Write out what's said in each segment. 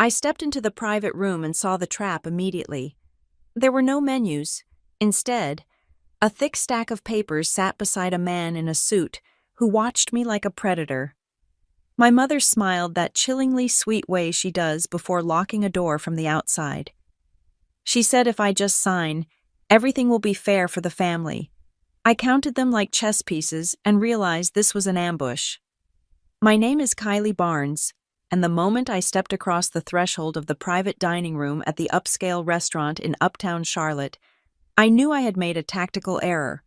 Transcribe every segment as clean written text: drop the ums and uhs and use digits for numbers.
I stepped into the private room and saw the trap immediately. There were no menus. Instead, a thick stack of papers sat beside a man in a suit who watched me like a predator. My mother smiled that chillingly sweet way she does before locking a door from the outside. She said if I just sign, everything will be fair for the family. I counted them like chess pieces and realized this was an ambush. My name is Kylie Barnes, and the moment I stepped across the threshold of the private dining room at the upscale restaurant in uptown Charlotte, I knew I had made a tactical error.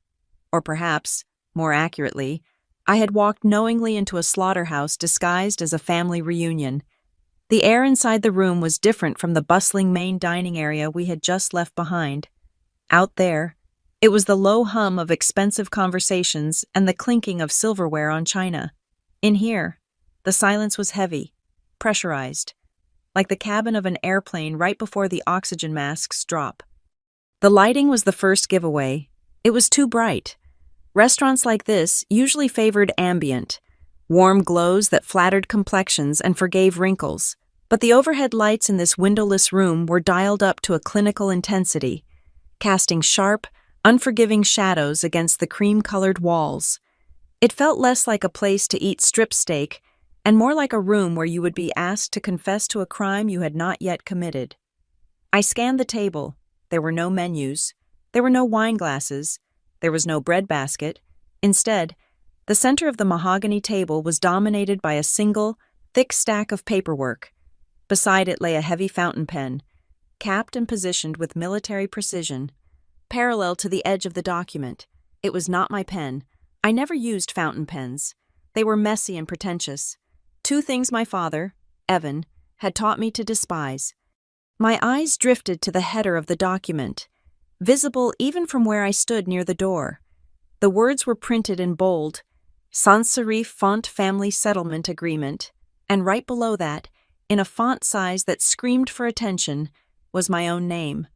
Or perhaps, more accurately, I had walked knowingly into a slaughterhouse disguised as a family reunion. The air inside the room was different from the bustling main dining area we had just left behind. Out there, it was the low hum of expensive conversations and the clinking of silverware on china. In here, the silence was heavy, pressurized, like the cabin of an airplane right before the oxygen masks drop. The lighting was the first giveaway. It was too bright. Restaurants like this usually favored ambient, warm glows that flattered complexions and forgave wrinkles, but the overhead lights in this windowless room were dialed up to a clinical intensity, casting sharp, unforgiving shadows against the cream-colored walls. It felt less like a place to eat strip steak and more like a room where you would be asked to confess to a crime you had not yet committed. I scanned the table. There were no menus. There were no wine glasses. There was no breadbasket. Instead, the center of the mahogany table was dominated by a single, thick stack of paperwork. Beside it lay a heavy fountain pen, capped and positioned with military precision, parallel to the edge of the document. It was not my pen. I never used fountain pens. They were messy and pretentious. Two things my father, Evan, had taught me to despise. My eyes drifted to the header of the document, visible even from where I stood near the door. The words were printed in bold, sans serif font family settlement agreement, and right below that, in a font size that screamed for attention, was my own name.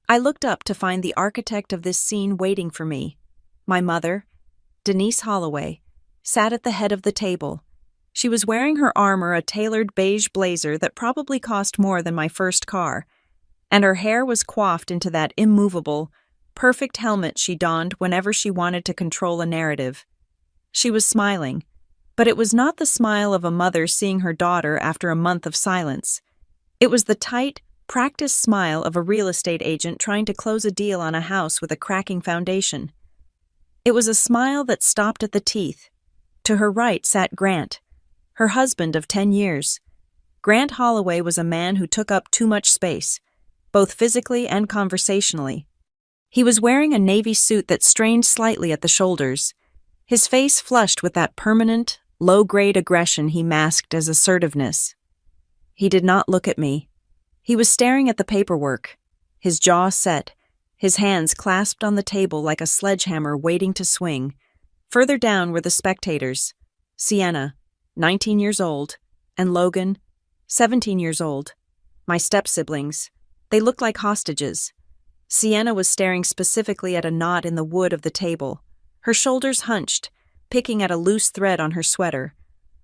I looked up to find the architect of this scene waiting for me. My mother, Denise Holloway, sat at the head of the table. She was wearing her armor, a tailored beige blazer that probably cost more than my first car, and her hair was coiffed into that immovable, perfect helmet she donned whenever she wanted to control a narrative. She was smiling, but it was not the smile of a mother seeing her daughter after a month of silence. It was the tight, practiced smile of a real estate agent trying to close a deal on a house with a cracking foundation. It was a smile that stopped at the teeth. To her right sat Grant, her husband of 10 years. Grant Holloway was a man who took up too much space, both physically and conversationally. He was wearing a navy suit that strained slightly at the shoulders, his face flushed with that permanent, low-grade aggression he masked as assertiveness. He did not look at me. He was staring at the paperwork, his jaw set, his hands clasped on the table like a sledgehammer waiting to swing. Further down were the spectators, Sienna, 19 years old, and Logan, 17 years old, my step-siblings. They looked like hostages. Sienna was staring specifically at a knot in the wood of the table, her shoulders hunched, picking at a loose thread on her sweater.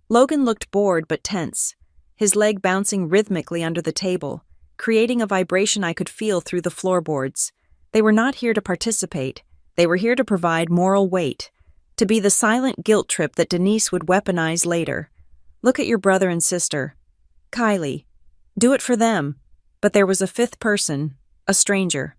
Logan looked bored but tense, his leg bouncing rhythmically under the table, creating a vibration I could feel through the floorboards. They were not here to participate. They were here to provide moral weight, to be the silent guilt trip that Denise would weaponize later. Look at your brother and sister. Kylie. Do it for them. But there was a fifth person, a stranger.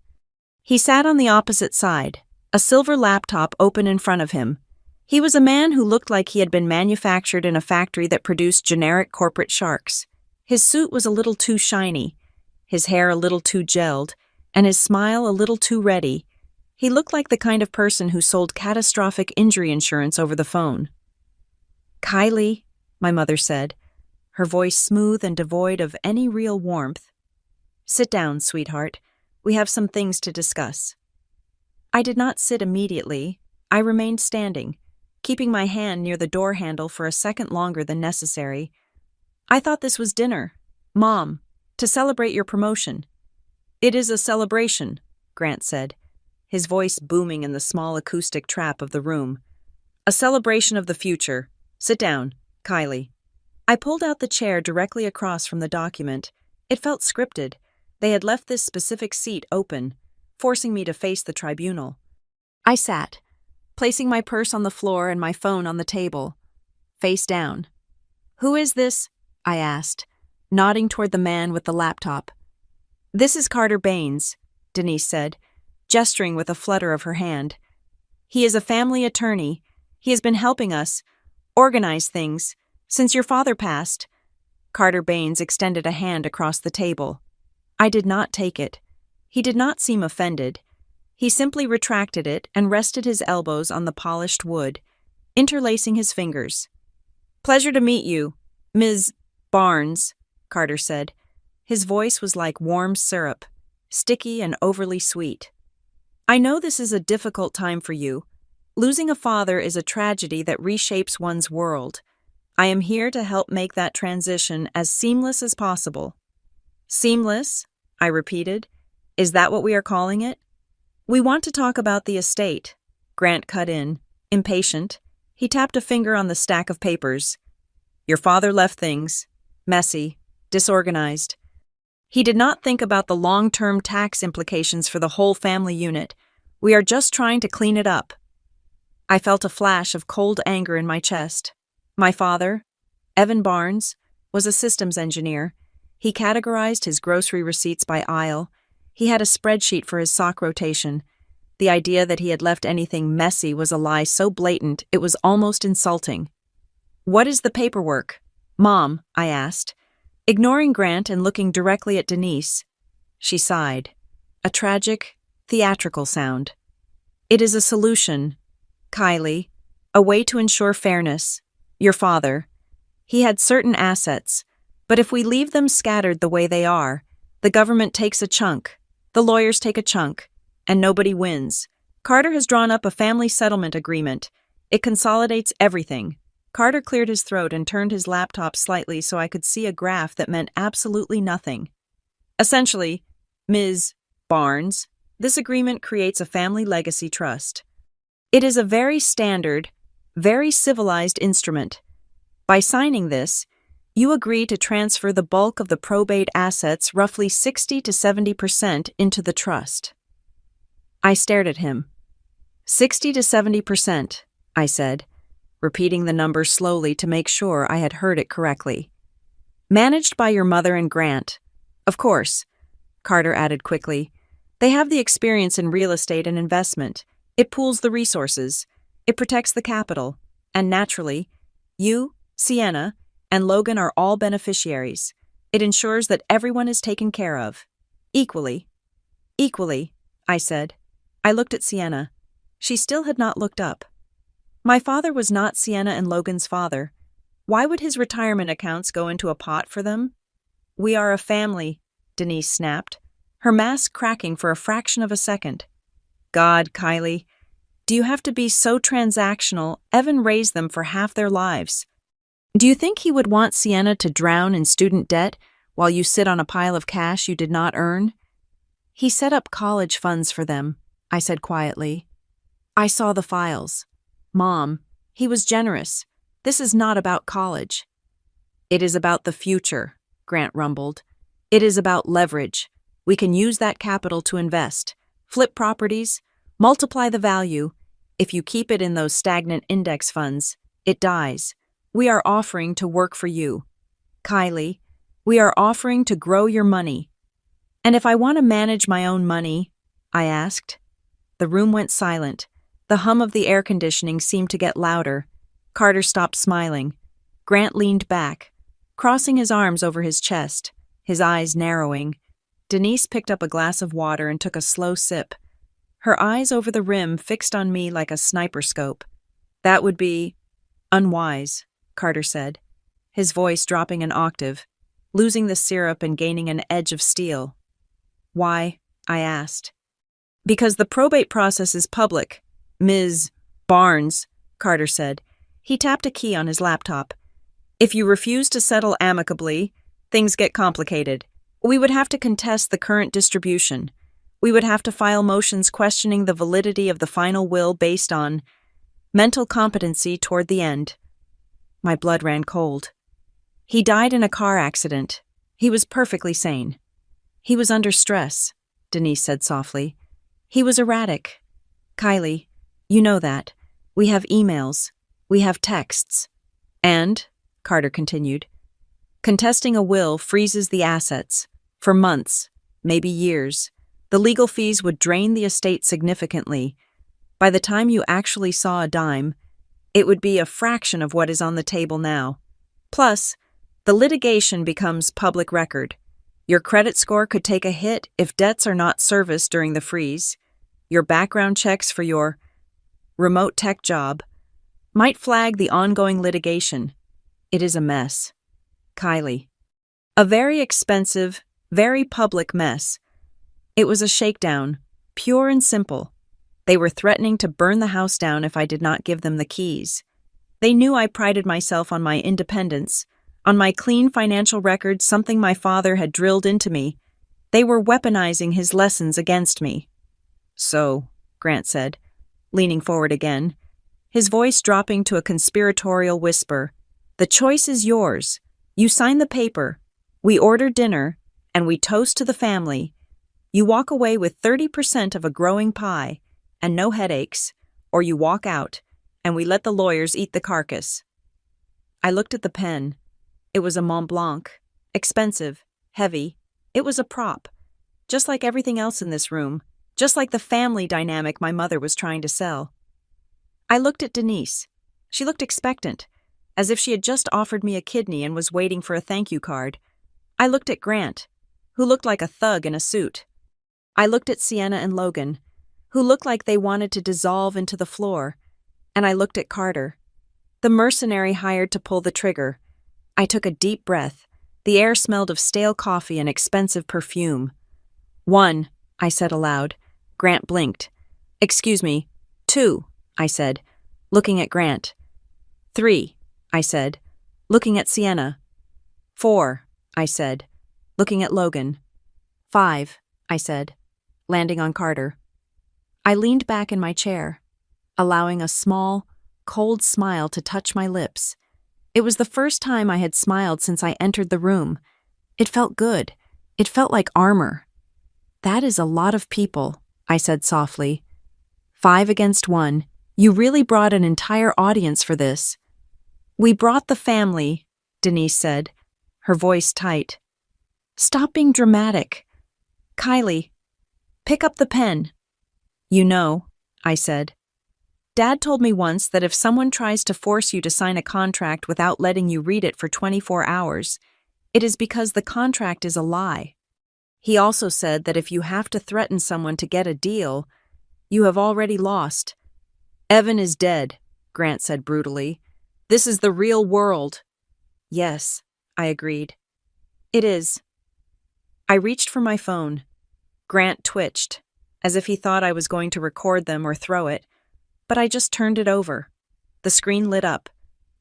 He sat on the opposite side, a silver laptop open in front of him. He was a man who looked like he had been manufactured in a factory that produced generic corporate sharks. His suit was a little too shiny, his hair a little too gelled, and his smile a little too ready. He looked like the kind of person who sold catastrophic injury insurance over the phone. Kylie, my mother said, her voice smooth and devoid of any real warmth. Sit down, sweetheart. We have some things to discuss. I did not sit immediately. I remained standing, keeping my hand near the door handle for a second longer than necessary. I thought this was dinner. Mom, to celebrate your promotion. It is a celebration, Grant said, his voice booming in the small acoustic trap of the room. A celebration of the future. Sit down, Kylie. I pulled out the chair directly across from the document, It felt scripted. They had left this specific seat open, forcing me to face the tribunal. I sat, placing my purse on the floor and my phone on the table, face down. "Who is this?" I asked, nodding toward the man with the laptop. "This is Carter Baines," Denise said, gesturing with a flutter of her hand. "He is a family attorney. He has been helping us organize things since your father passed." Carter Baines extended a hand across the table. I did not take it. He did not seem offended. He simply retracted it and rested his elbows on the polished wood, interlacing his fingers. "Pleasure to meet you, Ms. Barnes," Carter said. His voice was like warm syrup, sticky and overly sweet. "I know this is a difficult time for you. Losing a father is a tragedy that reshapes one's world. I am here to help make that transition as seamless as possible." "Seamless?" I repeated. "Is that what we are calling it?" "We want to talk about the estate," Grant cut in, impatient. He tapped a finger on the stack of papers. "Your father left things messy, disorganized. He did not think about the long-term tax implications for the whole family unit. We are just trying to clean it up." I felt a flash of cold anger in my chest. My father, Evan Barnes, was a systems engineer. He categorized his grocery receipts by aisle. He had a spreadsheet for his sock rotation. The idea that he had left anything messy was a lie so blatant it was almost insulting. "What is the paperwork, Mom?" I asked, ignoring Grant and looking directly at Denise. She sighed, a tragic, theatrical sound. "It is a solution, Kylie, a way to ensure fairness. Your father, he had certain assets, but if we leave them scattered the way they are, the government takes a chunk, the lawyers take a chunk, and nobody wins. Carter has drawn up a family settlement agreement. It consolidates everything." Carter cleared his throat and turned his laptop slightly so I could see a graph that meant absolutely nothing. "Essentially, Ms. Barnes, this agreement creates a family legacy trust. It is a very standard, very civilized instrument. By signing this, you agree to transfer the bulk of the probate assets, roughly 60 to 70%, into the trust." I stared at him. 60 to 70%, I said, repeating the number slowly to make sure I had heard it correctly. "Managed by your mother and Grant. Of course," Carter added quickly. "They have the experience in real estate and investment. It pools the resources. It protects the capital. And naturally, you, Sienna, and Logan are all beneficiaries. It ensures that everyone is taken care of. Equally." "Equally," I said. I looked at Sienna. She still had not looked up. My father was not Sienna and Logan's father. Why would his retirement accounts go into a pot for them? "We are a family," Denise snapped, her mask cracking for a fraction of a second. "God, Kylie, do you have to be so transactional? Evan raised them for half their lives. Do you think he would want Sienna to drown in student debt while you sit on a pile of cash you did not earn?" "He set up college funds for them," I said quietly. "I saw the files. Mom, he was generous. This is not about college." "It is about the future," Grant rumbled. "It is about leverage. We can use that capital to invest, flip properties, multiply the value. If you keep it in those stagnant index funds, it dies. We are offering to work for you. Kylie, we are offering to grow your money." "And if I want to manage my own money?" I asked. The room went silent. The hum of the air conditioning seemed to get louder. Carter stopped smiling. Grant leaned back, crossing his arms over his chest, his eyes narrowing. Denise picked up a glass of water and took a slow sip, her eyes over the rim fixed on me like a sniper scope. "That would be unwise," Carter said, his voice dropping an octave, losing the syrup and gaining an edge of steel. "Why?" I asked. "Because the probate process is public, Ms. Barnes," Carter said. He tapped a key on his laptop. "If you refuse to settle amicably, things get complicated. We would have to contest the current distribution. We would have to file motions questioning the validity of the final will based on mental competency toward the end." My blood ran cold. "He died in a car accident," He was perfectly sane. He was under stress, Denise said softly. He was erratic. Kylie, you know that. We have emails. We have texts. And, Carter continued, contesting a will freezes the assets. For months, maybe years. The legal fees would drain the estate significantly. By the time you actually saw a dime, it would be a fraction of what is on the table now. Plus, the litigation becomes public record. Your credit score could take a hit if debts are not serviced during the freeze. Your background checks for your remote tech job might flag the ongoing litigation. It is a mess. Kylie. A very expensive, very public mess. It was a shakedown, pure and simple. They were threatening to burn the house down if I did not give them the keys. They knew I prided myself on my independence, on my clean financial record, something my father had drilled into me. They were weaponizing his lessons against me. So, Grant said, leaning forward again, his voice dropping to a conspiratorial whisper, the choice is yours. You sign the paper, we order dinner, and we toast to the family. You walk away with 30% of a growing pie and no headaches, or you walk out and we let the lawyers eat the carcass. I looked at the pen. It was a Mont Blanc, expensive, heavy. It was a prop, just like everything else in this room, just like the family dynamic my mother was trying to sell. I looked at Denise. She looked expectant, as if she had just offered me a kidney and was waiting for a thank you card. I looked at Grant, who looked like a thug in a suit. I looked at Sienna and Logan, who looked like they wanted to dissolve into the floor, and I looked at Carter, the mercenary hired to pull the trigger. I took a deep breath. The air smelled of stale coffee and expensive perfume. 1, I said aloud. Grant blinked. Excuse me. 2, I said, looking at Grant. 3, I said, looking at Sienna. 4, I said, looking at Logan. 5, I said, landing on Carter. I leaned back in my chair, allowing a small, cold smile to touch my lips. It was the first time I had smiled since I entered the room. It felt good. It felt like armor. That is a lot of people, I said softly. 5 against 1. You really brought an entire audience for this. We brought the family, Denise said, her voice tight. Stop being dramatic. Kylie, pick up the pen. You know, I said. Dad told me once that if someone tries to force you to sign a contract without letting you read it for 24 hours, it is because the contract is a lie. He also said that if you have to threaten someone to get a deal, you have already lost. Evan is dead, Grant said brutally. This is the real world. Yes, I agreed. It is. I reached for my phone. Grant twitched, as if he thought I was going to record them or throw it, but I just turned it over. The screen lit up,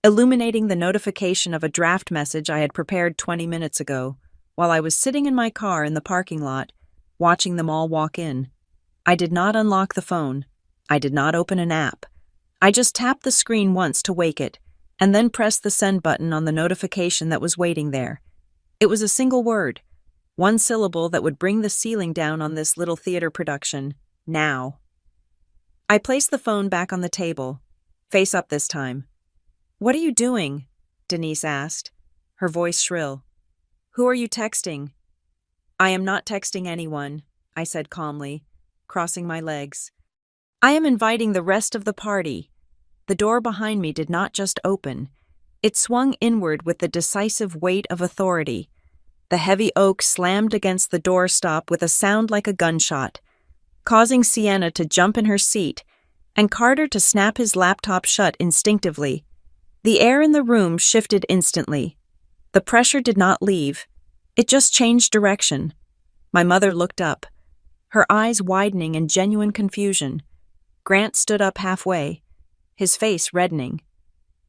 illuminating the notification of a draft message I had prepared 20 minutes ago, while I was sitting in my car in the parking lot, watching them all walk in. I did not unlock the phone. I did not open an app. I just tapped the screen once to wake it, and then pressed the send button on the notification that was waiting there. It was a single word, one syllable that would bring the ceiling down on this little theater production, now. I placed the phone back on the table, face up this time. What are you doing? Denise asked, her voice shrill. Who are you texting? I am not texting anyone, I said calmly, crossing my legs. I am inviting the rest of the party. The door behind me did not just open. It swung inward with the decisive weight of authority. The heavy oak slammed against the doorstop with a sound like a gunshot, causing Sienna to jump in her seat and Carter to snap his laptop shut instinctively. The air in the room shifted instantly. The pressure did not leave. It just changed direction. My mother looked up, her eyes widening in genuine confusion. Grant stood up halfway, his face reddening.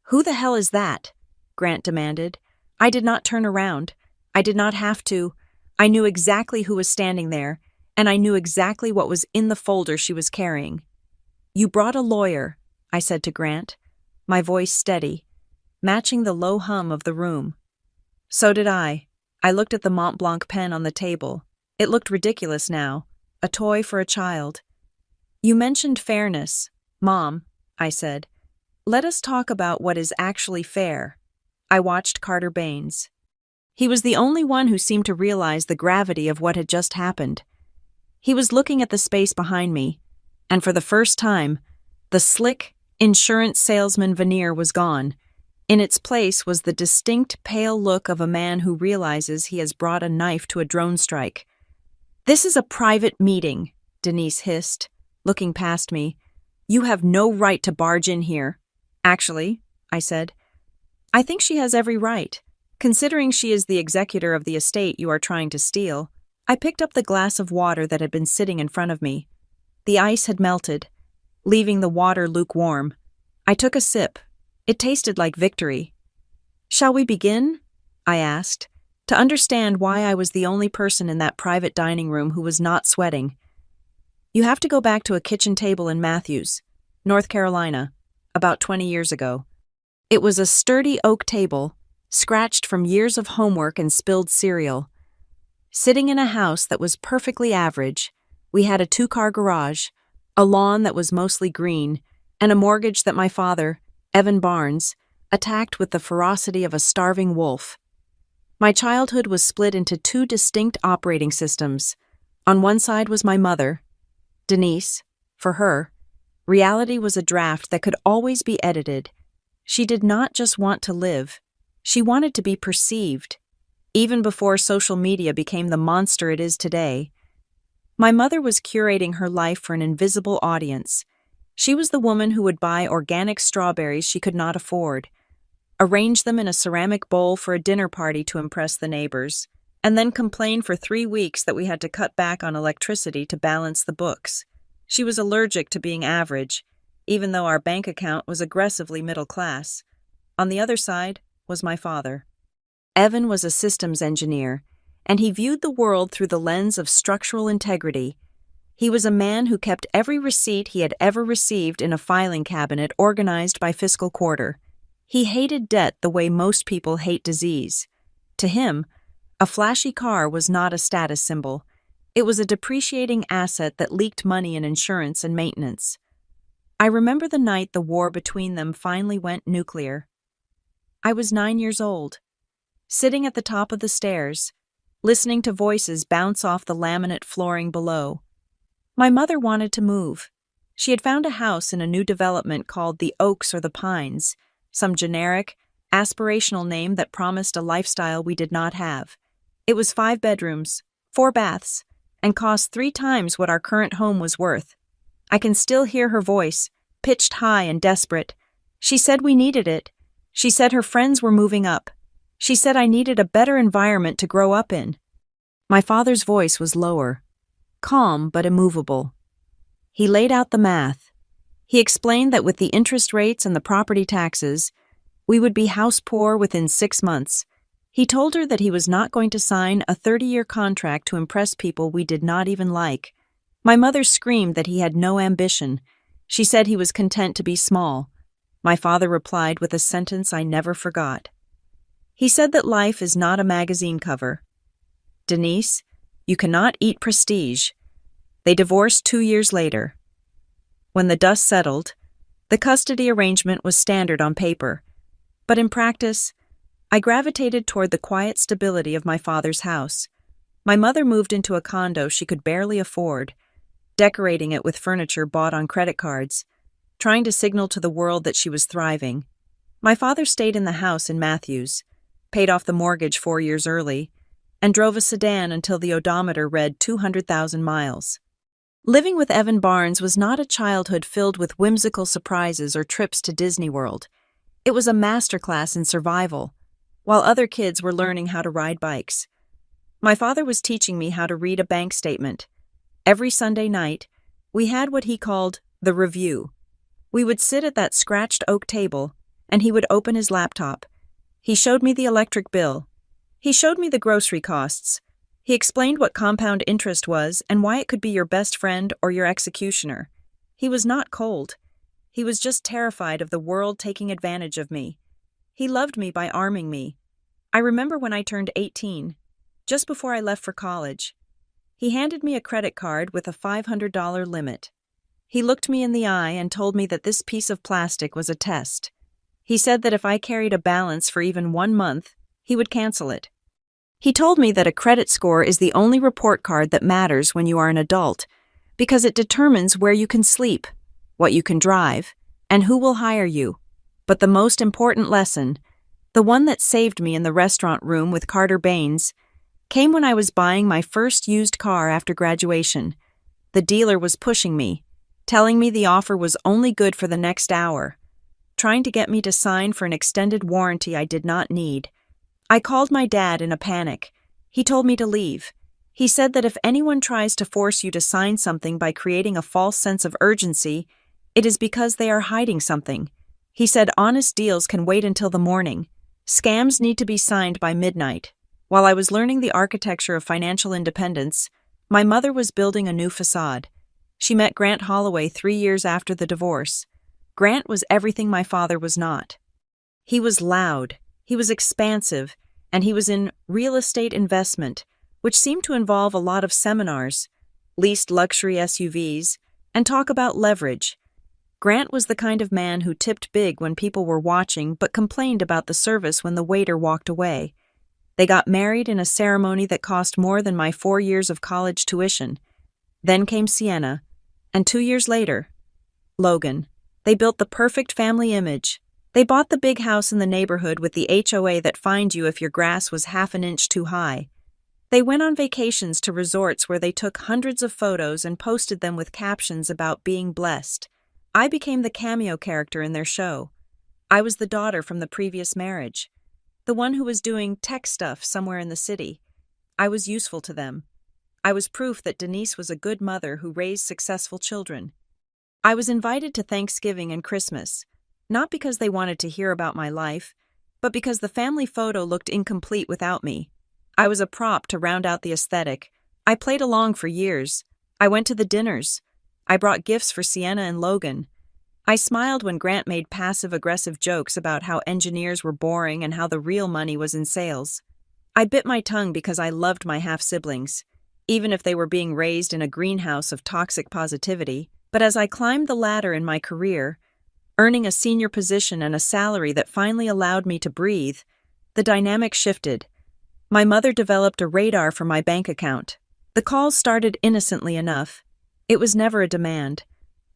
Who the hell is that? Grant demanded. I did not turn around. I did not have to. I knew exactly who was standing there, and I knew exactly what was in the folder she was carrying. You brought a lawyer, I said to Grant, my voice steady, matching the low hum of the room. So did I, I looked at the Mont Blanc pen on the table. It looked ridiculous now, a toy for a child. You mentioned fairness, Mom, I said. Let us talk about what is actually fair. I watched Carter Baines. He was the only one who seemed to realize the gravity of what had just happened. He was looking at the space behind me, and for the first time, the slick, insurance salesman veneer was gone. In its place was the distinct, pale look of a man who realizes he has brought a knife to a drone strike. "This is a private meeting," Denise hissed, looking past me. "You have no right to barge in here." "Actually," I said, "I think she has every right, considering she is the executor of the estate you are trying to steal." I picked up the glass of water that had been sitting in front of me. The ice had melted, leaving the water lukewarm. I took a sip. It tasted like victory. "Shall we begin?" I asked, to understand why I was the only person in that private dining room who was not sweating. "You have to go back to a kitchen table in Matthews, North Carolina, about 20 years ago. It was a sturdy oak table, scratched from years of homework and spilled cereal. Sitting in a house that was perfectly average, we had a 2-car garage, a lawn that was mostly green, and a mortgage that my father, Evan Barnes, attacked with the ferocity of a starving wolf. My childhood was split into 2 distinct operating systems. On one side was my mother, Denise. For her, reality was a draft that could always be edited. She did not just want to live, she wanted to be perceived, even before social media became the monster it is today. My mother was curating her life for an invisible audience. She was the woman who would buy organic strawberries she could not afford, arrange them in a ceramic bowl for a dinner party to impress the neighbors, and then complain for 3 weeks that we had to cut back on electricity to balance the books. She was allergic to being average, even though our bank account was aggressively middle class. On the other side was my father. Evan was a systems engineer, and he viewed the world through the lens of structural integrity. He was a man who kept every receipt he had ever received in a filing cabinet organized by fiscal quarter. He hated debt the way most people hate disease. To him, a flashy car was not a status symbol. It was a depreciating asset that leaked money in insurance and maintenance. I remember the night the war between them finally went nuclear. I was 9 years old, sitting at the top of the stairs, listening to voices bounce off the laminate flooring below. My mother wanted to move. She had found a house in a new development called the Oaks or the Pines, some generic, aspirational name that promised a lifestyle we did not have. It was 5 bedrooms, 4 baths, and cost 3 times what our current home was worth. I can still hear her voice, pitched high and desperate. She said we needed it. She said her friends were moving up. She said I needed a better environment to grow up in. My father's voice was lower, calm but immovable. He laid out the math. He explained that with the interest rates and the property taxes, we would be house poor within 6 months. He told her that he was not going to sign a 30-year contract to impress people we did not even like. My mother screamed that he had no ambition. She said he was content to be small. My father replied with a sentence I never forgot. He said that life is not a magazine cover. "Denise, you cannot eat prestige." They divorced 2 years later. When the dust settled, the custody arrangement was standard on paper. But in practice, I gravitated toward the quiet stability of my father's house. My mother moved into a condo she could barely afford, decorating it with furniture bought on credit cards, trying to signal to the world that she was thriving. My father stayed in the house in Matthews, paid off the mortgage 4 years early, and drove a sedan until the odometer read 200,000 miles. Living with Evan Barnes was not a childhood filled with whimsical surprises or trips to Disney World. It was a masterclass in survival, while other kids were learning how to ride bikes. My father was teaching me how to read a bank statement. Every Sunday night, we had what he called the review. We would sit at that scratched oak table, and he would open his laptop. He showed me the electric bill. He showed me the grocery costs. He explained what compound interest was and why it could be your best friend or your executioner. He was not cold. He was just terrified of the world taking advantage of me. He loved me by arming me. I remember when I turned 18, just before I left for college. He handed me a credit card with a $500 limit. He looked me in the eye and told me that this piece of plastic was a test. He said that if I carried a balance for even 1 month, he would cancel it. He told me that a credit score is the only report card that matters when you are an adult, because it determines where you can sleep, what you can drive, and who will hire you. But the most important lesson, the one that saved me in the restaurant room with Carter Baines, came when I was buying my first used car after graduation. The dealer was pushing me, telling me the offer was only good for the next hour, trying to get me to sign for an extended warranty I did not need. I called my dad in a panic. He told me to leave. He said that if anyone tries to force you to sign something by creating a false sense of urgency, it is because they are hiding something. He said honest deals can wait until the morning. Scams need to be signed by midnight. While I was learning the architecture of financial independence, my mother was building a new facade. She met Grant Holloway 3 years after the divorce. Grant was everything my father was not. He was loud, he was expansive, and he was in real estate investment, which seemed to involve a lot of seminars, leased luxury SUVs, and talk about leverage. Grant was the kind of man who tipped big when people were watching but complained about the service when the waiter walked away. They got married in a ceremony that cost more than my 4 years of college tuition. Then came Sienna, and 2 years later, Logan. They built the perfect family image. They bought the big house in the neighborhood with the HOA that fined you if your grass was half an inch too high. They went on vacations to resorts where they took hundreds of photos and posted them with captions about being blessed. I became the cameo character in their show. I was the daughter from the previous marriage, the one who was doing tech stuff somewhere in the city. I was useful to them. I was proof that Denise was a good mother who raised successful children. I was invited to Thanksgiving and Christmas, not because they wanted to hear about my life, but because the family photo looked incomplete without me. I was a prop to round out the aesthetic. I played along for years. I went to the dinners. I brought gifts for Sienna and Logan. I smiled when Grant made passive-aggressive jokes about how engineers were boring and how the real money was in sales. I bit my tongue because I loved my half-siblings, even if they were being raised in a greenhouse of toxic positivity. But as I climbed the ladder in my career, earning a senior position and a salary that finally allowed me to breathe, the dynamic shifted. My mother developed a radar for my bank account. The calls started innocently enough. It was never a demand.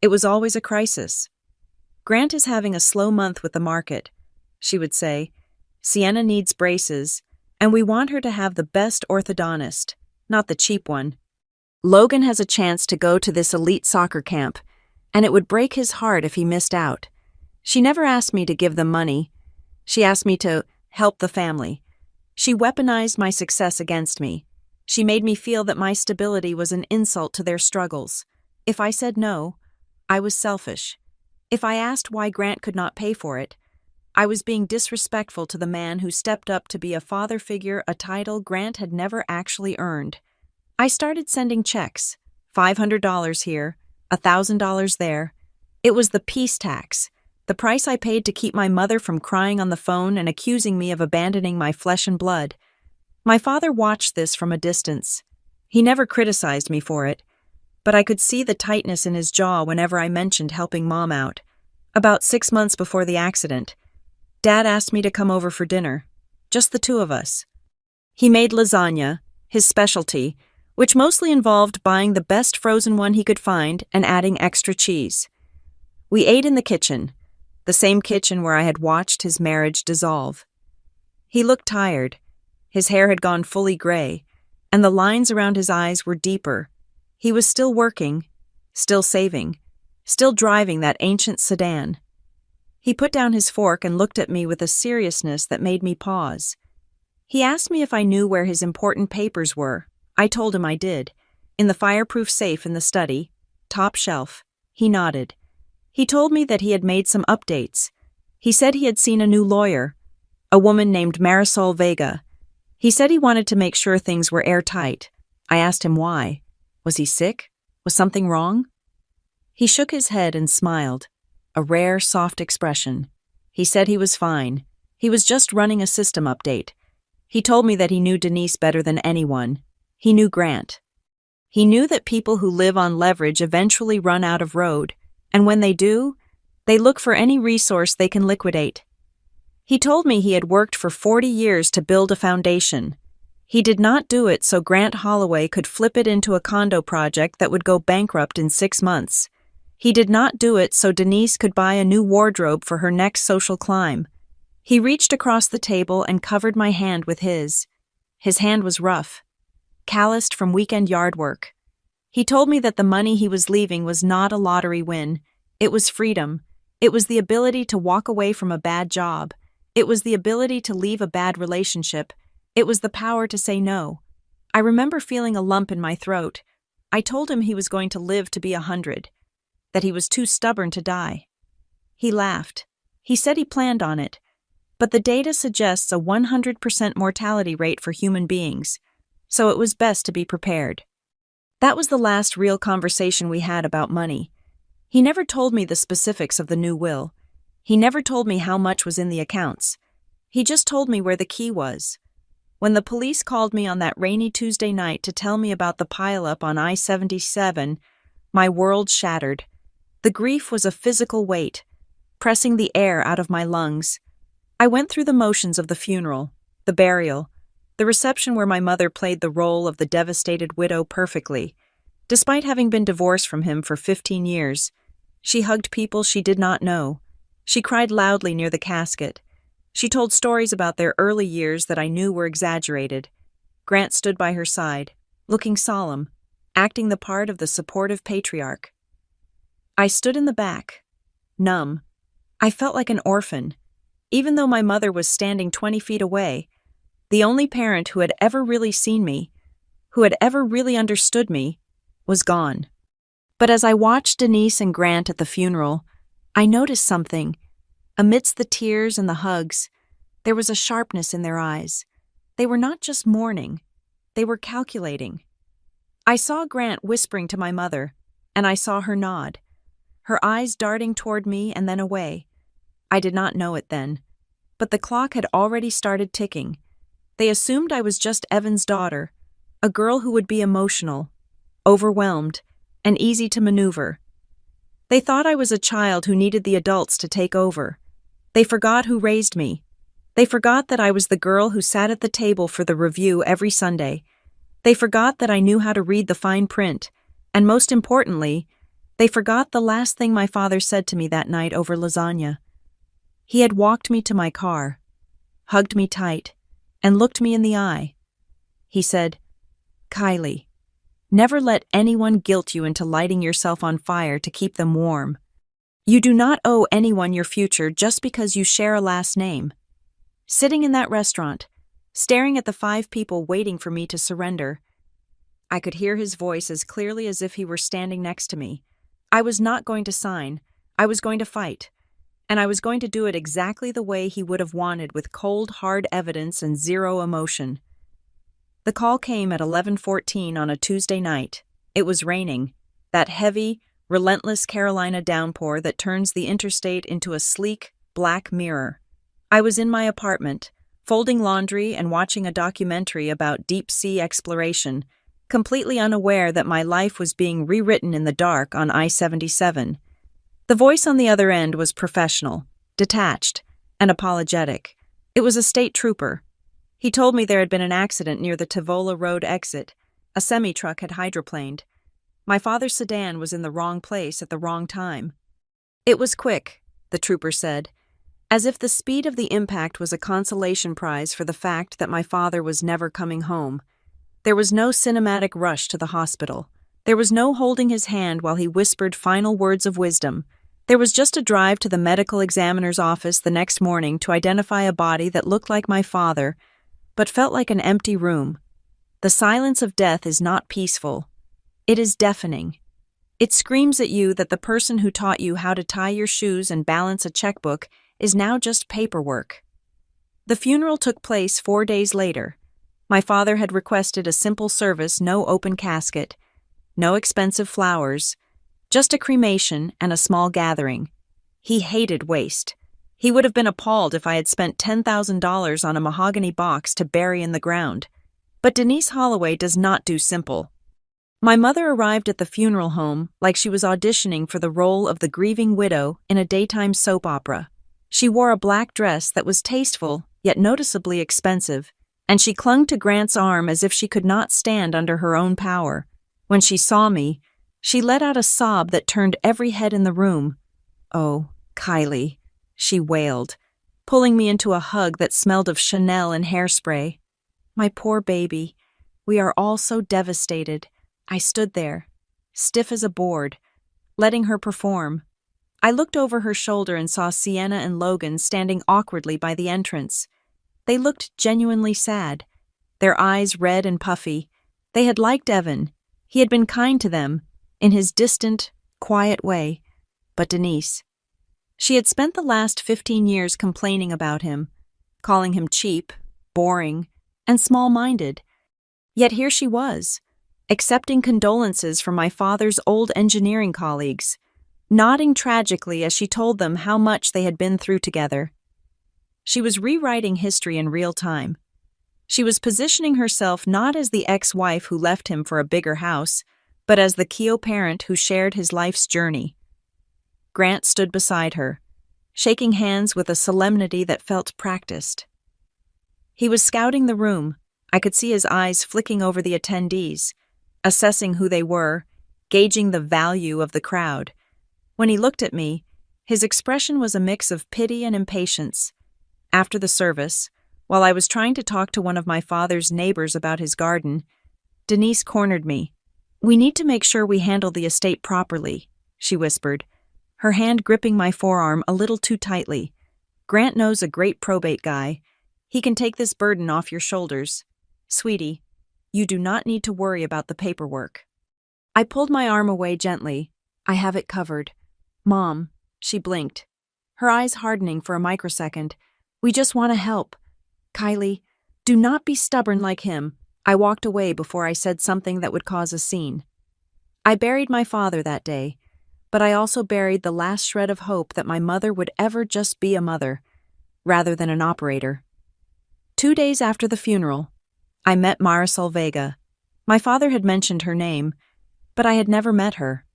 It was always a crisis. Grant is having a slow month with the market, she would say. Sienna needs braces, and we want her to have the best orthodontist, not the cheap one. Logan has a chance to go to this elite soccer camp, and it would break his heart if he missed out. She never asked me to give them money. She asked me to help the family. She weaponized my success against me. She made me feel that my stability was an insult to their struggles. If I said no, I was selfish. If I asked why Grant could not pay for it, I was being disrespectful to the man who stepped up to be a father figure, a title Grant had never actually earned. I started sending checks, $500 here, $1,000 there. It was the peace tax, the price I paid to keep my mother from crying on the phone and accusing me of abandoning my flesh and blood. My father watched this from a distance. He never criticized me for it, but I could see the tightness in his jaw whenever I mentioned helping Mom out. About 6 months before the accident, Dad asked me to come over for dinner, just the two of us. He made lasagna, his specialty, which mostly involved buying the best frozen one he could find and adding extra cheese. We ate in the kitchen, the same kitchen where I had watched his marriage dissolve. He looked tired. His hair had gone fully gray, and the lines around his eyes were deeper. He was still working, still saving, still driving that ancient sedan. He put down his fork and looked at me with a seriousness that made me pause. He asked me if I knew where his important papers were. I told him I did. In the fireproof safe in the study, top shelf. He nodded. He told me that he had made some updates. He said he had seen a new lawyer, a woman named Marisol Vega. He said he wanted to make sure things were airtight. I asked him why. Was he sick? Was something wrong? He shook his head and smiled, a rare, soft expression. He said he was fine. He was just running a system update. He told me that he knew Denise better than anyone. He knew Grant. He knew that people who live on leverage eventually run out of road, and when they do, they look for any resource they can liquidate. He told me he had worked for 40 years to build a foundation. He did not do it so Grant Holloway could flip it into a condo project that would go bankrupt in 6 months. He did not do it so Denise could buy a new wardrobe for her next social climb. He reached across the table and covered my hand with his. His hand was rough, calloused from weekend yard work. He told me that the money he was leaving was not a lottery win. It was freedom. It was the ability to walk away from a bad job. It was the ability to leave a bad relationship. It was the power to say no. I remember feeling a lump in my throat. I told him he was going to live to be 100, that he was too stubborn to die. He laughed. He said he planned on it. But the data suggests a 100% mortality rate for human beings, so it was best to be prepared. That was the last real conversation we had about money. He never told me the specifics of the new will. He never told me how much was in the accounts. He just told me where the key was. When the police called me on that rainy Tuesday night to tell me about the pileup on I-77, my world shattered. The grief was a physical weight, pressing the air out of my lungs. I went through the motions of the funeral, the burial, the reception where my mother played the role of the devastated widow perfectly. Despite having been divorced from him for 15 years, she hugged people she did not know. She cried loudly near the casket. She told stories about their early years that I knew were exaggerated. Grant stood by her side, looking solemn, acting the part of the supportive patriarch. I stood in the back, numb. I felt like an orphan. Even though my mother was standing 20 feet away, the only parent who had ever really seen me, who had ever really understood me, was gone. But as I watched Denise and Grant at the funeral, I noticed something. Amidst the tears and the hugs, there was a sharpness in their eyes. They were not just mourning, they were calculating. I saw Grant whispering to my mother, and I saw her nod, her eyes darting toward me and then away. I did not know it then, but the clock had already started ticking. They assumed I was just Evan's daughter, a girl who would be emotional, overwhelmed, and easy to maneuver. They thought I was a child who needed the adults to take over. They forgot who raised me. They forgot that I was the girl who sat at the table for the review every Sunday. They forgot that I knew how to read the fine print, and most importantly, they forgot the last thing my father said to me that night over lasagna. He had walked me to my car, hugged me tight, and looked me in the eye. He said, "Kylie, never let anyone guilt you into lighting yourself on fire to keep them warm. You do not owe anyone your future just because you share a last name." Sitting in that restaurant, staring at the 5 people waiting for me to surrender, I could hear his voice as clearly as if he were standing next to me. I was not going to sign. I was going to fight. And I was going to do it exactly the way he would have wanted, with cold, hard evidence and zero emotion. The call came at 11:14 on a Tuesday night. It was raining, that heavy, relentless Carolina downpour that turns the interstate into a sleek, black mirror. I was in my apartment, folding laundry and watching a documentary about deep-sea exploration, completely unaware that my life was being rewritten in the dark on I-77. The voice on the other end was professional, detached, and apologetic. It was a state trooper. He told me there had been an accident near the Tavola Road exit. A semi-truck had hydroplaned. My father's sedan was in the wrong place at the wrong time. It was quick, the trooper said, as if the speed of the impact was a consolation prize for the fact that my father was never coming home. There was no cinematic rush to the hospital. There was no holding his hand while he whispered final words of wisdom. There was just a drive to the medical examiner's office the next morning to identify a body that looked like my father, but felt like an empty room. The silence of death is not peaceful. It is deafening. It screams at you that the person who taught you how to tie your shoes and balance a checkbook is now just paperwork. The funeral took place 4 days later. My father had requested a simple service, no open casket, no expensive flowers, just a cremation and a small gathering. He hated waste. He would have been appalled if I had spent $10,000 on a mahogany box to bury in the ground. But Denise Holloway does not do simple. My mother arrived at the funeral home like she was auditioning for the role of the grieving widow in a daytime soap opera. She wore a black dress that was tasteful, yet noticeably expensive, and she clung to Grant's arm as if she could not stand under her own power. When she saw me, she let out a sob that turned every head in the room. "Oh, Kylie," she wailed, pulling me into a hug that smelled of Chanel and hairspray. "My poor baby. We are all so devastated." I stood there, stiff as a board, letting her perform. I looked over her shoulder and saw Sienna and Logan standing awkwardly by the entrance. They looked genuinely sad, their eyes red and puffy. They had liked Evan. He had been kind to them, in his distant, quiet way. But Denise. She had spent the last 15 years complaining about him, calling him cheap, boring, and small-minded. Yet here she was, accepting condolences from my father's old engineering colleagues, nodding tragically as she told them how much they had been through together. She was rewriting history in real time. She was positioning herself not as the ex-wife who left him for a bigger house, but as the Keo parent who shared his life's journey. Grant stood beside her, shaking hands with a solemnity that felt practiced. He was scouting the room. I could see his eyes flicking over the attendees, assessing who they were, gauging the value of the crowd. When he looked at me, his expression was a mix of pity and impatience. After the service, while I was trying to talk to one of my father's neighbors about his garden, Denise cornered me. "We need to make sure we handle the estate properly," she whispered, her hand gripping my forearm a little too tightly. "Grant knows a great probate guy. He can take this burden off your shoulders. Sweetie, you do not need to worry about the paperwork." I pulled my arm away gently. "I have it covered." "Mom," she blinked, her eyes hardening for a microsecond. "We just want to help. Kylie, do not be stubborn like him." I walked away before I said something that would cause a scene. I buried my father that day, but I also buried the last shred of hope that my mother would ever just be a mother, rather than an operator. 2 days after the funeral, I met Marisol Vega. My father had mentioned her name, but I had never met her.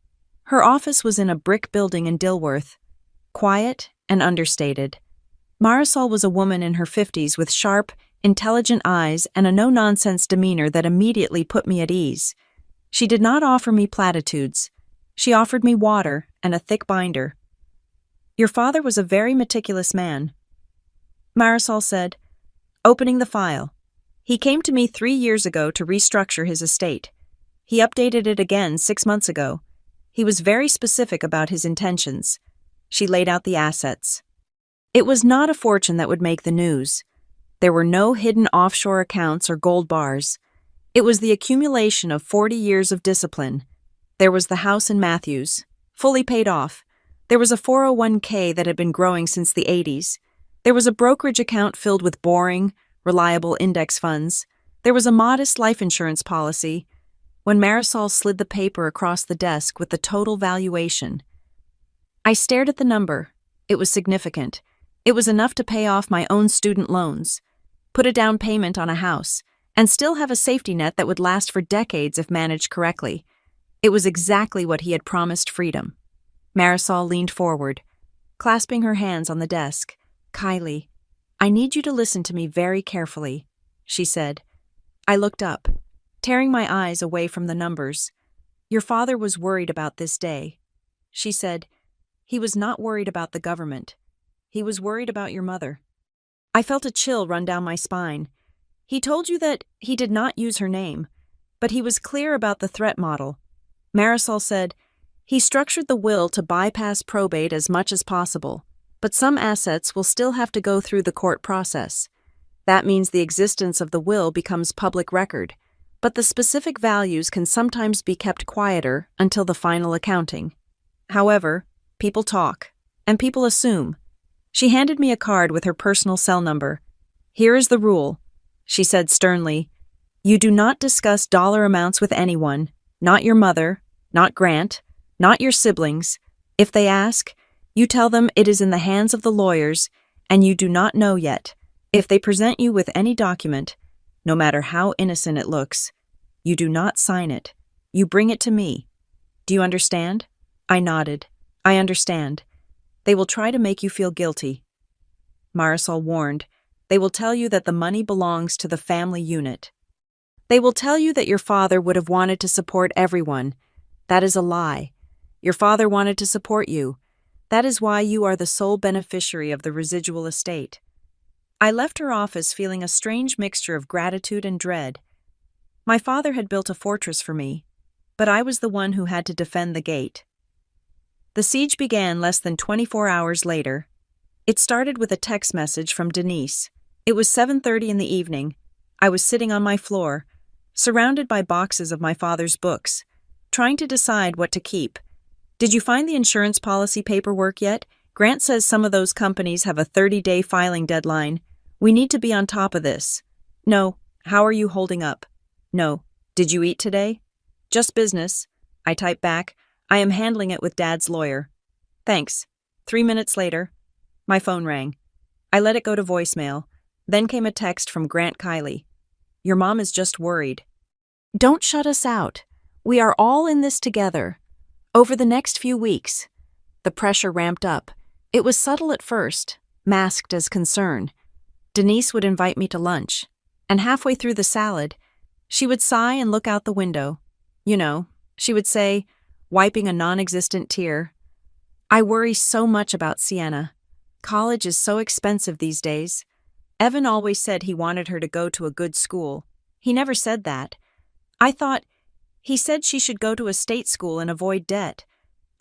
Her office was in a brick building in Dilworth, quiet and understated. Marisol was a woman in her 50s with sharp, intelligent eyes and a no-nonsense demeanor that immediately put me at ease. She did not offer me platitudes. She offered me water and a thick binder. "Your father was a very meticulous man," Marisol said, opening the file. "He came to me 3 years ago to restructure his estate. He updated it again 6 months ago. He was very specific about his intentions." She laid out the assets. It was not a fortune that would make the news. There were no hidden offshore accounts or gold bars. It was the accumulation of 40 years of discipline. There was the house in Matthews, fully paid off. There was a 401k that had been growing since the 80s. There was a brokerage account filled with boring, reliable index funds. There was a modest life insurance policy. When Marisol slid the paper across the desk with the total valuation, I stared at the number. It was significant. It was enough to pay off my own student loans, put a down payment on a house, and still have a safety net that would last for decades if managed correctly. It was exactly what he had promised freedom. Marisol leaned forward, clasping her hands on the desk. "Kylie, I need you to listen to me very carefully," she said. I looked up, tearing my eyes away from the numbers. "Your father was worried about this day," she said. "He was not worried about the government. He was worried about your mother." I felt a chill run down my spine. "He told you that he did not use her name, but he was clear about the threat model." Marisol said, "He structured the will to bypass probate as much as possible, but some assets will still have to go through the court process. That means the existence of the will becomes public record, but the specific values can sometimes be kept quieter until the final accounting. However, people talk, and people assume." She handed me a card with her personal cell number. "Here is the rule," she said sternly. "You do not discuss dollar amounts with anyone, not your mother, not Grant, not your siblings. If they ask, you tell them it is in the hands of the lawyers and you do not know yet. If they present you with any document, no matter how innocent it looks, you do not sign it. You bring it to me. Do you understand? I nodded. I understand. They will try to make you feel guilty. Marisol warned. They will tell you that the money belongs to the family unit. They will tell you that your father would have wanted to support everyone. That is a lie. Your father wanted to support you. That is why you are the sole beneficiary of the residual estate. I left her office feeling a strange mixture of gratitude and dread. My father had built a fortress for me, but I was the one who had to defend the gate. The siege began less than 24 hours later. It started with a text message from Denise. It was 7:30 in the evening. I was sitting on my floor, surrounded by boxes of my father's books, trying to decide what to keep. Did you find the insurance policy paperwork yet? Grant says some of those companies have a 30-day filing deadline. We need to be on top of this. No. How are you holding up? No. Did you eat today? Just business. I typed back. I am handling it with Dad's lawyer. Thanks. 3 minutes later, my phone rang. I let it go to voicemail. Then came a text from Grant Kiley. Your mom is just worried. Don't shut us out. We are all in this together. Over the next few weeks, the pressure ramped up. It was subtle at first, masked as concern. Denise would invite me to lunch, and halfway through the salad, she would sigh and look out the window. You know, she would say, wiping a non-existent tear, I worry so much about Sienna. College is so expensive these days. Evan always said he wanted her to go to a good school. He never said that. I thought, he said she should go to a state school and avoid debt.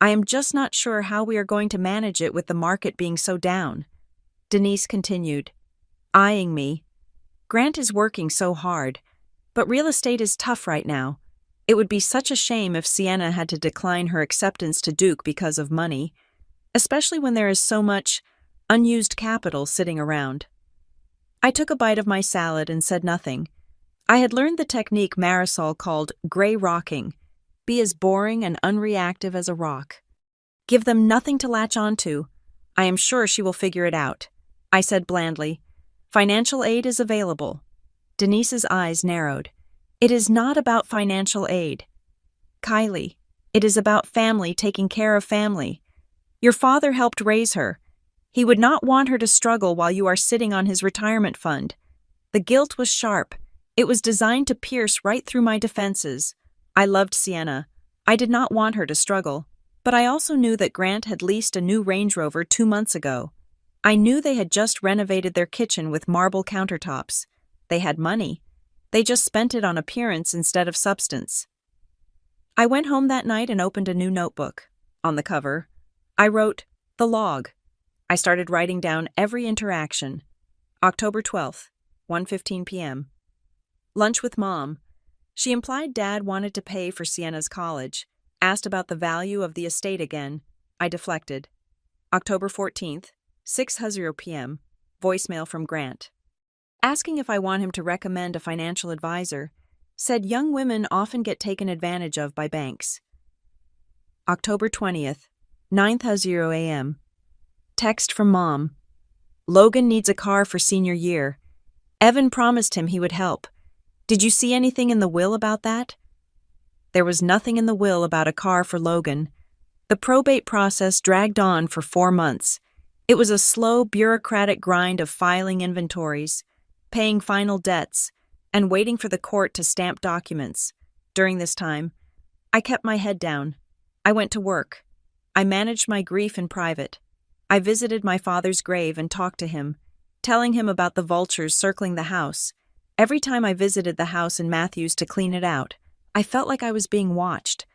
I am just not sure how we are going to manage it with the market being so down. Denise continued, eyeing me. Grant is working so hard, but real estate is tough right now. It would be such a shame if Sienna had to decline her acceptance to Duke because of money, especially when there is so much unused capital sitting around. I took a bite of my salad and said nothing. I had learned the technique Marisol called gray rocking. Be as boring and unreactive as a rock. Give them nothing to latch onto. I am sure she will figure it out. I said blandly. Financial aid is available. Denise's eyes narrowed. It is not about financial aid. Kiley, it is about family taking care of family. Your father helped raise her. He would not want her to struggle while you are sitting on his retirement fund. The guilt was sharp. It was designed to pierce right through my defenses. I loved Sienna. I did not want her to struggle. But I also knew that Grant had leased a new Range Rover 2 months ago. I knew they had just renovated their kitchen with marble countertops. They had money. They just spent it on appearance instead of substance. I went home that night and opened a new notebook. On the cover, I wrote, The Log. I started writing down every interaction. October 12th, 1:15 p.m. Lunch with Mom. She implied Dad wanted to pay for Sienna's college, asked about the value of the estate again. I deflected. October 14th, 6:00 p.m. Voicemail from Grant. Asking if I want him to recommend a financial advisor, said young women often get taken advantage of by banks. October 20th, 9:00 a.m. Text from Mom. Logan needs a car for senior year. Evan promised him he would help. Did you see anything in the will about that? There was nothing in the will about a car for Logan. The probate process dragged on for 4 months. It was a slow, bureaucratic grind of filing inventories, paying final debts, and waiting for the court to stamp documents. During this time, I kept my head down. I went to work. I managed my grief in private. I visited my father's grave and talked to him, telling him about the vultures circling the house. Every time I visited the house in Matthews to clean it out, I felt like I was being watched.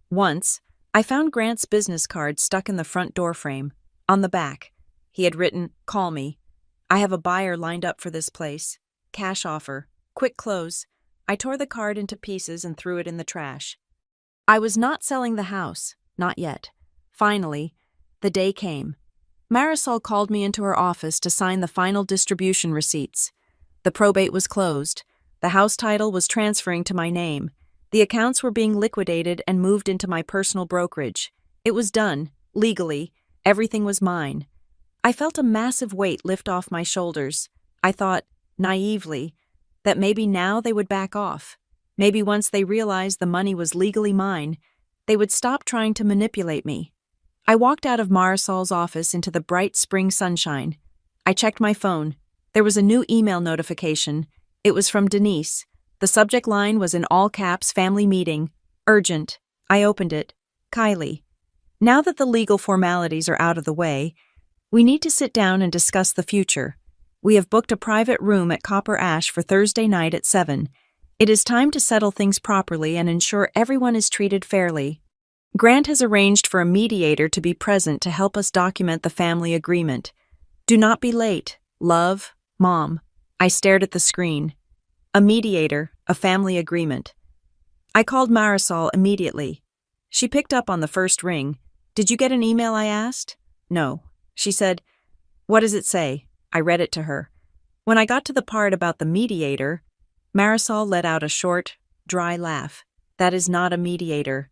Once, I found Grant's business card stuck in the front door frame. On the back, he had written, Call me. I have a buyer lined up for this place. Cash offer. Quick close. I tore the card into pieces and threw it in the trash. I was not selling the house. Not yet. Finally, the day came. Marisol called me into her office to sign the final distribution receipts. The probate was closed. The house title was transferring to my name. The accounts were being liquidated and moved into my personal brokerage. It was done. Legally, everything was mine. I felt a massive weight lift off my shoulders. I thought, naively, that maybe now they would back off. Maybe once they realized the money was legally mine, they would stop trying to manipulate me. I walked out of Marisol's office into the bright spring sunshine. I checked my phone. There was a new email notification. It was from Denise. The subject line was in all caps, family meeting, urgent. I opened it. Kylie. Now that the legal formalities are out of the way, we need to sit down and discuss the future. We have booked a private room at Copper Ash for Thursday night at 7. It is time to settle things properly and ensure everyone is treated fairly. Grant has arranged for a mediator to be present to help us document the family agreement. Do not be late. Love, Mom. I stared at the screen. A mediator, a family agreement. I called Marisol immediately. She picked up on the first ring. Did you get an email? I asked. No. She said, what does it say? I read it to her. When I got to the part about the mediator, Marisol let out a short, dry laugh. That is not a mediator.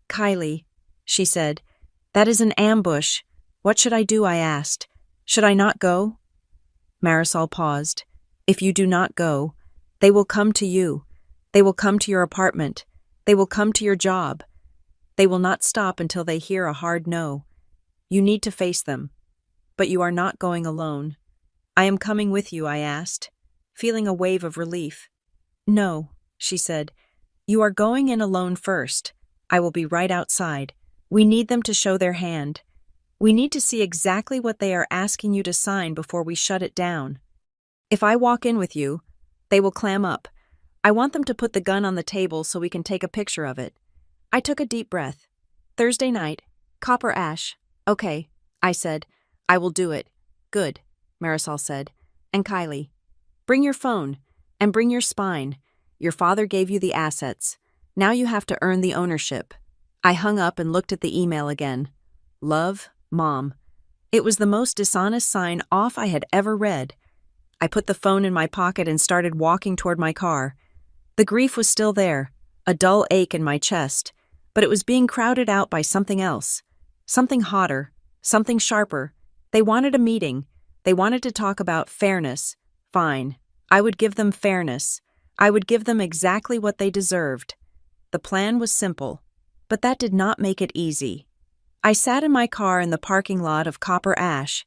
Kylie, she said, that is an ambush. What should I do? I asked. Should I not go? Marisol paused. If you do not go, they will come to you. They will come to your apartment. They will come to your job. They will not stop until they hear a hard no. You need to face them. But you are not going alone. I am coming with you, I asked, feeling a wave of relief. No, she said. You are going in alone first. I will be right outside. We need them to show their hand. We need to see exactly what they are asking you to sign before we shut it down. If I walk in with you, they will clam up. I want them to put the gun on the table so we can take a picture of it. I took a deep breath. Thursday night, Copper Ash. Okay, I said. I will do it. Good, Marisol said. And Kylie, bring your phone and bring your spine. Your father gave you the assets. Now you have to earn the ownership. I hung up and looked at the email again. Love, Mom. It was the most dishonest sign off I had ever read. I put the phone in my pocket and started walking toward my car. The grief was still there, a dull ache in my chest, but it was being crowded out by something else. Something hotter, something sharper. They wanted a meeting. They wanted to talk about fairness. Fine. I would give them fairness. I would give them exactly what they deserved. The plan was simple, but that did not make it easy. I sat in my car in the parking lot of Copper Ash,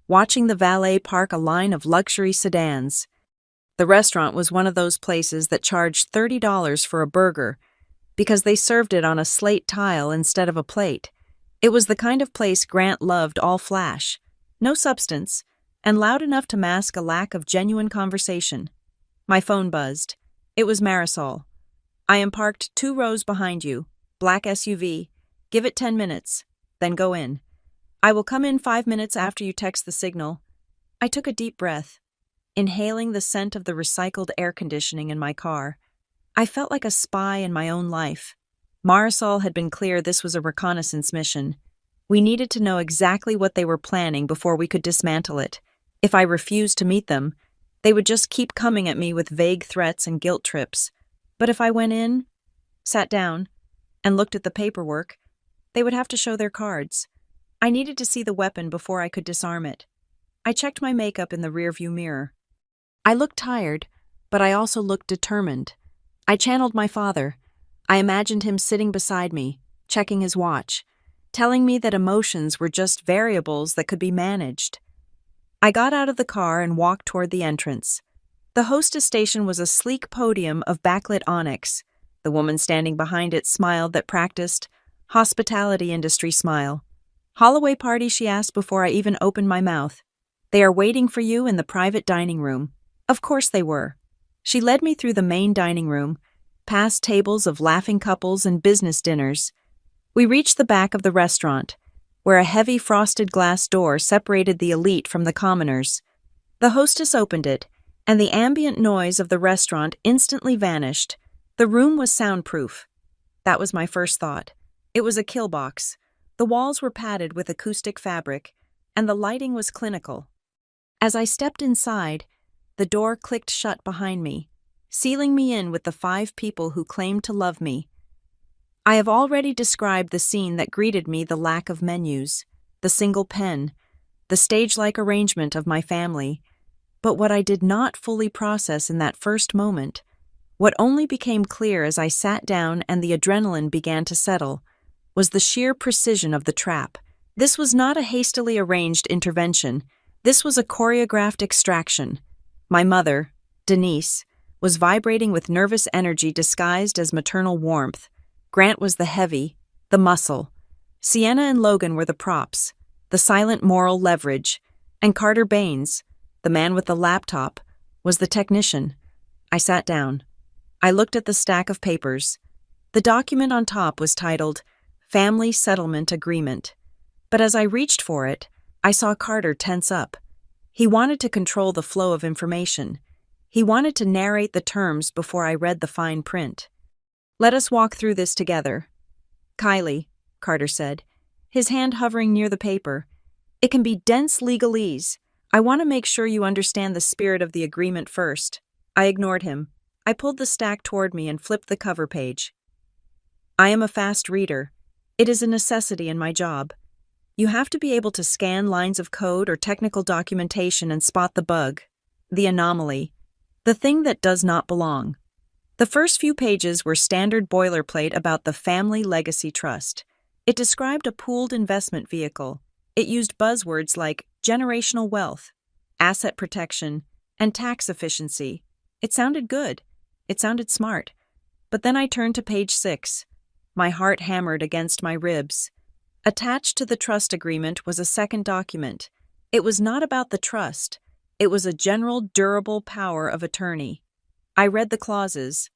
watching the valet park a line of luxury sedans. The restaurant was one of those places that charged $30 for a burger because they served it on a slate tile instead of a plate. It was the kind of place Grant loved, all flash, no substance, and loud enough to mask a lack of genuine conversation. My phone buzzed. It was Marisol. I am parked 2 rows behind you. Black SUV. Give it 10 minutes. Then go in. I will come in 5 minutes after you text the signal. I took a deep breath, inhaling the scent of the recycled air conditioning in my car. I felt like a spy in my own life. Marisol had been clear this was a reconnaissance mission. We needed to know exactly what they were planning before we could dismantle it. If I refused to meet them, they would just keep coming at me with vague threats and guilt trips. But if I went in, sat down, and looked at the paperwork, they would have to show their cards. I needed to see the weapon before I could disarm it. I checked my makeup in the rearview mirror. I looked tired, but I also looked determined. I channeled my father. I imagined him sitting beside me, checking his watch, telling me that emotions were just variables that could be managed. I got out of the car and walked toward the entrance. The hostess station was a sleek podium of backlit onyx. The woman standing behind it smiled that practiced hospitality industry smile. Holloway party, she asked before I even opened my mouth. They are waiting for you in the private dining room. Of course they were. She led me through the main dining room, past tables of laughing couples and business dinners. We reached the back of the restaurant, where a heavy frosted glass door separated the elite from the commoners. The hostess opened it, and the ambient noise of the restaurant instantly vanished. The room was soundproof. That was my first thought. It was a kill box. The walls were padded with acoustic fabric, and the lighting was clinical. As I stepped inside, the door clicked shut behind me, sealing me in with the 5 people who claimed to love me. I have already described the scene that greeted me: the lack of menus, the single pen, the stage-like arrangement of my family. But what I did not fully process in that first moment, what only became clear as I sat down and the adrenaline began to settle, was the sheer precision of the trap. This was not a hastily arranged intervention. This was a choreographed extraction. My mother, Denise, was vibrating with nervous energy disguised as maternal warmth. Grant was the heavy, the muscle. Sienna and Logan were the props, the silent moral leverage, and Carter Baines, the man with the laptop, was the technician. I sat down. I looked at the stack of papers. The document on top was titled Family Settlement Agreement. But as I reached for it, I saw Carter tense up. He wanted to control the flow of information. He wanted to narrate the terms before I read the fine print. "Let us walk through this together." "Kylie," Carter said, his hand hovering near the paper, "it can be dense legalese. I want to make sure you understand the spirit of the agreement first." I ignored him. I pulled the stack toward me and flipped the cover page. "I am a fast reader. It is a necessity in my job. You have to be able to scan lines of code or technical documentation and spot the bug, the anomaly, the thing that does not belong." The first few pages were standard boilerplate about the Family Legacy Trust. It described a pooled investment vehicle. It used buzzwords like generational wealth, asset protection, and tax efficiency. It sounded good. It sounded smart. But then I turned to page 6. My heart hammered against my ribs. Attached to the trust agreement was a second document. It was not about the trust. It was a general durable power of attorney. I read the clauses,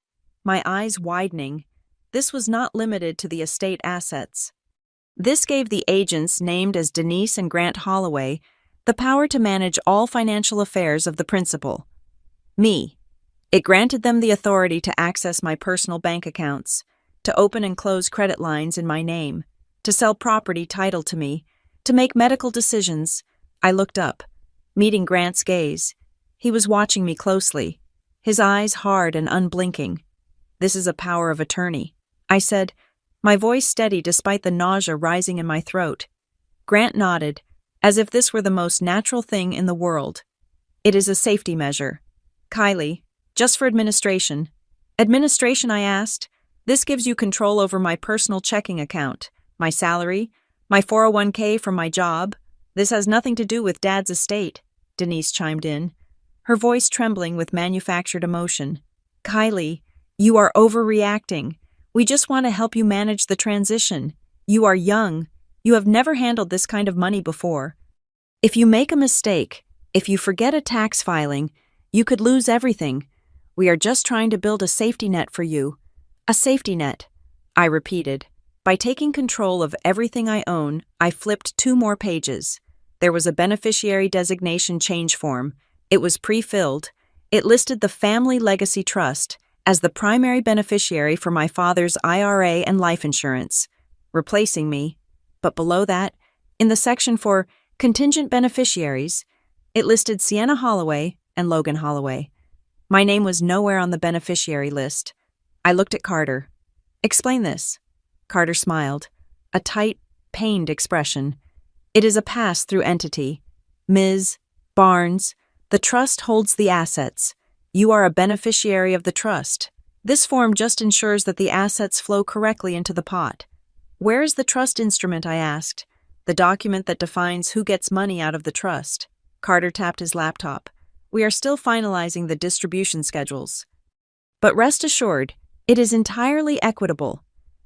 my eyes widening. This was not limited to the estate assets. This gave the agents named as Denise and Grant Holloway the power to manage all financial affairs of the principal. Me. It granted them the authority to access my personal bank accounts, to open and close credit lines in my name, to sell property titled to me, to make medical decisions. I looked up, meeting Grant's gaze. He was watching me closely, his eyes hard and unblinking. "This is a power of attorney," I said, my voice steady despite the nausea rising in my throat. Grant nodded, as if this were the most natural thing in the world. "It is a safety measure." "Kylie, just for administration." "Administration?" I asked. "This gives you control over my personal checking account, my salary, my 401k from my job. This has nothing to do with Dad's estate," Denise chimed in, her voice trembling with manufactured emotion. "Kylie, you are overreacting. We just want to help you manage the transition. You are young. You have never handled this kind of money before. If you make a mistake, if you forget a tax filing, you could lose everything. We are just trying to build a safety net for you." "A safety net," I repeated. By taking control of everything I own, I flipped 2 more pages. There was a beneficiary designation change form. It was pre-filled. It listed the Family Legacy Trust as the primary beneficiary for my father's IRA and life insurance, replacing me. But below that, in the section for contingent beneficiaries, it listed Sienna Holloway and Logan Holloway. My name was nowhere on the beneficiary list. I looked at Carter. "Explain this." Carter smiled, a tight, pained expression. "It is a pass-through entity. Ms. Barnes, the trust holds the assets. You are a beneficiary of the trust. This form just ensures that the assets flow correctly into the pot." "Where is the trust instrument?" I asked. "The document that defines who gets money out of the trust." Carter tapped his laptop. "We are still finalizing the distribution schedules. But rest assured, it is entirely equitable.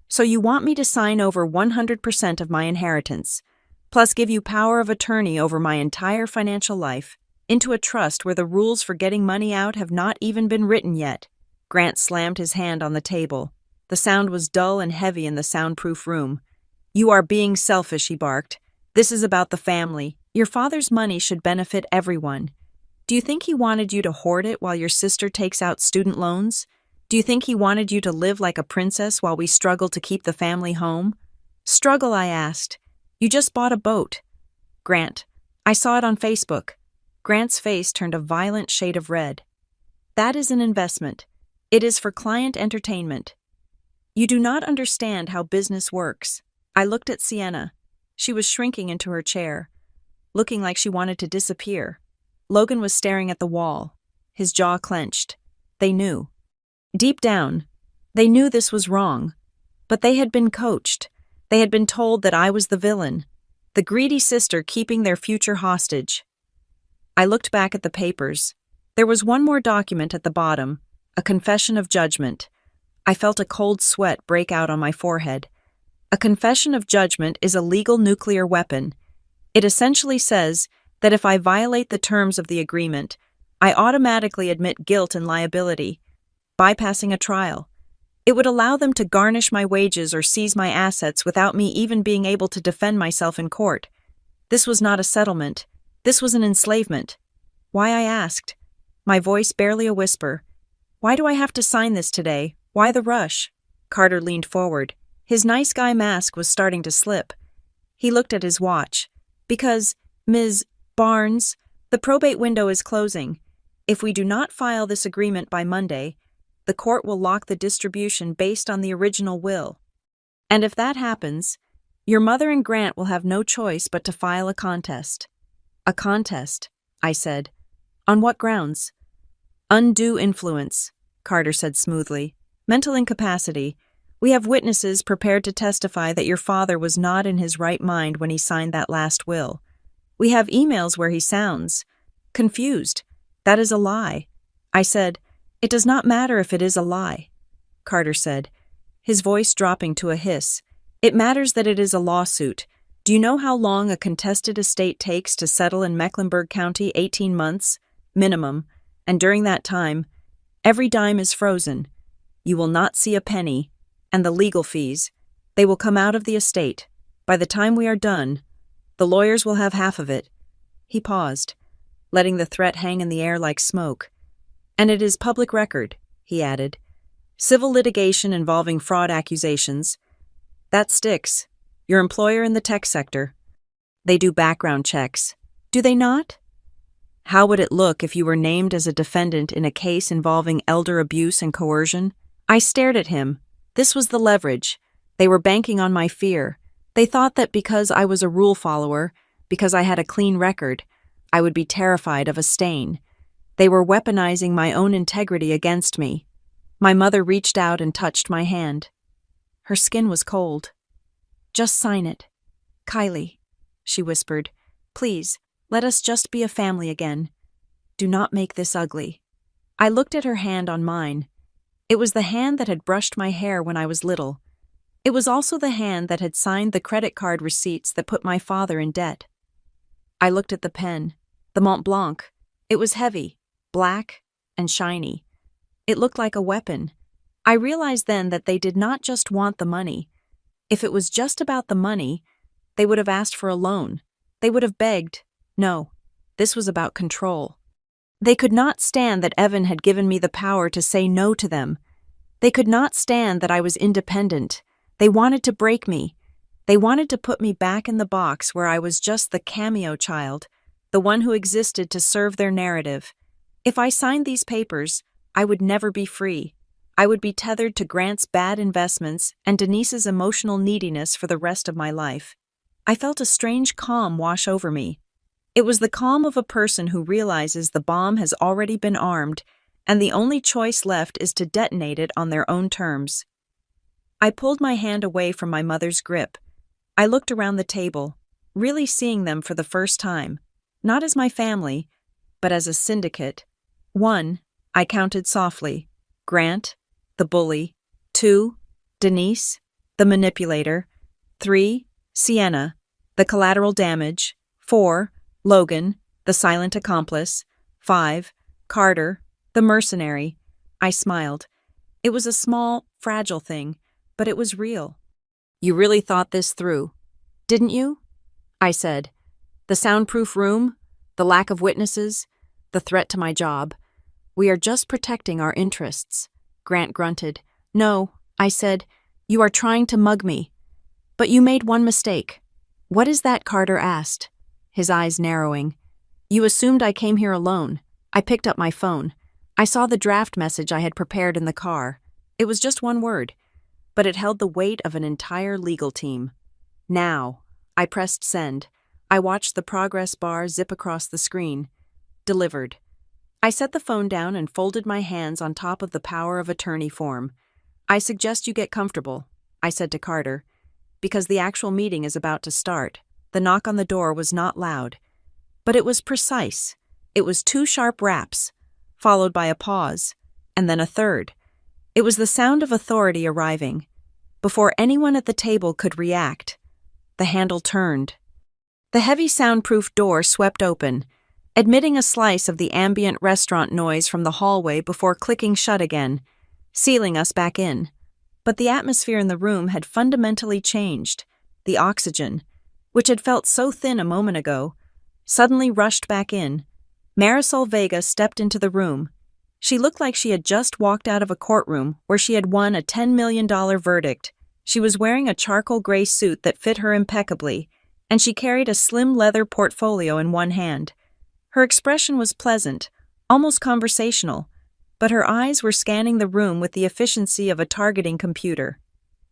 So you want me to sign over 100% of my inheritance, plus give you power of attorney over my entire financial life, into a trust where the rules for getting money out have not even been written yet." Grant slammed his hand on the table. The sound was dull and heavy in the soundproof room. "You are being selfish," he barked. "This is about the family. Your father's money should benefit everyone. Do you think he wanted you to hoard it while your sister takes out student loans? Do you think he wanted you to live like a princess while we struggle to keep the family home?" "Struggle?" I asked. "You just bought a boat." "Grant, I saw it on Facebook." Grant's face turned a violent shade of red. "That is an investment. It is for client entertainment. You do not understand how business works." I looked at Sienna. She was shrinking into her chair. looking like she wanted to disappear. Logan was staring at the wall, his jaw clenched. They knew. Deep down, they knew this was wrong. But they had been coached. They had been told that I was the villain, the greedy sister keeping their future hostage. I looked back at the papers. There was one more document at the bottom, a confession of judgment. I felt a cold sweat break out on my forehead. A confession of judgment is a legal nuclear weapon. It essentially says that if I violate the terms of the agreement, I automatically admit guilt and liability, bypassing a trial. It would allow them to garnish my wages or seize my assets without me even being able to defend myself in court. This was not a settlement. This was an enslavement. Why, I asked, my voice barely a whisper. Why do I have to sign this today? Why the rush? Carter leaned forward. His nice guy mask was starting to slip. He looked at his watch. Because, Ms. Barnes, the probate window is closing. If we do not file this agreement by Monday, the court will lock the distribution based on the original will. And if that happens, your mother and Grant will have no choice but to file a contest. A contest, I said. On what grounds? Undue influence, Carter said smoothly. Mental incapacity. We have witnesses prepared to testify that your father was not in his right mind when he signed that last will. We have emails where he sounds confused. That is a lie. I said, It does not matter if it is a lie. Carter said, his voice dropping to a hiss. It matters that it is a lawsuit. Do you know how long a contested estate takes to settle in Mecklenburg County? 18 months, minimum, and during that time, every dime is frozen. You will not see a penny, and the legal fees, they will come out of the estate. By the time we are done, the lawyers will have half of it. He paused, letting the threat hang in the air like smoke. And it is public record, he added. Civil litigation involving fraud accusations. That sticks. Your employer in the tech sector. They do background checks. Do they not? How would it look if you were named as a defendant in a case involving elder abuse and coercion? I stared at him. This was the leverage. They were banking on my fear. They thought that because I was a rule follower, because I had a clean record, I would be terrified of a stain. They were weaponizing my own integrity against me. My mother reached out and touched my hand. Her skin was cold. Just sign it. Kylie, she whispered, please, let us just be a family again. Do not make this ugly. I looked at her hand on mine. It was the hand that had brushed my hair when I was little. It was also the hand that had signed the credit card receipts that put my father in debt. I looked at the pen, the Mont Blanc. It was heavy, black, and shiny. It looked like a weapon. I realized then that they did not just want the money. If it was just about the money, they would have asked for a loan. They would have begged. No, this was about control. They could not stand that Evan had given me the power to say no to them. They could not stand that I was independent. They wanted to break me. They wanted to put me back in the box where I was just the cameo child, the one who existed to serve their narrative. If I signed these papers, I would never be free. I would be tethered to Grant's bad investments and Denise's emotional neediness for the rest of my life. I felt a strange calm wash over me. It was the calm of a person who realizes the bomb has already been armed, and the only choice left is to detonate it on their own terms. I pulled my hand away from my mother's grip. I looked around the table, really seeing them for the first time, not as my family, but as a syndicate. 1, I counted softly. Grant, the bully. 2, Denise, the manipulator. 3, Sienna, the collateral damage. 4, Logan, the silent accomplice. 5, Carter, the mercenary. I smiled. It was a small, fragile thing, but it was real. You really thought this through, didn't you? I said. The soundproof room, the lack of witnesses, the threat to my job. We are just protecting our interests. Grant grunted. No, I said, you are trying to mug me. But you made one mistake. What is that? Carter asked, his eyes narrowing. You assumed I came here alone. I picked up my phone. I saw the draft message I had prepared in the car. It was just one word, but it held the weight of an entire legal team. Now, I pressed send. I watched the progress bar zip across the screen. Delivered. I set the phone down and folded my hands on top of the power of attorney form. I suggest you get comfortable, I said to Carter, because the actual meeting is about to start. The knock on the door was not loud, but it was precise. It was 2 sharp raps, followed by a pause, and then a third. It was the sound of authority arriving. Before anyone at the table could react, the handle turned. The heavy soundproof door swept open, admitting a slice of the ambient restaurant noise from the hallway before clicking shut again, sealing us back in. But the atmosphere in the room had fundamentally changed. The oxygen, which had felt so thin a moment ago, suddenly rushed back in. Marisol Vega stepped into the room. She looked like she had just walked out of a courtroom where she had won a $10 million verdict. She was wearing a charcoal gray suit that fit her impeccably, and she carried a slim leather portfolio in one hand. Her expression was pleasant, almost conversational, but her eyes were scanning the room with the efficiency of a targeting computer.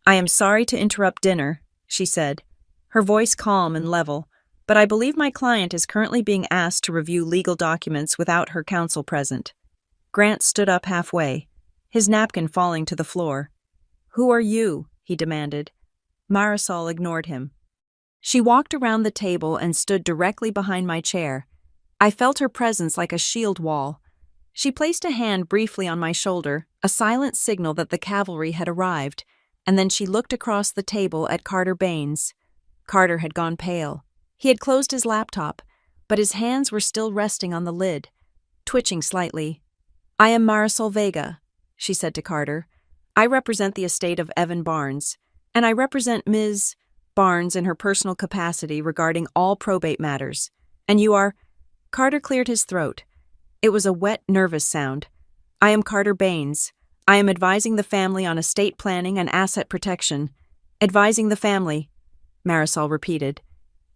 "I am sorry to interrupt dinner," she said, her voice calm and level, "but I believe my client is currently being asked to review legal documents without her counsel present." Grant stood up halfway, his napkin falling to the floor. "Who are you?" he demanded. Marisol ignored him. She walked around the table and stood directly behind my chair. I felt her presence like a shield wall. She placed a hand briefly on my shoulder, a silent signal that the cavalry had arrived, and then she looked across the table at Carter Baines. Carter had gone pale. He had closed his laptop, but his hands were still resting on the lid, twitching slightly. "I am Marisol Vega," she said to Carter. "I represent the estate of Evan Barnes, and I represent Ms. Barnes in her personal capacity regarding all probate matters. And you are—" Carter cleared his throat. It was a wet, nervous sound. "I am Carter Baines. I am advising the family on estate planning and asset protection." "Advising the family," Marisol repeated,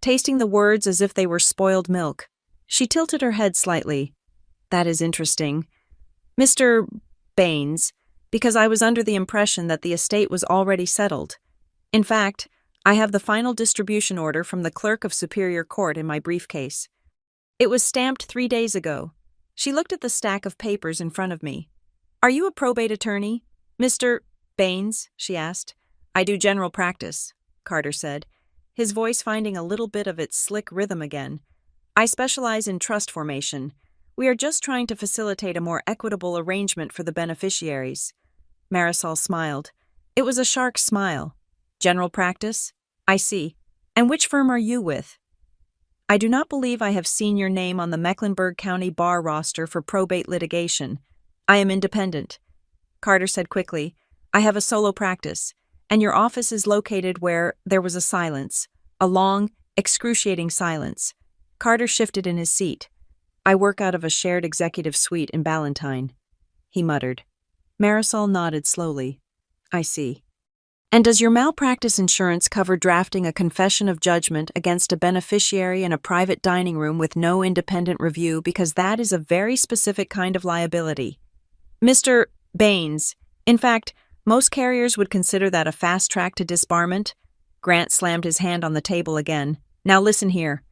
tasting the words as if they were spoiled milk. She tilted her head slightly. "That is interesting, Mr. Baines, because I was under the impression that the estate was already settled. In fact, I have the final distribution order from the clerk of Superior Court in my briefcase. It was stamped 3 days ago." She looked at the stack of papers in front of me. "Are you a probate attorney, Mr. Baines?" she asked. "I do general practice," Carter said, his voice finding a little bit of its slick rhythm again. "I specialize in trust formation. We are just trying to facilitate a more equitable arrangement for the beneficiaries." Marisol smiled. It was a shark smile. "General practice? I see. And which firm are you with?" "I do not believe I have seen your name on the Mecklenburg County bar roster for probate litigation. I am independent." Carter said quickly, "I have a solo practice, and your office is located where—" There was a silence, a long, excruciating silence. Carter shifted in his seat. "I work out of a shared executive suite in Ballantyne," he muttered. Marisol nodded slowly. "I see. And does your malpractice insurance cover drafting a confession of judgment against a beneficiary in a private dining room with no independent review, because that is a very specific kind of liability?" "Mr. Baines, in fact, most carriers would consider that a fast track to disbarment." Grant slammed his hand on the table again. "Now listen here.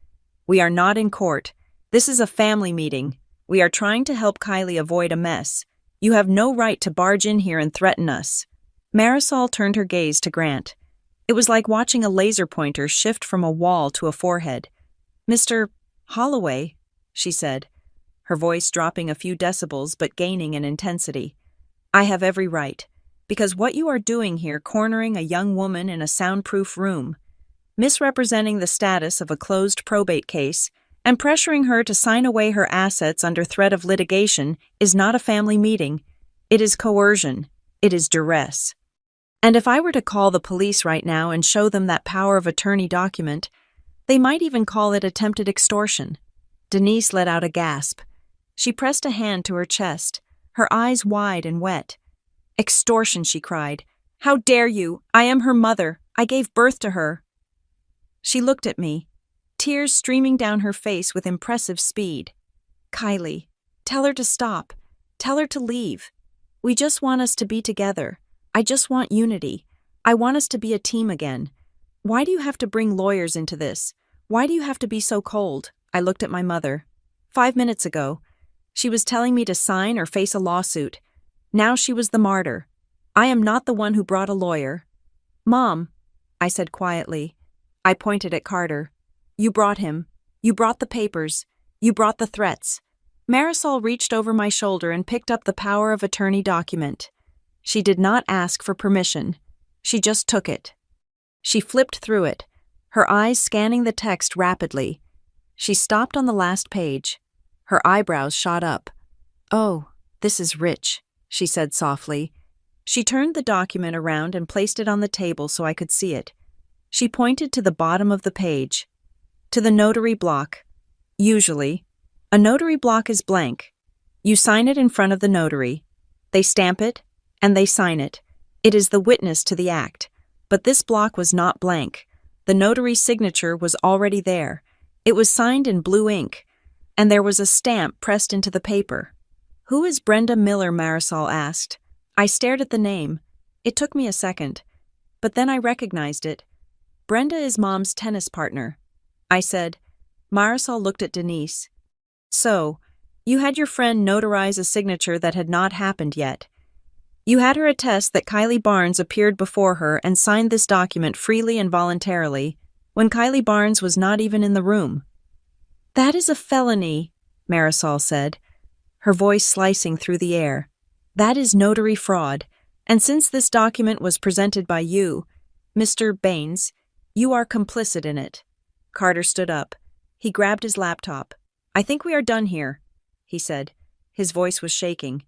We are not in court. This is a family meeting. We are trying to help Kylie avoid a mess. You have no right to barge in here and threaten us." Marisol turned her gaze to Grant. It was like watching a laser pointer shift from a wall to a forehead. "Mr. Holloway," she said, her voice dropping a few decibels but gaining in intensity. "I have every right, because what you are doing here, cornering a young woman in a soundproof room, misrepresenting the status of a closed probate case, and pressuring her to sign away her assets under threat of litigation, is not a family meeting. It is coercion. It is duress. And if I were to call the police right now and show them that power of attorney document, they might even call it attempted extortion." Denise let out a gasp. She pressed a hand to her chest, her eyes wide and wet. "Extortion," she cried. "How dare you? I am her mother. I gave birth to her." She looked at me, tears streaming down her face with impressive speed. "Kylie, tell her to stop. Tell her to leave. We just want us to be together. I just want unity. I want us to be a team again. Why do you have to bring lawyers into this? Why do you have to be so cold? I looked at my mother. 5 minutes ago, she was telling me to sign or face a lawsuit. Now she was the martyr. I am not the one who brought a lawyer. Mom, I said quietly. I pointed at Carter. You brought him. You brought the papers. You brought the threats. Marisol reached over my shoulder and picked up the power of attorney document. She did not ask for permission. She just took it. She flipped through it, her eyes scanning the text rapidly. She stopped on the last page. Her eyebrows shot up. Oh, this is rich, she said softly. She turned the document around and placed it on the table so I could see it. She pointed to the bottom of the page, to the notary block. Usually, a notary block is blank. You sign it in front of the notary. They stamp it, and they sign it. It is the witness to the act. But this block was not blank. The notary's signature was already there. It was signed in blue ink, and there was a stamp pressed into the paper. Who is Brenda Miller? Marisol asked. I stared at the name. It took me a second, but then I recognized it. Brenda is Mom's tennis partner. I said. Marisol looked at Denise. So, you had your friend notarize a signature that had not happened yet. You had her attest that Kylie Barnes appeared before her and signed this document freely and voluntarily, when Kylie Barnes was not even in the room. That is a felony, Marisol said, her voice slicing through the air. That is notary fraud, and since this document was presented by you, Mr. Baines, you are complicit in it. Carter stood up. He grabbed his laptop. I think we are done here, he said. His voice was shaking.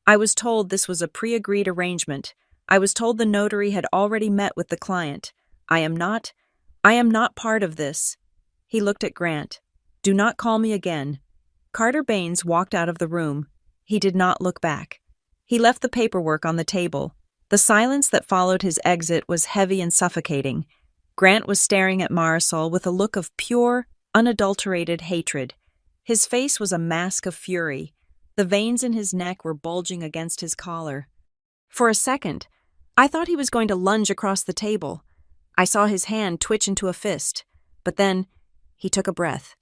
I was told this was a pre-agreed arrangement. I was told the notary had already met with the client. I am not part of this. He looked at Grant. Do not call me again. Carter Baines walked out of the room. He did not look back. He left the paperwork on the table. The silence that followed his exit was heavy and suffocating. Grant was staring at Marisol with a look of pure, unadulterated hatred. His face was a mask of fury. The veins in his neck were bulging against his collar. For a second, I thought he was going to lunge across the table. I saw his hand twitch into a fist, but then he took a breath.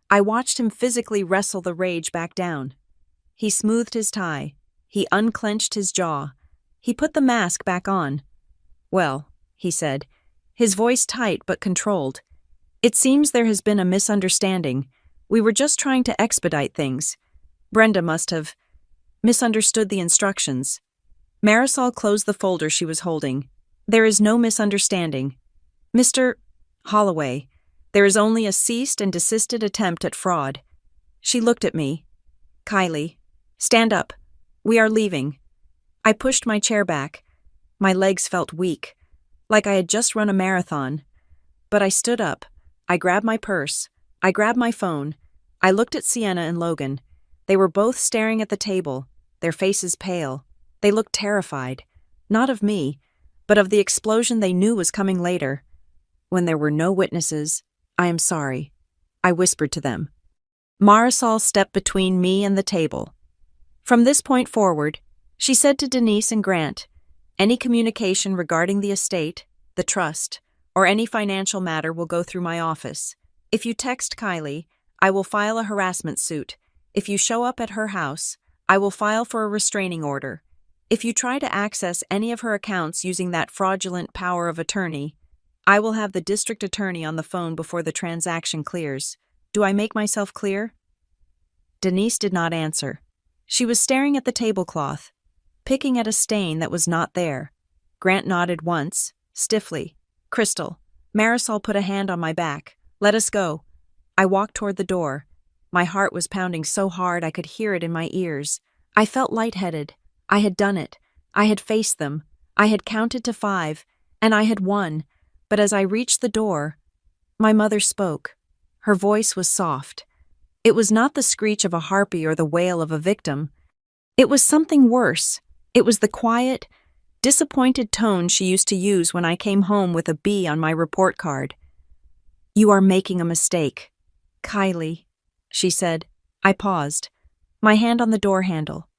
I watched him physically wrestle the rage back down. He smoothed his tie. He unclenched his jaw. He put the mask back on. Well, he said, his voice tight but controlled. It seems there has been a misunderstanding. We were just trying to expedite things. Brenda must have misunderstood the instructions. Marisol closed the folder she was holding. There is no misunderstanding. Mr. Holloway, there is only a ceased and desisted attempt at fraud. She looked at me. Kylie, stand up. We are leaving. I pushed my chair back. My legs felt weak, like I had just run a marathon. But I stood up. I grabbed my purse. I grabbed my phone. I looked at Sienna and Logan. They were both staring at the table, their faces pale. They looked terrified, not of me, but of the explosion they knew was coming later. When there were no witnesses, I am sorry, I whispered to them. Marisol stepped between me and the table. From this point forward, she said to Denise and Grant, any communication regarding the estate, the trust, or any financial matter will go through my office. If you text Kylie, I will file a harassment suit. If you show up at her house, I will file for a restraining order. If you try to access any of her accounts using that fraudulent power of attorney, I will have the district attorney on the phone before the transaction clears. Do I make myself clear? Denise did not answer. She was staring at the tablecloth, picking at a stain that was not there. Grant nodded once, stiffly. Crystal. Marisol put a hand on my back. Let us go. I walked toward the door. My heart was pounding so hard I could hear it in my ears. I felt lightheaded. I had done it. I had faced them. I had counted to 5, and I had won. But as I reached the door, my mother spoke. Her voice was soft. It was not the screech of a harpy or the wail of a victim. It was something worse. It was the quiet, disappointed tone she used to use when I came home with a B on my report card. You are making a mistake. Kylie, she said. I paused, my hand on the door handle.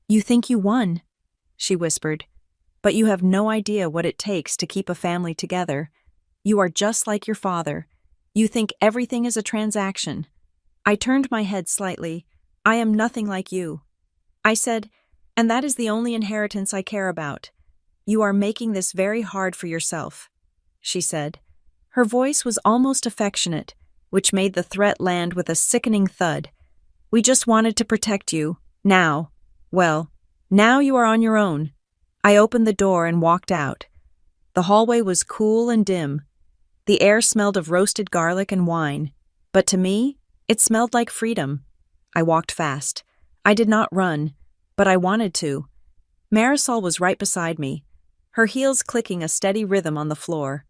You think you won, she whispered, but you have no idea what it takes to keep a family together. You are just like your father. You think everything is a transaction. I turned my head slightly. I am nothing like you. I said, and that is the only inheritance I care about. You are making this very hard for yourself, she said. Her voice was almost affectionate, which made the threat land with a sickening thud. We just wanted to protect you. Now, well, now you are on your own. I opened the door and walked out. The hallway was cool and dim. The air smelled of roasted garlic and wine, but to me, it smelled like freedom. I walked fast. I did not run, but I wanted to. Marisol was right beside me, her heels clicking a steady rhythm on the floor.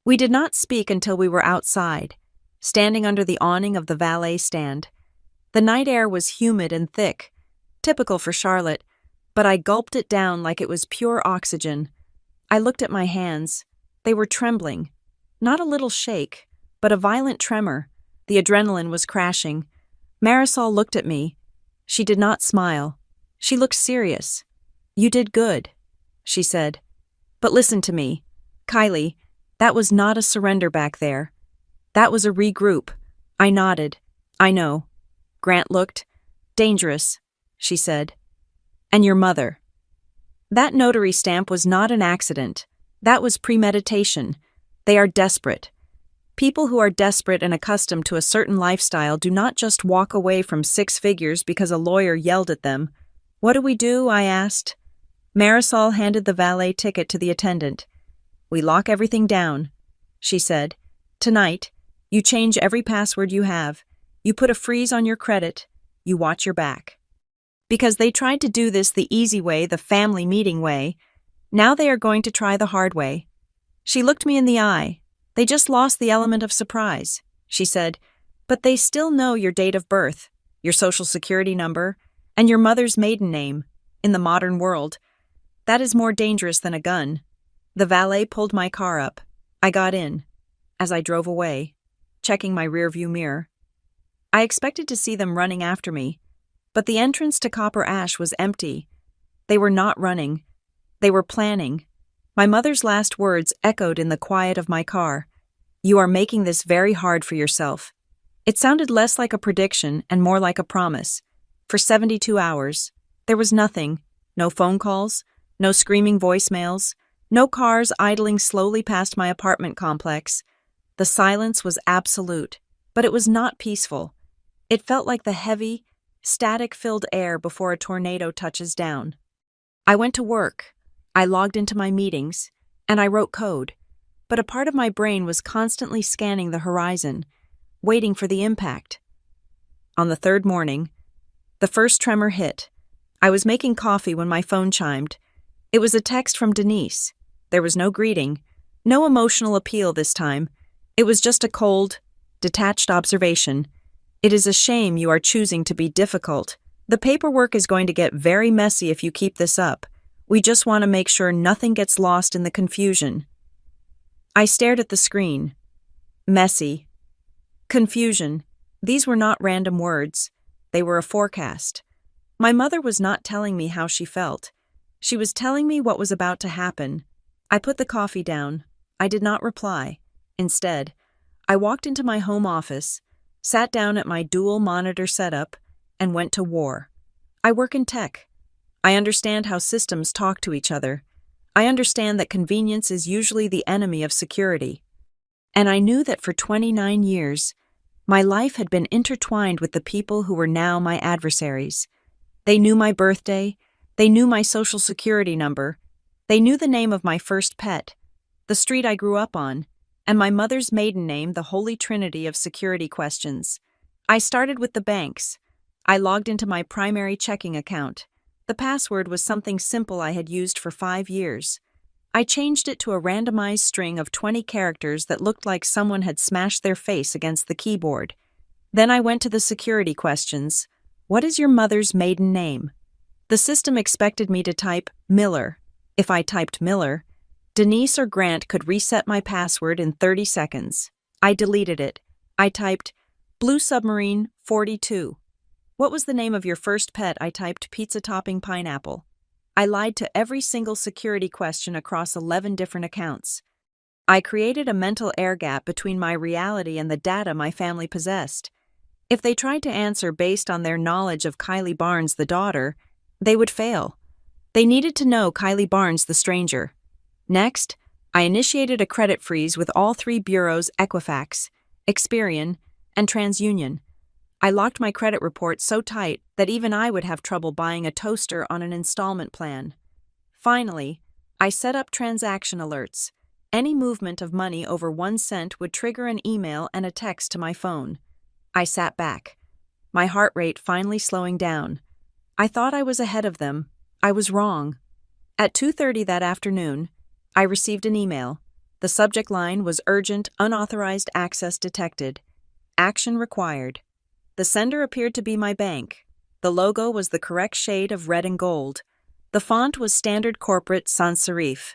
We did not speak until we were outside, standing under the awning of the valet stand. The night air was humid and thick, typical for Charlotte, but I gulped it down like it was pure oxygen. I looked at my hands. They were trembling. Not a little shake, but a violent tremor. The adrenaline was crashing. Marisol looked at me. She did not smile. She looked serious. You did good, she said. But listen to me. Kylie, that was not a surrender back there. That was a regroup. I nodded. I know. Grant looked. Dangerous, she said. And your mother. That notary stamp was not an accident. That was premeditation. They are desperate. People who are desperate and accustomed to a certain lifestyle do not just walk away from 6 figures because a lawyer yelled at them. What do? I asked. Marisol handed the valet ticket to the attendant. We lock everything down, she said. Tonight, you change every password you have. You put a freeze on your credit. You watch your back. Because they tried to do this the easy way, the family meeting way. Now they are going to try the hard way. She looked me in the eye. They just lost the element of surprise, she said, but they still know your date of birth, your social security number, and your mother's maiden name. In the modern world, that is more dangerous than a gun. The valet pulled my car up. I got in. As I drove away, checking my rearview mirror, I expected to see them running after me, but the entrance to Copper Ash was empty. They were not running. They were planning. My mother's last words echoed in the quiet of my car. You are making this very hard for yourself. It sounded less like a prediction and more like a promise. For 72 hours, there was nothing. No phone calls, no screaming voicemails, no cars idling slowly past my apartment complex. The silence was absolute, but it was not peaceful. It felt like the heavy, static-filled air before a tornado touches down. I went to work. I logged into my meetings, and I wrote code, but a part of my brain was constantly scanning the horizon, waiting for the impact. On the 3rd morning, the first tremor hit. I was making coffee when my phone chimed. It was a text from Denise. There was no greeting, no emotional appeal this time. It was just a cold, detached observation. It is a shame you are choosing to be difficult. The paperwork is going to get very messy if you keep this up. We just want to make sure nothing gets lost in the confusion. I stared at the screen. Messy. Confusion. These were not random words. They were a forecast. My mother was not telling me how she felt. She was telling me what was about to happen. I put the coffee down. I did not reply. Instead, I walked into my home office, sat down at my dual monitor setup, and went to war. I work in tech. I understand how systems talk to each other. I understand that convenience is usually the enemy of security. And I knew that for 29 years, my life had been intertwined with the people who were now my adversaries. They knew my birthday. They knew my social security number. They knew the name of my first pet, the street I grew up on, and my mother's maiden name, the holy trinity of security questions. I started with the banks. I logged into my primary checking account. The password was something simple I had used for 5 years. I changed it to a randomized string of 20 characters that looked like someone had smashed their face against the keyboard. Then I went to the security questions. What is your mother's maiden name? The system expected me to type Miller. If I typed Miller, Denise or Grant could reset my password in 30 seconds. I deleted it. I typed Blue Submarine 42. What was the name of your first pet? I typed pizza topping pineapple. I lied to every single security question across 11 different accounts. I created a mental air gap between my reality and the data my family possessed. If they tried to answer based on their knowledge of Kylie Barnes, the daughter, they would fail. They needed to know Kylie Barnes, the stranger. Next, I initiated a credit freeze with all three bureaus: Equifax, Experian, and TransUnion. I locked my credit report so tight that even I would have trouble buying a toaster on an installment plan. Finally, I set up transaction alerts. Any movement of money over 1 cent would trigger an email and a text to my phone. I sat back, my heart rate finally slowing down. I thought I was ahead of them. I was wrong. At 2:30 that afternoon, I received an email. The subject line was urgent, unauthorized access detected. Action required. The sender appeared to be my bank. The logo was the correct shade of red and gold. The font was standard corporate sans serif.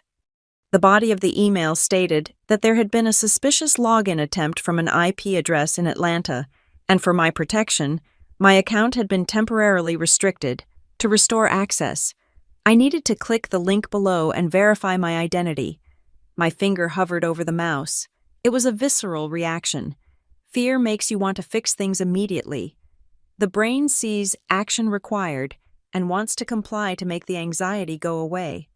The body of the email stated that there had been a suspicious login attempt from an IP address in Atlanta, and for my protection, my account had been temporarily restricted. To restore access, I needed to click the link below and verify my identity. My finger hovered over the mouse. It was a visceral reaction. Fear makes you want to fix things immediately. The brain sees action required and wants to comply to make the anxiety go away.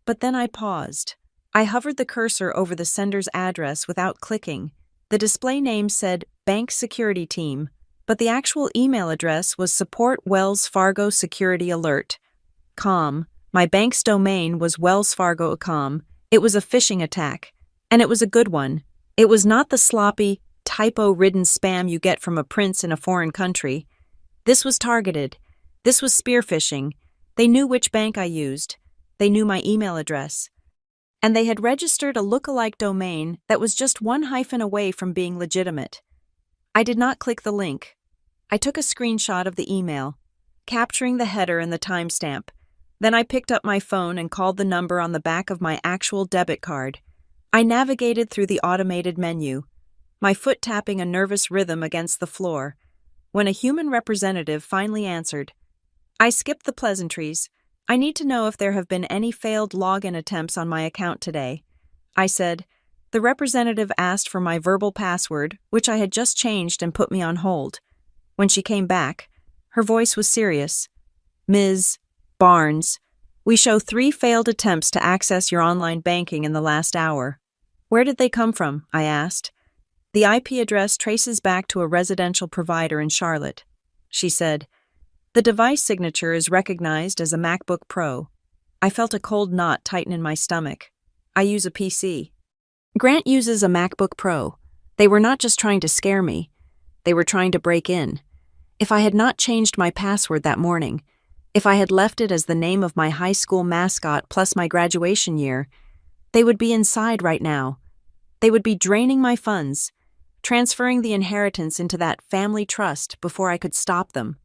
But then I paused. I hovered the cursor over the sender's address without clicking. The display name said Bank Security Team, but the actual email address was Support Wells Fargo Security Alert. .com. My bank's domain was Wells Fargo.com. It was a phishing attack, and it was a good one. It was not the sloppy, typo-ridden spam you get from a prince in a foreign country. This was targeted. This was spear phishing. They knew which bank I used. They knew my email address. And they had registered a look-alike domain that was just one hyphen away from being legitimate. I did not click the link. I took a screenshot of the email, capturing the header and the timestamp. Then I picked up my phone and called the number on the back of my actual debit card. I navigated through the automated menu, my foot tapping a nervous rhythm against the floor, when a human representative finally answered. I skipped the pleasantries. I need to know if there have been any failed login attempts on my account today. I said. The representative asked for my verbal password, which I had just changed, and put me on hold. When she came back, her voice was serious. Ms. Barnes, we show 3 failed attempts to access your online banking in the last hour. Where did they come from? I asked. The IP address traces back to a residential provider in Charlotte. She said. The device signature is recognized as a MacBook Pro. I felt a cold knot tighten in my stomach. I use a PC. Grant uses a MacBook Pro. They were not just trying to scare me. They were trying to break in. If I had not changed my password that morning, if I had left it as the name of my high school mascot plus my graduation year, they would be inside right now. They would be draining my funds, transferring the inheritance into that family trust before I could stop them.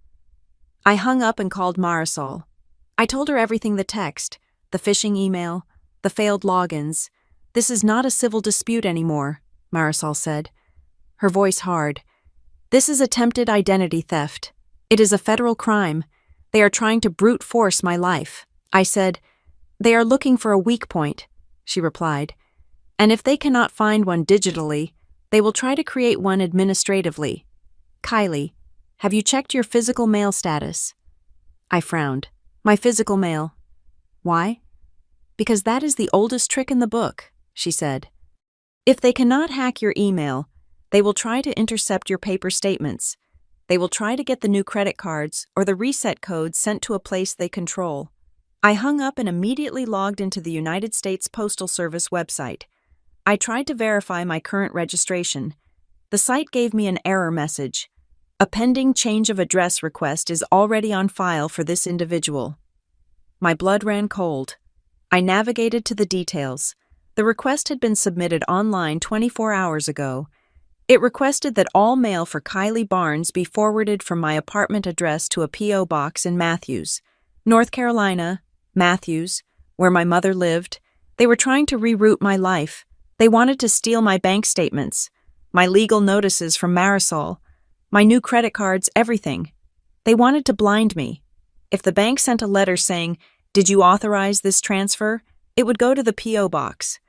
I hung up and called Marisol. I told her everything: the text, the phishing email, the failed logins. This is not a civil dispute anymore, Marisol said, her voice hard. This is attempted identity theft. It is a federal crime. They are trying to brute force my life. I said. They are looking for a weak point, she replied. And if they cannot find one digitally, they will try to create one administratively. Kylie, have you checked your physical mail status? I frowned. My physical mail. Why? Because that is the oldest trick in the book, she said. If they cannot hack your email, they will try to intercept your paper statements. They will try to get the new credit cards or the reset codes sent to a place they control. I hung up and immediately logged into the United States Postal Service website. I tried to verify my current registration. The site gave me an error message. A pending change of address request is already on file for this individual. My blood ran cold. I navigated to the details. The request had been submitted online 24 hours ago. It requested that all mail for Kylie Barnes be forwarded from my apartment address to a P.O. box in Matthews, North Carolina, Matthews, where my mother lived. They were trying to reroute my life. They wanted to steal my bank statements, my legal notices from Marisol, my new credit cards, everything. They wanted to blind me. If the bank sent a letter saying, "Did you authorize this transfer?" it would go to the P.O. box.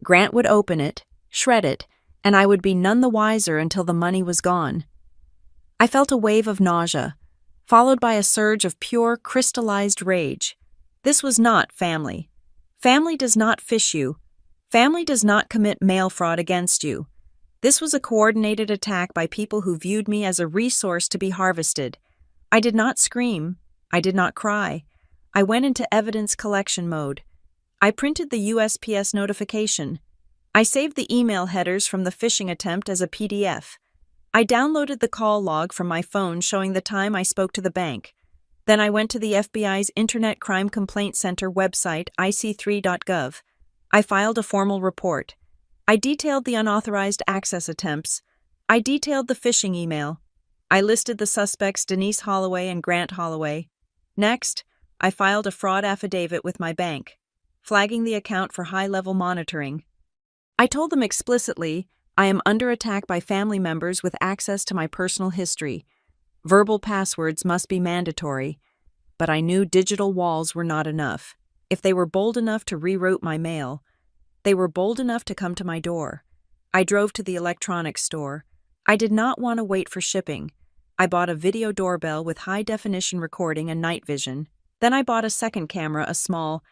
Grant would open it, shred it, and I would be none the wiser until the money was gone. I felt a wave of nausea, followed by a surge of pure, crystallized rage. This was not family. Family does not fish you. Family does not commit mail fraud against you. This was a coordinated attack by people who viewed me as a resource to be harvested. I did not scream. I did not cry. I went into evidence collection mode. I printed the USPS notification. I saved the email headers from the phishing attempt as a PDF. I downloaded the call log from my phone showing the time I spoke to the bank. Then I went to the FBI's Internet Crime Complaint Center website, ic3.gov. I filed a formal report. I detailed the unauthorized access attempts. I detailed the phishing email. I listed the suspects Denise Holloway and Grant Holloway. Next, I filed a fraud affidavit with my bank, flagging the account for high-level monitoring. I told them explicitly, I am under attack by family members with access to my personal history. Verbal passwords must be mandatory, but I knew digital walls were not enough. If they were bold enough to reroute my mail, they were bold enough to come to my door. I drove to the electronics store. I did not want to wait for shipping. I bought a video doorbell with high-definition recording and night vision. Then I bought a second camera, a small,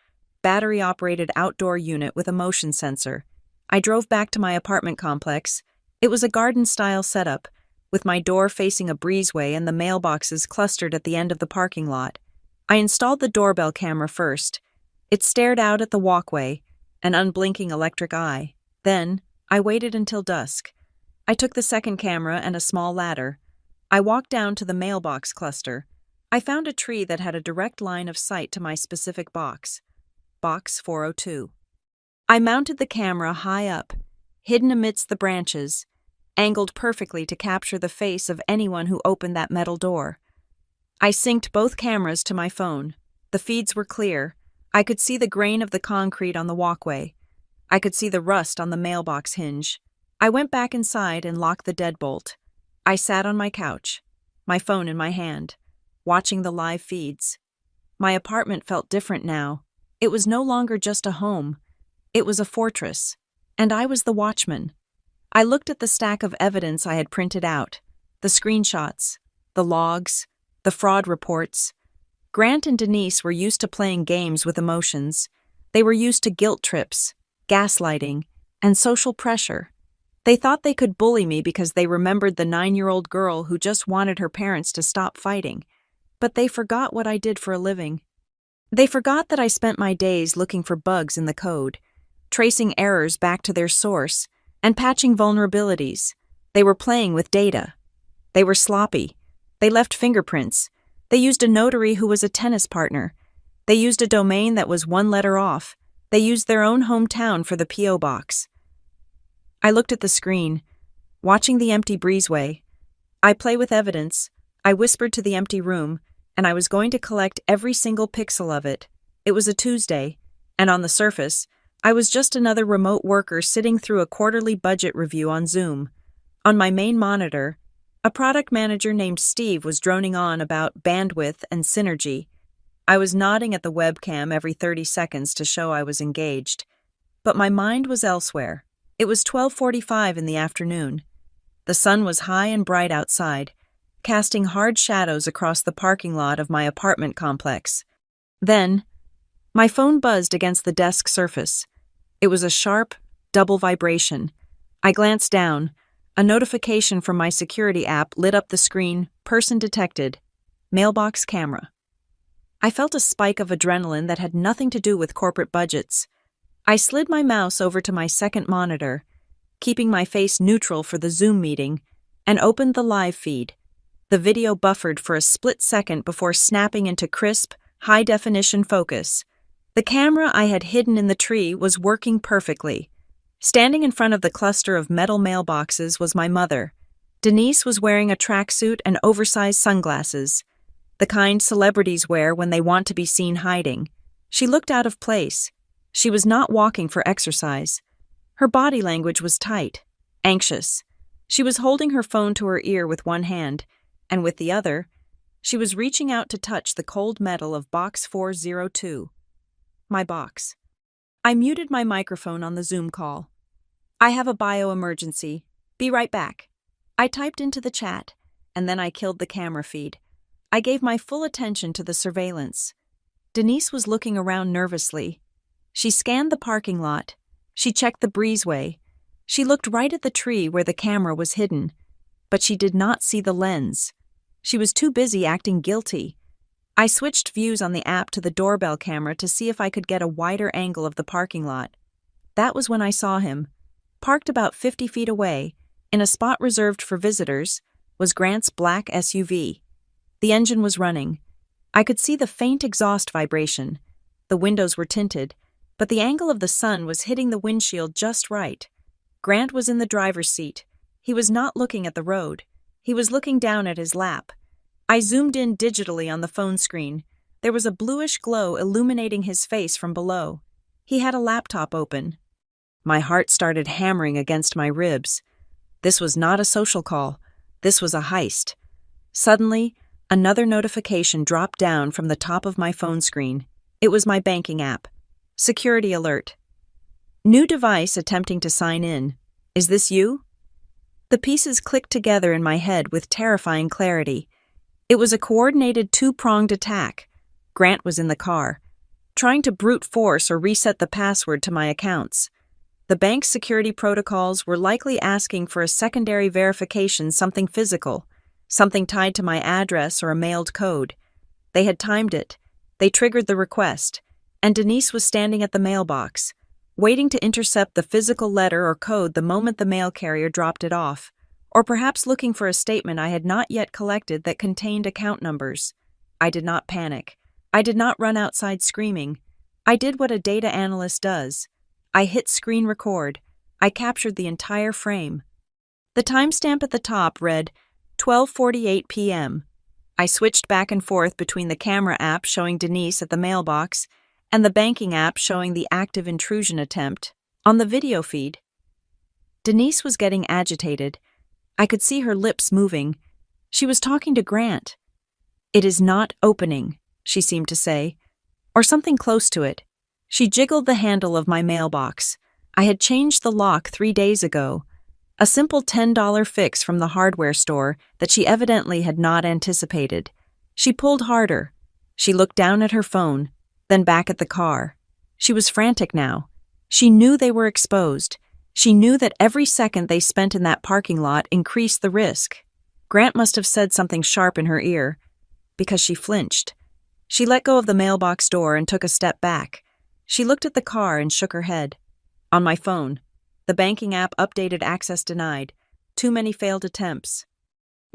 battery-operated outdoor unit with a motion sensor. I drove back to my apartment complex. It was a garden-style setup, with my door facing a breezeway and the mailboxes clustered at the end of the parking lot. I installed the doorbell camera first. It stared out at the walkway, an unblinking electric eye. Then, I waited until dusk. I took the second camera and a small ladder. I walked down to the mailbox cluster. I found a tree that had a direct line of sight to my specific box, Box 402. I mounted the camera high up, hidden amidst the branches, angled perfectly to capture the face of anyone who opened that metal door. I synced both cameras to my phone. The feeds were clear. I could see the grain of the concrete on the walkway. I could see the rust on the mailbox hinge. I went back inside and locked the deadbolt. I sat on my couch, my phone in my hand, watching the live feeds. My apartment felt different now. It was no longer just a home. It was a fortress, and I was the watchman. I looked at the stack of evidence I had printed out, the screenshots, the logs, the fraud reports. Grant and Denise were used to playing games with emotions. They were used to guilt trips, gaslighting, and social pressure. They thought they could bully me because they remembered the 9-year-old girl who just wanted her parents to stop fighting. But they forgot what I did for a living. They forgot that I spent my days looking for bugs in the code, tracing errors back to their source, and patching vulnerabilities. They were playing with data. They were sloppy. They left fingerprints. They used a notary who was a tennis partner. They used a domain that was one letter off. They used their own hometown for the P.O. box. I looked at the screen, watching the empty breezeway. I play with evidence. I whispered to the empty room, and I was going to collect every single pixel of it. It was a Tuesday, and on the surface, I was just another remote worker sitting through a quarterly budget review on Zoom. On my main monitor, a product manager named Steve was droning on about bandwidth and synergy. I was nodding at the webcam every 30 seconds to show I was engaged. But my mind was elsewhere. It was 12:45 in the afternoon. The sun was high and bright outside, casting hard shadows across the parking lot of my apartment complex. Then, my phone buzzed against the desk surface. It was a sharp, double vibration. I glanced down. A notification from my security app lit up the screen, person detected, mailbox camera. I felt a spike of adrenaline that had nothing to do with corporate budgets. I slid my mouse over to my second monitor, keeping my face neutral for the Zoom meeting, and opened the live feed. The video buffered for a split second before snapping into crisp, high-definition focus. The camera I had hidden in the tree was working perfectly. Standing in front of the cluster of metal mailboxes was my mother. Denise was wearing a tracksuit and oversized sunglasses, the kind celebrities wear when they want to be seen hiding. She looked out of place. She was not walking for exercise. Her body language was tight, anxious. She was holding her phone to her ear with one hand, and with the other, she was reaching out to touch the cold metal of Box 402. My box. I muted my microphone on the Zoom call. I have a bio-emergency. Be right back. I typed into the chat, and then I killed the camera feed. I gave my full attention to the surveillance. Denise was looking around nervously. She scanned the parking lot. She checked the breezeway. She looked right at the tree where the camera was hidden, but she did not see the lens. She was too busy acting guilty. I switched views on the app to the doorbell camera to see if I could get a wider angle of the parking lot. That was when I saw him. Parked about 50 feet away, in a spot reserved for visitors, was Grant's black SUV. The engine was running. I could see the faint exhaust vibration. The windows were tinted, but the angle of the sun was hitting the windshield just right. Grant was in the driver's seat. He was not looking at the road. He was looking down at his lap. I zoomed in digitally on the phone screen. There was a bluish glow illuminating his face from below. He had a laptop open. My heart started hammering against my ribs. This was not a social call. This was a heist. Suddenly, another notification dropped down from the top of my phone screen. It was my banking app. Security alert. New device attempting to sign in. Is this you? The pieces clicked together in my head with terrifying clarity. It was a coordinated two-pronged attack. Grant was in the car, trying to brute force or reset the password to my accounts. The bank's security protocols were likely asking for a secondary verification, something physical, something tied to my address or a mailed code. They had timed it. They triggered the request, and Denise was standing at the mailbox, waiting to intercept the physical letter or code the moment the mail carrier dropped it off, or perhaps looking for a statement I had not yet collected that contained account numbers. I did not panic. I did not run outside screaming. I did what a data analyst does. I hit screen record. I captured the entire frame. The timestamp at the top read 12:48 p.m. I switched back and forth between the camera app showing Denise at the mailbox and the banking app showing the active intrusion attempt on the video feed. Denise was getting agitated. I could see her lips moving. She was talking to Grant. "It is not opening," she seemed to say, or something close to it. She jiggled the handle of my mailbox. I had changed the lock 3 days ago. A simple $10 fix from the hardware store that she evidently had not anticipated. She pulled harder. She looked down at her phone, then back at the car. She was frantic now. She knew they were exposed. She knew that every second they spent in that parking lot increased the risk. Grant must have said something sharp in her ear, because she flinched. She let go of the mailbox door and took a step back. She looked at the car and shook her head. On my phone, the banking app updated access denied. Too many failed attempts.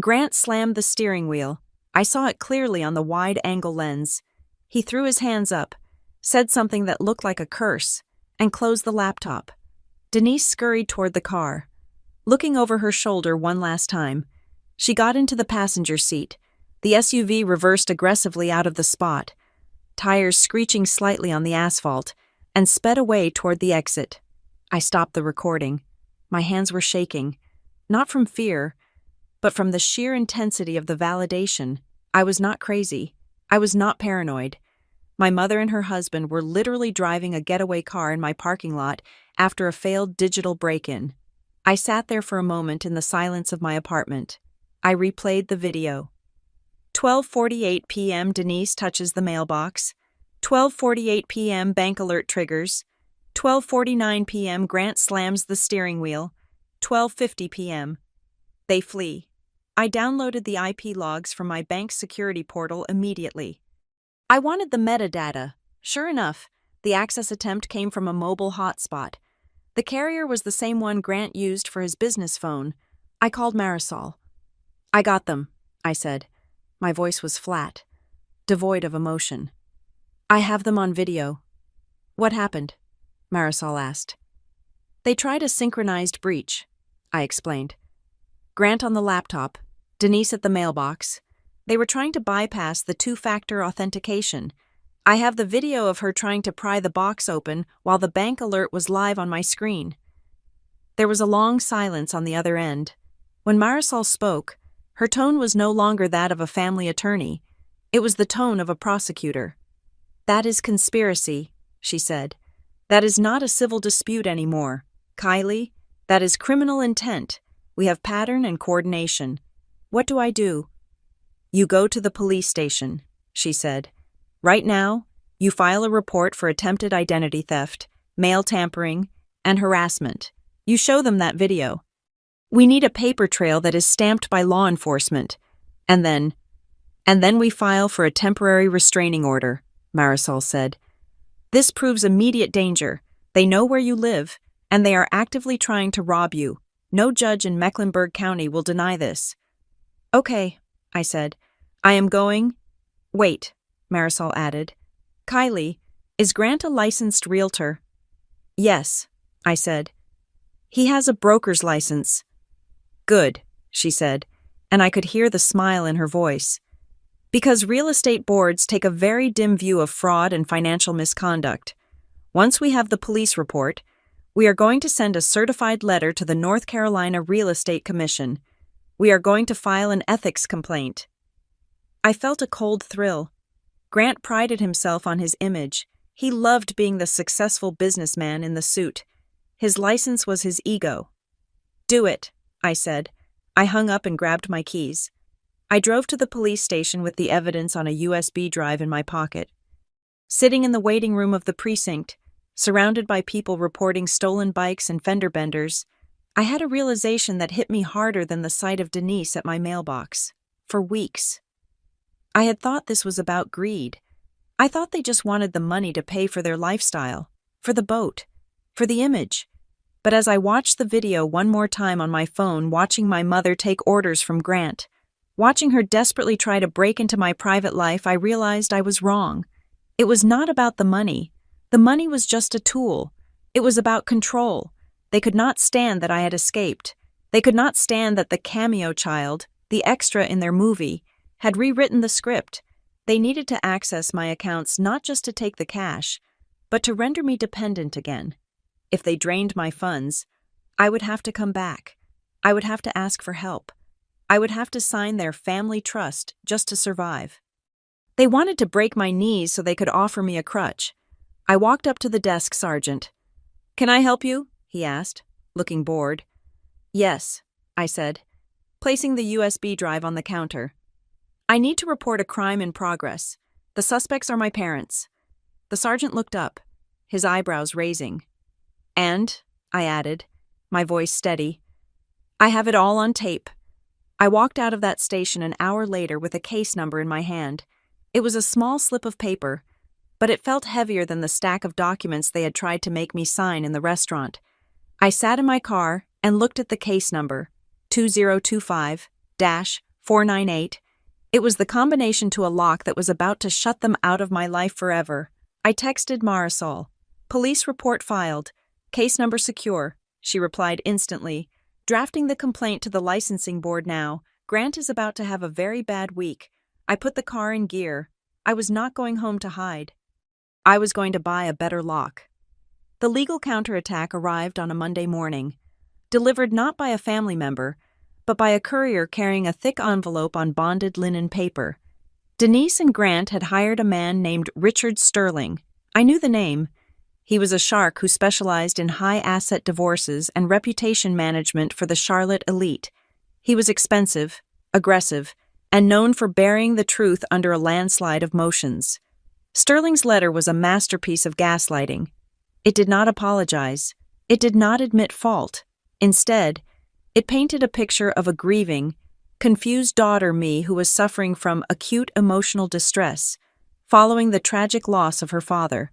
Grant slammed the steering wheel. I saw it clearly on the wide-angle lens. He threw his hands up, said something that looked like a curse, and closed the laptop. Denise scurried toward the car, looking over her shoulder one last time. She got into the passenger seat. The SUV reversed aggressively out of the spot, tires screeching slightly on the asphalt, and sped away toward the exit. I stopped the recording. My hands were shaking, not from fear, but from the sheer intensity of the validation. I was not crazy. I was not paranoid. My mother and her husband were literally driving a getaway car in my parking lot after a failed digital break-in. I sat there for a moment in the silence of my apartment. I replayed the video. 12:48 p.m. Denise touches the mailbox. 12:48 p.m. bank alert triggers. 12:49 p.m. Grant slams the steering wheel. 12:50 p.m. They flee. I downloaded the IP logs from my bank's security portal immediately. I wanted the metadata. Sure enough, the access attempt came from a mobile hotspot. The carrier was the same one Grant used for his business phone. I called Marisol. "I got them," I said. My voice was flat, devoid of emotion. "I have them on video." "What happened?" Marisol asked. "They tried a synchronized breach," I explained. "Grant on the laptop, Denise at the mailbox. They were trying to bypass the two-factor authentication. I have the video of her trying to pry the box open while the bank alert was live on my screen." There was a long silence on the other end. When Marisol spoke, her tone was no longer that of a family attorney. It was the tone of a prosecutor. "That is conspiracy," she said. That is not a civil dispute anymore. Kylie, that is criminal intent. We have pattern and coordination. What do I do? You go to the police station, she said. Right now, you file a report for attempted identity theft, mail tampering, and harassment. You show them that video. We need a paper trail that is stamped by law enforcement. And then we file for a temporary restraining order, Marisol said. This proves immediate danger. They know where you live, and they are actively trying to rob you. No judge in Mecklenburg County will deny this. Okay, I said. I am going. Wait, Marisol added. Kylie, is Grant a licensed realtor? Yes, I said. He has a broker's license. Good, she said, and I could hear the smile in her voice. Because real estate boards take a very dim view of fraud and financial misconduct. Once we have the police report, we are going to send a certified letter to the North Carolina Real Estate Commission. We are going to file an ethics complaint. I felt a cold thrill. Grant prided himself on his image. He loved being the successful businessman in the suit. His license was his ego. Do it, I said. I hung up and grabbed my keys. I drove to the police station with the evidence on a USB drive in my pocket. Sitting in the waiting room of the precinct, surrounded by people reporting stolen bikes and fender benders, I had a realization that hit me harder than the sight of Denise at my mailbox. For weeks. I had thought this was about greed. I thought they just wanted the money to pay for their lifestyle, for the boat, for the image. But as I watched the video one more time on my phone, watching my mother take orders from Grant, watching her desperately try to break into my private life, I realized I was wrong. It was not about the money. The money was just a tool. It was about control. They could not stand that I had escaped. They could not stand that the cameo child, the extra in their movie, had rewritten the script. They needed to access my accounts not just to take the cash, but to render me dependent again. If they drained my funds, I would have to come back. I would have to ask for help. I would have to sign their family trust just to survive. They wanted to break my knees so they could offer me a crutch. I walked up to the desk sergeant. "Can I help you?" he asked, looking bored. "Yes," I said, placing the USB drive on the counter. "I need to report a crime in progress. The suspects are my parents." The sergeant looked up, his eyebrows raising. "And," I added, my voice steady, "I have it all on tape." I walked out of that station an hour later with a case number in my hand. It was a small slip of paper, but it felt heavier than the stack of documents they had tried to make me sign in the restaurant. I sat in my car and looked at the case number, 2025-498. It was the combination to a lock that was about to shut them out of my life forever. I texted Marisol. "Police report filed. Case number secure," she replied instantly. "Drafting the complaint to the licensing board now. Grant is about to have a very bad week." I put the car in gear. I was not going home to hide. I was going to buy a better lock. The legal counterattack arrived on a Monday morning, delivered not by a family member, but by a courier carrying a thick envelope on bonded linen paper. Denise and Grant had hired a man named Richard Sterling. I knew the name. He was a shark who specialized in high-asset divorces and reputation management for the Charlotte elite. He was expensive, aggressive, and known for burying the truth under a landslide of motions. Sterling's letter was a masterpiece of gaslighting. It did not apologize. It did not admit fault. Instead, it painted a picture of a grieving, confused daughter me who was suffering from acute emotional distress following the tragic loss of her father.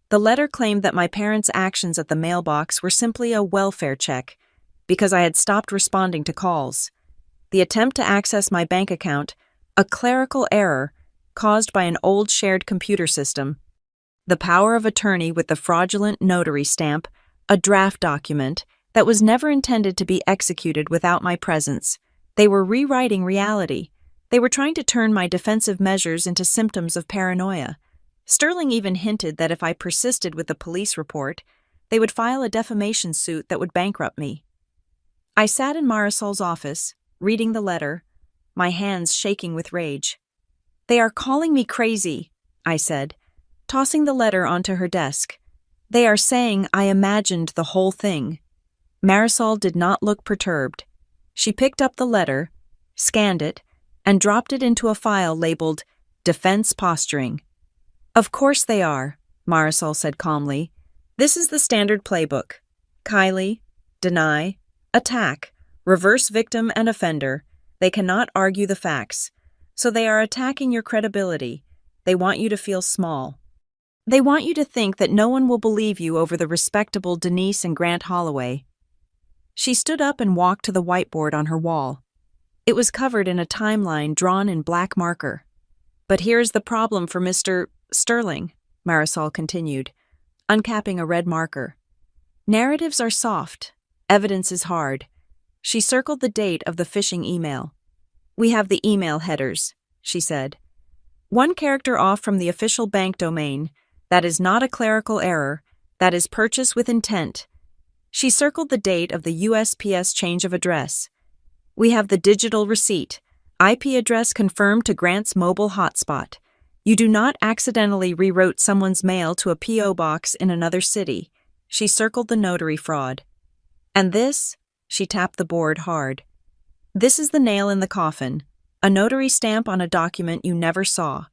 The letter claimed that my parents' actions at the mailbox were simply a welfare check because I had stopped responding to calls. The attempt to access my bank account, a clerical error caused by an old shared computer system. The power of attorney with the fraudulent notary stamp, a draft document that was never intended to be executed without my presence. They were rewriting reality. They were trying to turn my defensive measures into symptoms of paranoia. Sterling even hinted that if I persisted with the police report, they would file a defamation suit that would bankrupt me. I sat in Marisol's office, reading the letter, my hands shaking with rage. "They are calling me crazy," I said, tossing the letter onto her desk. They are saying I imagined the whole thing. Marisol did not look perturbed. She picked up the letter, scanned it, and dropped it into a file labeled Defense Posturing. Of course they are, Marisol said calmly. This is the standard playbook. Kylie, deny, attack, reverse victim and offender. They cannot argue the facts. So they are attacking your credibility. They want you to feel small. They want you to think that no one will believe you over the respectable Denise and Grant Holloway. She stood up and walked to the whiteboard on her wall. It was covered in a timeline drawn in black marker. But here's the problem for Mr. Sterling, Marisol continued, uncapping a red marker. Narratives are soft. Evidence is hard. She circled the date of the phishing email. We have the email headers, she said. One character off from the official bank domain. That is not a clerical error. That is purchase with intent. She circled the date of the USPS change of address. We have the digital receipt. IP address confirmed to Grant's mobile hotspot. You do not accidentally reroute someone's mail to a P.O. box in another city. She circled the notary fraud. And this? She tapped the board hard. This is the nail in the coffin. A notary stamp on a document you never saw.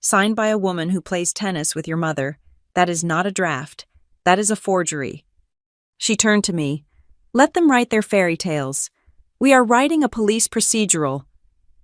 Signed by a woman who plays tennis with your mother. That is not a draft. That is a forgery. She turned to me. Let them write their fairy tales. We are writing a police procedural.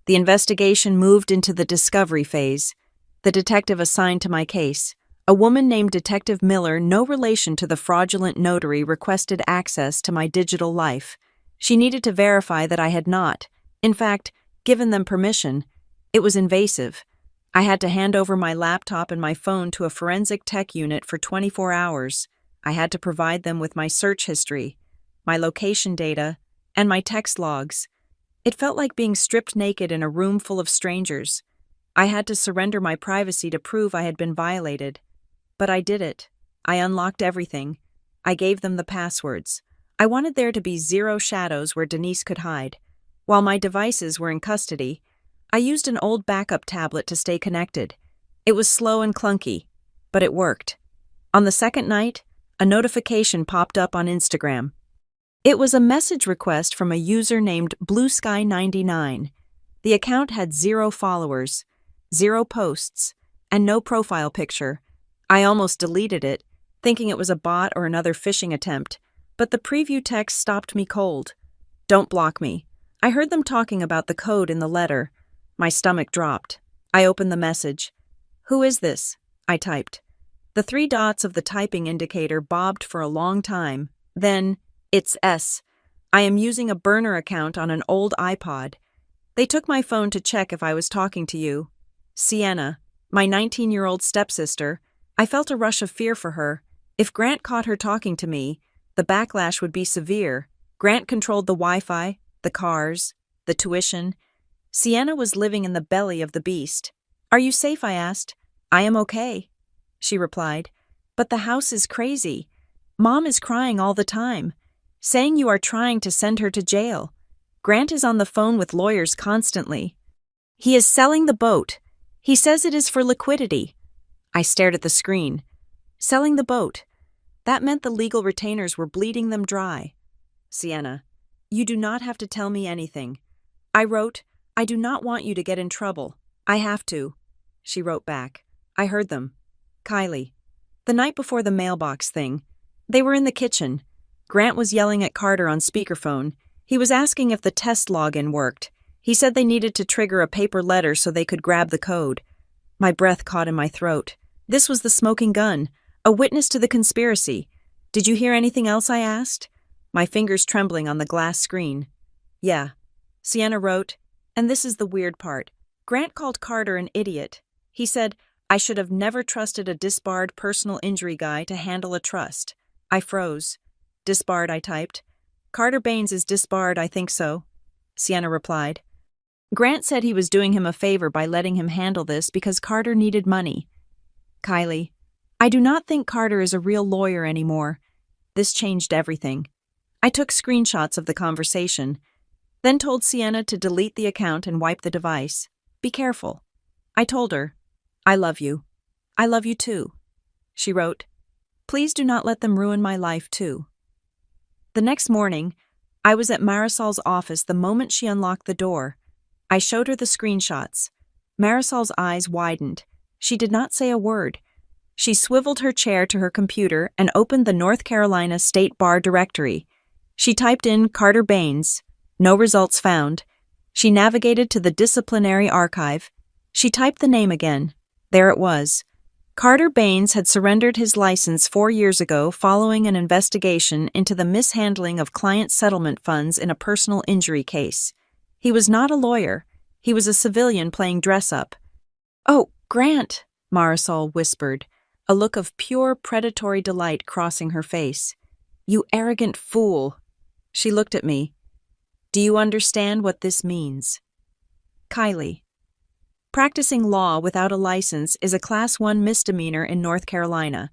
The investigation moved into the discovery phase. The detective assigned to my case, a woman named Detective Miller, no relation to the fraudulent notary, requested access to my digital life. She needed to verify that I had not, in fact, given them permission. It was invasive. I had to hand over my laptop and my phone to a forensic tech unit for 24 hours. I had to provide them with my search history, my location data, and my text logs. It felt like being stripped naked in a room full of strangers. I had to surrender my privacy to prove I had been violated. But I did it. I unlocked everything. I gave them the passwords. I wanted there to be zero shadows where Denise could hide. While my devices were in custody, I used an old backup tablet to stay connected. It was slow and clunky, but it worked. On the second night, a notification popped up on Instagram. It was a message request from a user named BlueSky99. The account had 0 followers, 0 posts, and no profile picture. I almost deleted it, thinking it was a bot or another phishing attempt, but the preview text stopped me cold. Don't block me. I heard them talking about the code in the letter. My stomach dropped. I opened the message. Who is this? I typed. The 3 dots of the typing indicator bobbed for a long time. Then, it's S. I am using a burner account on an old iPod. They took my phone to check if I was talking to you. Sienna, my 19-year-old stepsister. I felt a rush of fear for her. If Grant caught her talking to me, the backlash would be severe. Grant controlled the Wi-Fi, the cars, the tuition. Sienna was living in the belly of the beast. Are you safe? I asked. I am okay, she replied. But the house is crazy. Mom is crying all the time, saying you are trying to send her to jail. Grant is on the phone with lawyers constantly. He is selling the boat. He says it is for liquidity. I stared at the screen. Selling the boat. That meant the legal retainers were bleeding them dry. Sienna, you do not have to tell me anything. I wrote, I do not want you to get in trouble. I have to. She wrote back. I heard them. Kylie. The night before the mailbox thing, they were in the kitchen. Grant was yelling at Carter on speakerphone. He was asking if the test login worked. He said they needed to trigger a paper letter so they could grab the code. My breath caught in my throat. This was the smoking gun, a witness to the conspiracy. Did you hear anything else? I asked, my fingers trembling on the glass screen. Yeah. Sienna wrote, and this is the weird part. Grant called Carter an idiot. He said, I should have never trusted a disbarred personal injury guy to handle a trust. I froze. Disbarred, I typed. Carter Baines is disbarred, I think so. Sienna replied. Grant said he was doing him a favor by letting him handle this because Carter needed money. Kylie, I do not think Carter is a real lawyer anymore. This changed everything. I took screenshots of the conversation, then told Sienna to delete the account and wipe the device. Be careful. I told her, I love you. I love you too. She wrote, Please do not let them ruin my life, too. The next morning, I was at Marisol's office the moment she unlocked the door. I showed her the screenshots. Marisol's eyes widened. She did not say a word. She swiveled her chair to her computer and opened the North Carolina State Bar directory. She typed in Carter Baines. No results found. She navigated to the disciplinary archive. She typed the name again. There it was. Carter Baines had surrendered his license 4 years ago following an investigation into the mishandling of client settlement funds in a personal injury case. He was not a lawyer. He was a civilian playing dress-up. "Oh, Grant," Marisol whispered, a look of pure predatory delight crossing her face. "You arrogant fool." She looked at me. "Do you understand what this means?" Kylie. Practicing law without a license is a Class 1 misdemeanor in North Carolina,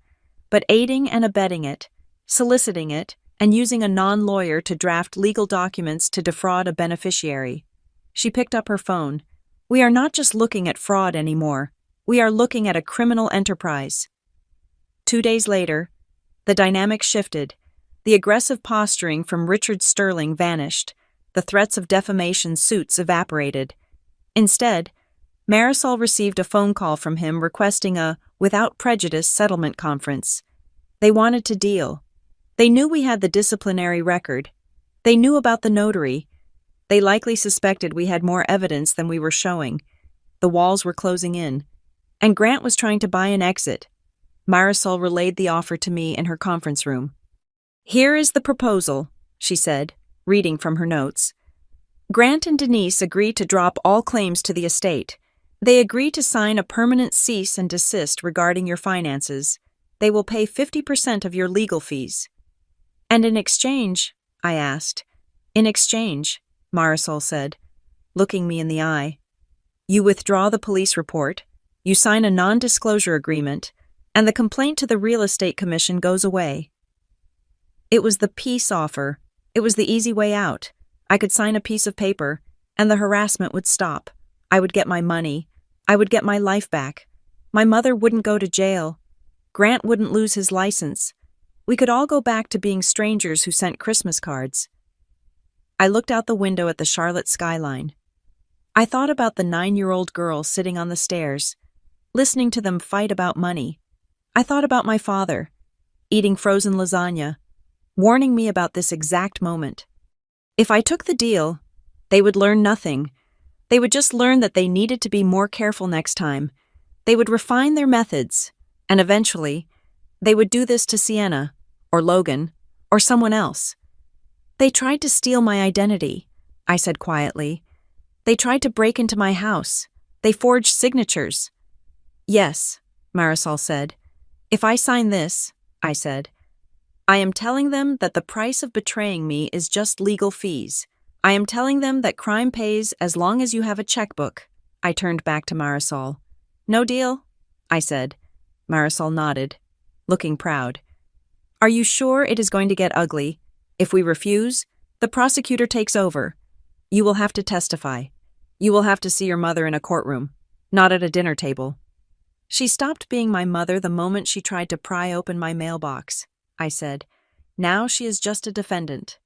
but aiding and abetting it, soliciting it, and using a non-lawyer to draft legal documents to defraud a beneficiary. She picked up her phone. "We are not just looking at fraud anymore. We are looking at a criminal enterprise." 2 days later, the dynamic shifted. The aggressive posturing from Richard Sterling vanished. The threats of defamation suits evaporated. Instead, Marisol received a phone call from him requesting a without prejudice settlement conference. They wanted to deal. They knew we had the disciplinary record. They knew about the notary. They likely suspected we had more evidence than we were showing. The walls were closing in. And Grant was trying to buy an exit. Marisol relayed the offer to me in her conference room. "Here is the proposal," she said, reading from her notes. "Grant and Denise agree to drop all claims to the estate. They agree to sign a permanent cease and desist regarding your finances. They will pay 50% of your legal fees." "And in exchange?" I asked. "In exchange," Marisol said, looking me in the eye, "you withdraw the police report, you sign a non-disclosure agreement, and the complaint to the Real Estate Commission goes away." It was the peace offer. It was the easy way out. I could sign a piece of paper, and the harassment would stop. I would get my money. I would get my life back. My mother wouldn't go to jail. Grant wouldn't lose his license. We could all go back to being strangers who sent Christmas cards. I looked out the window at the Charlotte skyline. I thought about the 9-year-old girl sitting on the stairs, listening to them fight about money. I thought about my father, eating frozen lasagna, warning me about this exact moment. If I took the deal, they would learn nothing. They would just learn that they needed to be more careful next time. They would refine their methods, and eventually, they would do this to Sienna, or Logan, or someone else. "They tried to steal my identity," I said quietly. "They tried to break into my house. They forged signatures." "Yes," Marisol said. "If I sign this," I said, "I am telling them that the price of betraying me is just legal fees. I am telling them that crime pays as long as you have a checkbook." I turned back to Marisol. "No deal?" I said. Marisol nodded, looking proud. "Are you sure it is going to get ugly? If we refuse, the prosecutor takes over. You will have to testify. You will have to see your mother in a courtroom, not at a dinner table." "She stopped being my mother the moment she tried to pry open my mailbox," I said. "Now she is just a defendant."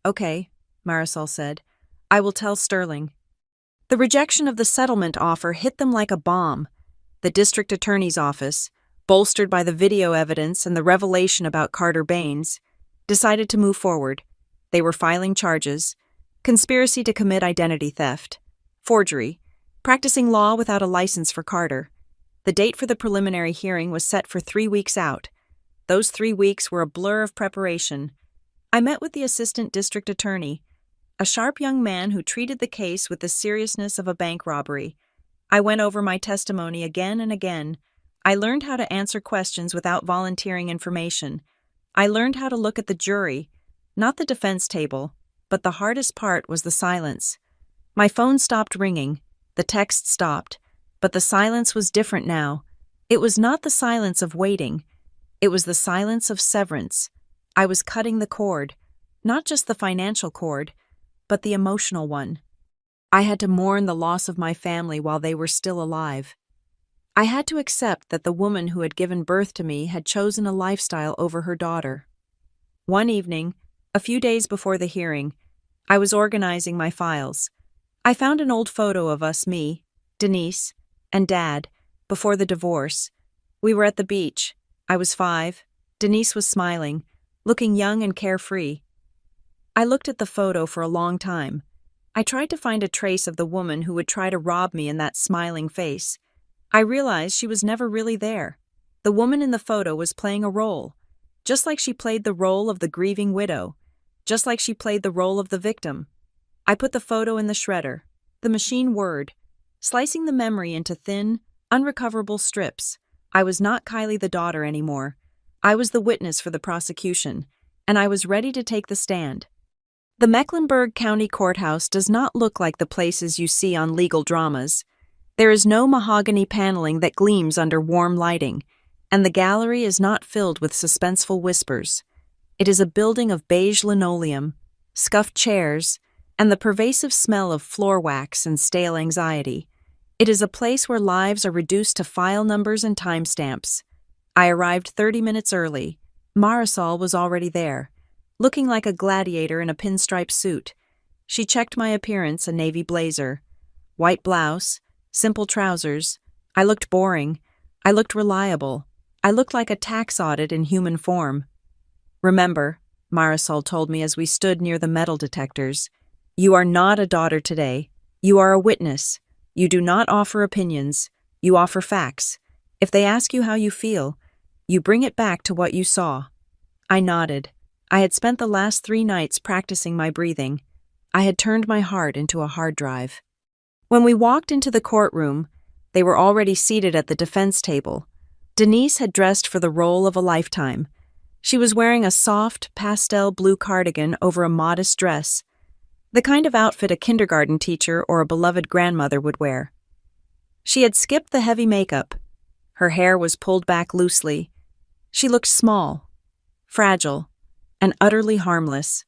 "Okay," Marisol said. "I will tell Sterling." The rejection of the settlement offer hit them like a bomb. The district attorney's office, bolstered by the video evidence and the revelation about Carter Baines, decided to move forward. They were filing charges: conspiracy to commit identity theft, forgery, practicing law without a license for Carter. The date for the preliminary hearing was set for 3 weeks out. Those 3 weeks were a blur of preparation. I met with the assistant district attorney, a sharp young man who treated the case with the seriousness of a bank robbery. I went over my testimony again and again. I learned how to answer questions without volunteering information. I learned how to look at the jury, not the defense table, but the hardest part was the silence. My phone stopped ringing, the text stopped, but the silence was different now. It was not the silence of waiting. It was the silence of severance. I was cutting the cord, not just the financial cord, but the emotional one. I had to mourn the loss of my family while they were still alive. I had to accept that the woman who had given birth to me had chosen a lifestyle over her daughter. One evening, a few days before the hearing, I was organizing my files. I found an old photo of us, me, Denise, and Dad, before the divorce. We were at the beach. I was 5. Denise was smiling, looking young and carefree. I looked at the photo for a long time. I tried to find a trace of the woman who would try to rob me in that smiling face. I realized she was never really there. The woman in the photo was playing a role, just like she played the role of the grieving widow, just like she played the role of the victim. I put the photo in the shredder, the machine whirred, slicing the memory into thin, unrecoverable strips. I was not Kylie the daughter anymore. I was the witness for the prosecution, and I was ready to take the stand. The Mecklenburg County Courthouse does not look like the places you see on legal dramas. There is no mahogany paneling that gleams under warm lighting, and the gallery is not filled with suspenseful whispers. It is a building of beige linoleum, scuffed chairs, and the pervasive smell of floor wax and stale anxiety. It is a place where lives are reduced to file numbers and timestamps. I arrived 30 minutes early. Marisol was already there, looking like a gladiator in a pinstripe suit. She checked my appearance, a navy blazer, white blouse, simple trousers. I looked boring. I looked reliable. I looked like a tax audit in human form. "Remember," Marisol told me as we stood near the metal detectors, "you are not a daughter today. You are a witness. You do not offer opinions. You offer facts. If they ask you how you feel, you bring it back to what you saw." I nodded. I had spent the last 3 nights practicing my breathing. I had turned my heart into a hard drive. When we walked into the courtroom, they were already seated at the defense table. Denise had dressed for the role of a lifetime. She was wearing a soft, pastel blue cardigan over a modest dress, the kind of outfit a kindergarten teacher or a beloved grandmother would wear. She had skipped the heavy makeup. Her hair was pulled back loosely. She looked small, fragile, and utterly harmless.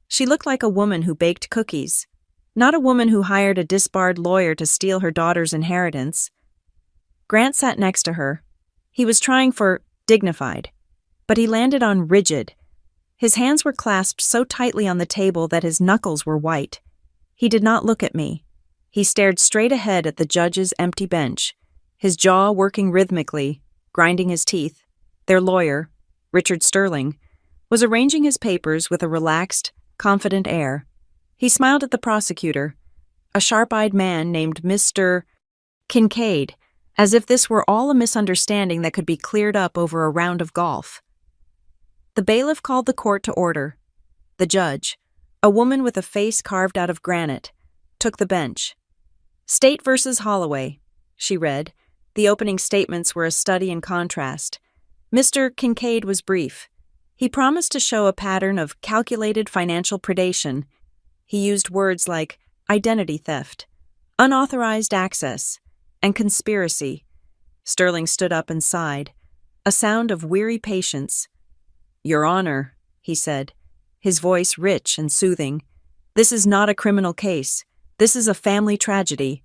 She looked like a woman who baked cookies, not a woman who hired a disbarred lawyer to steal her daughter's inheritance. Grant sat next to her. He was trying for dignified, but he landed on rigid. His hands were clasped so tightly on the table that his knuckles were white. He did not look at me. He stared straight ahead at the judge's empty bench, his jaw working rhythmically, grinding his teeth. Their lawyer, Richard Sterling, was arranging his papers with a relaxed, confident air. He smiled at the prosecutor, a sharp-eyed man named Mr. Kincaid, as if this were all a misunderstanding that could be cleared up over a round of golf. The bailiff called the court to order. The judge, a woman with a face carved out of granite, took the bench. "State versus Holloway," she read. The opening statements were a study in contrast. Mr. Kincaid was brief. He promised to show a pattern of calculated financial predation. He used words like identity theft, unauthorized access, and conspiracy. Sterling stood up and sighed, a sound of weary patience. "Your Honor," he said, his voice rich and soothing, "this is not a criminal case. This is a family tragedy.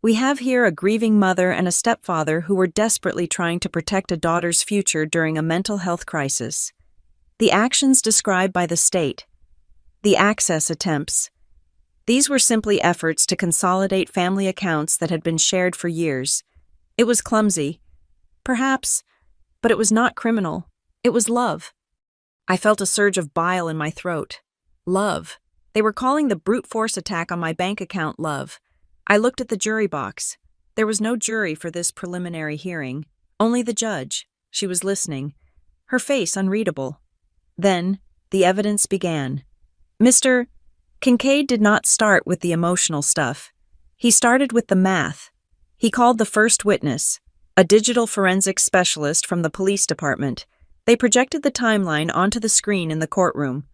We have here a grieving mother and a stepfather who were desperately trying to protect a daughter's future during a mental health crisis. The actions described by the state, the access attempts, these were simply efforts to consolidate family accounts that had been shared for years. It was clumsy, perhaps, but it was not criminal. It was love." I felt a surge of bile in my throat. Love. They were calling the brute force attack on my bank account love. I looked at the jury box. There was no jury for this preliminary hearing, only the judge. She was listening, her face unreadable. Then, the evidence began. Mr. Kincaid did not start with the emotional stuff. He started with the math. He called the first witness, a digital forensics specialist from the police department. They projected the timeline onto the screen in the courtroom.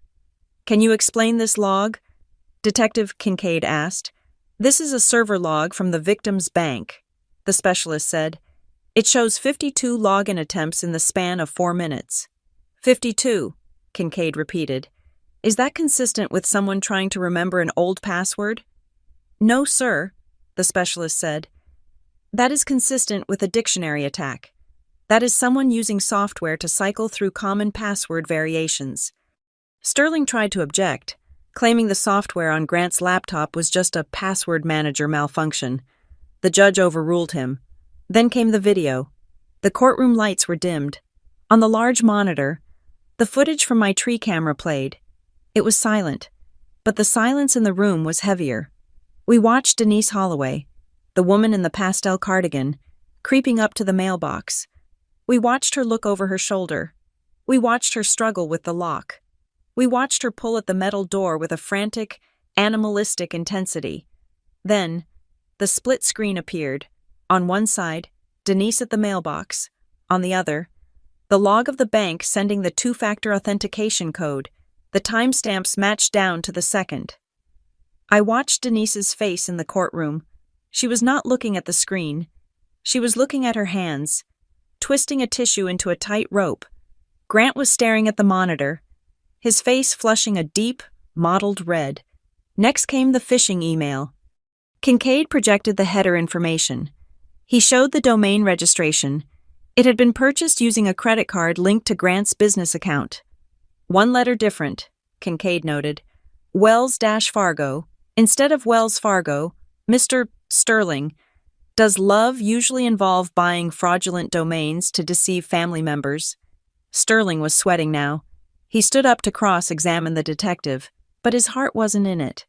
"Can you explain this log?" Detective Kincaid asked. "This is a server log from the victim's bank," the specialist said. "It shows 52 login attempts in the span of 4 minutes. 52, Kincaid repeated. "Is that consistent with someone trying to remember an old password?" "No, sir," the specialist said. That is consistent with a dictionary attack. That is someone using software to cycle through common password variations. Sterling tried to object, claiming the software on Grant's laptop was just a password manager malfunction. The judge overruled him. Then came the video. The courtroom lights were dimmed. On the large monitor, the footage from my tree camera played. It was silent, but the silence in the room was heavier. We watched Denise Holloway, the woman in the pastel cardigan, creeping up to the mailbox. We watched her look over her shoulder. We watched her struggle with the lock. We watched her pull at the metal door with a frantic, animalistic intensity. Then, the split screen appeared. On one side, Denise at the mailbox. On the other, the log of the bank sending the two-factor authentication code. The timestamps matched down to the second. I watched Denise's face in the courtroom. She was not looking at the screen. She was looking at her hands, twisting a tissue into a tight rope. Grant was staring at the monitor, his face flushing a deep, mottled red. Next came the phishing email. Kincaid projected the header information. He showed the domain registration. It had been purchased using a credit card linked to Grant's business account. One letter different, Kincaid noted. Wells-Fargo. Instead of Wells Fargo, Mr. Sterling. Does love usually involve buying fraudulent domains to deceive family members? Sterling was sweating now. He stood up to cross-examine the detective, but his heart wasn't in it.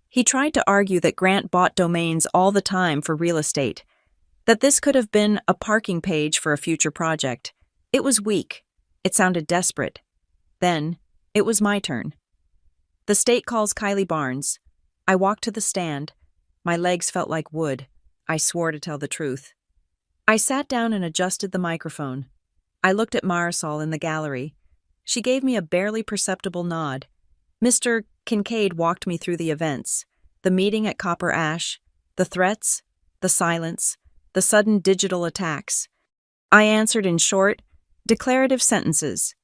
He tried to argue that Grant bought domains all the time for real estate, that this could have been a parking page for a future project. It was weak. It sounded desperate. Then, it was my turn. The state calls Kylie Barnes. I walked to the stand. My legs felt like wood. I swore to tell the truth. I sat down and adjusted the microphone. I looked at Marisol in the gallery. She gave me a barely perceptible nod. Mr. Kincaid walked me through the events. The meeting at Copper Ash, the threats, the silence, the sudden digital attacks. I answered in short, declarative sentences.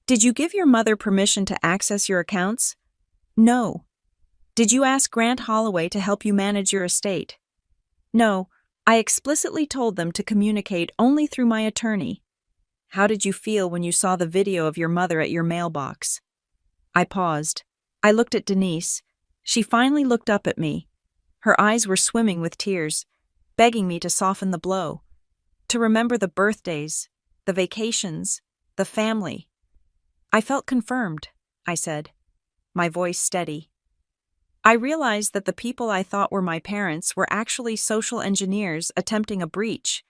Did you give your mother permission to access your accounts? No. Did you ask Grant Holloway to help you manage your estate? No. I explicitly told them to communicate only through my attorney. How did you feel when you saw the video of your mother at your mailbox? I paused. I looked at Denise. She finally looked up at me. Her eyes were swimming with tears, begging me to soften the blow, to remember the birthdays, the vacations, the family. I felt confirmed, I said, my voice steady. I realized that the people I thought were my parents were actually social engineers attempting a breach.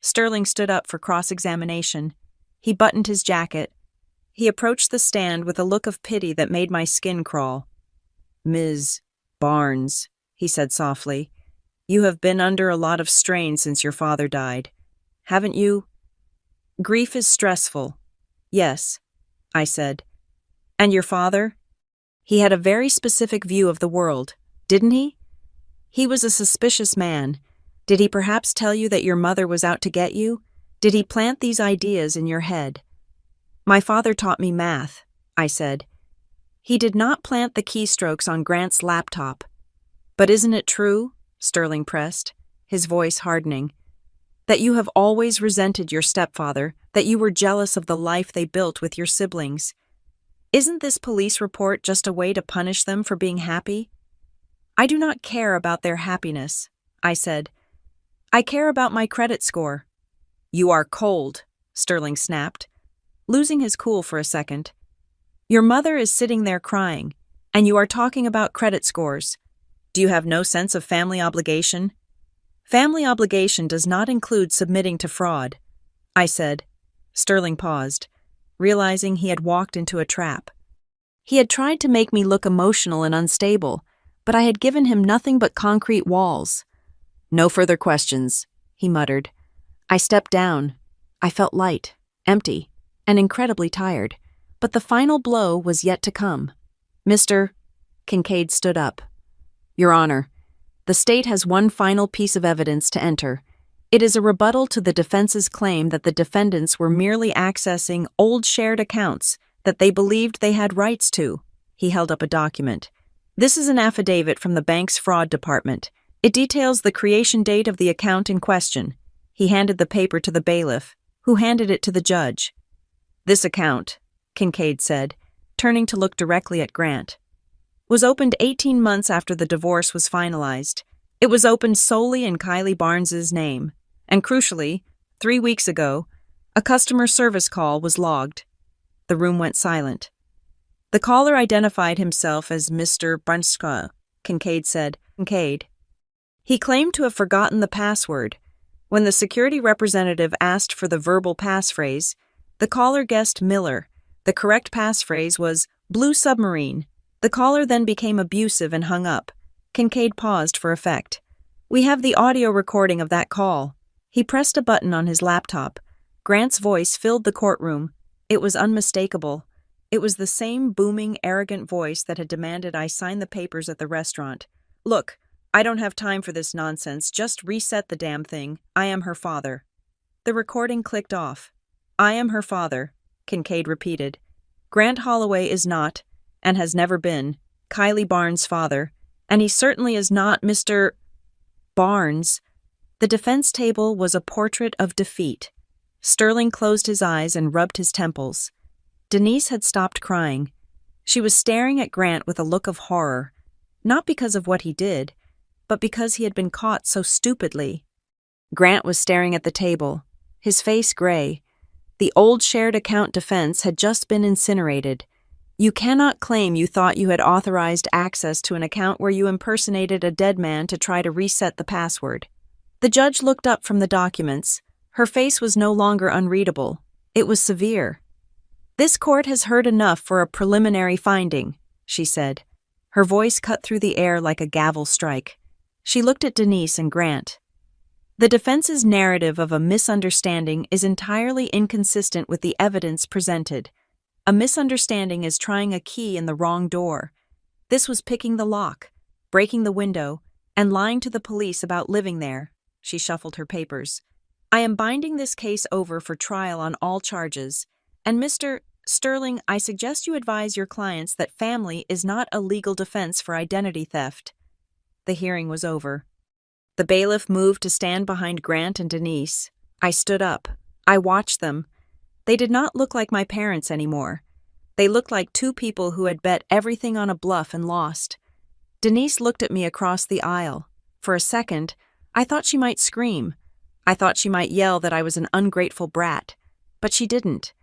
Sterling stood up for cross-examination. He buttoned his jacket. He approached the stand with a look of pity that made my skin crawl. Ms. Barnes, he said softly, you have been under a lot of strain since your father died, haven't you? Grief is stressful. Yes, I said. And your father? He had a very specific view of the world, didn't he? He was a suspicious man. Did he perhaps tell you that your mother was out to get you? Did he plant these ideas in your head? My father taught me math, I said. He did not plant the keystrokes on Grant's laptop. But isn't it true, Sterling pressed, his voice hardening, that you have always resented your stepfather, that you were jealous of the life they built with your siblings? Isn't this police report just a way to punish them for being happy? I do not care about their happiness, I said. I care about my credit score. You are cold, Sterling snapped, losing his cool for a second. Your mother is sitting there crying, and you are talking about credit scores. Do you have no sense of family obligation? Family obligation does not include submitting to fraud, I said. Sterling paused, realizing he had walked into a trap. He had tried to make me look emotional and unstable, but I had given him nothing but concrete walls. No further questions, he muttered. I stepped down. I felt light, empty, and incredibly tired, but the final blow was yet to come. Mr. Kincaid stood up. Your Honor, the state has one final piece of evidence to enter. It is a rebuttal to the defense's claim that the defendants were merely accessing old shared accounts that they believed they had rights to. He held up a document. This is an affidavit from the bank's fraud department. It details the creation date of the account in question. He handed the paper to the bailiff, who handed it to the judge. This account, Kincaid said, turning to look directly at Grant, was opened 18 months after the divorce was finalized. It was opened solely in Kylie Barnes's name, and crucially, 3 weeks ago, a customer service call was logged. The room went silent. The caller identified himself as Mr. Brunska, Kincaid said. Kincaid. He claimed to have forgotten the password. When the security representative asked for the verbal passphrase, the caller guessed Miller. The correct passphrase was Blue Submarine. The caller then became abusive and hung up. Kincaid paused for effect. We have the audio recording of that call. He pressed a button on his laptop. Grant's voice filled the courtroom. It was unmistakable. It was the same booming, arrogant voice that had demanded I sign the papers at the restaurant. Look, I don't have time for this nonsense. Just reset the damn thing. I am her father. The recording clicked off. I am her father, Kincaid repeated. Grant Holloway is not, and has never been, Kylie Barnes' father, and he certainly is not Mr. Barnes. The defense table was a portrait of defeat. Sterling closed his eyes and rubbed his temples. Denise had stopped crying. She was staring at Grant with a look of horror, not because of what he did, but because he had been caught so stupidly. Grant was staring at the table, his face gray. The old shared account defense had just been incinerated. You cannot claim you thought you had authorized access to an account where you impersonated a dead man to try to reset the password. The judge looked up from the documents. Her face was no longer unreadable. It was severe. This court has heard enough for a preliminary finding, she said. Her voice cut through the air like a gavel strike. She looked at Denise and Grant. The defense's narrative of a misunderstanding is entirely inconsistent with the evidence presented. A misunderstanding is trying a key in the wrong door. This was picking the lock, breaking the window, and lying to the police about living there. She shuffled her papers. I am binding this case over for trial on all charges. And Mr. Sterling, I suggest you advise your clients that family is not a legal defense for identity theft. The hearing was over. The bailiff moved to stand behind Grant and Denise. I stood up. I watched them. They did not look like my parents anymore. They looked like two people who had bet everything on a bluff and lost. Denise looked at me across the aisle. For a second, I thought she might scream. I thought she might yell that I was an ungrateful brat. But she didn't.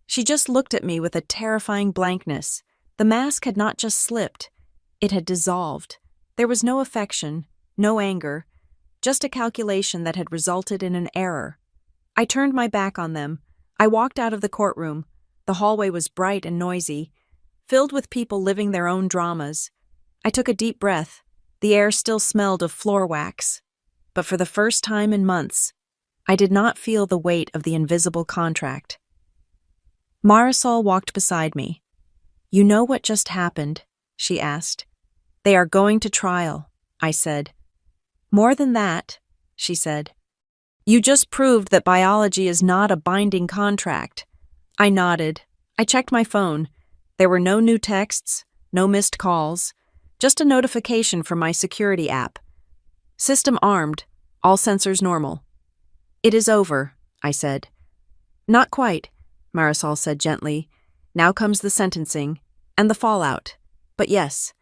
She just looked at me with a terrifying blankness. The mask had not just slipped. It had dissolved. There was no affection, no anger, just a calculation that had resulted in an error. I turned my back on them. I walked out of the courtroom. The hallway was bright and noisy, filled with people living their own dramas. I took a deep breath. The air still smelled of floor wax. But for the first time in months, I did not feel the weight of the invisible contract. Marisol walked beside me. You know what just happened? She asked. They are going to trial, I said. More than that, she said. You just proved that biology is not a binding contract. I nodded. I checked my phone. There were no new texts, no missed calls, just a notification from my security app. System armed, all sensors normal. It is over, I said. Not quite, Marisol said gently. Now comes the sentencing and the fallout. But yes,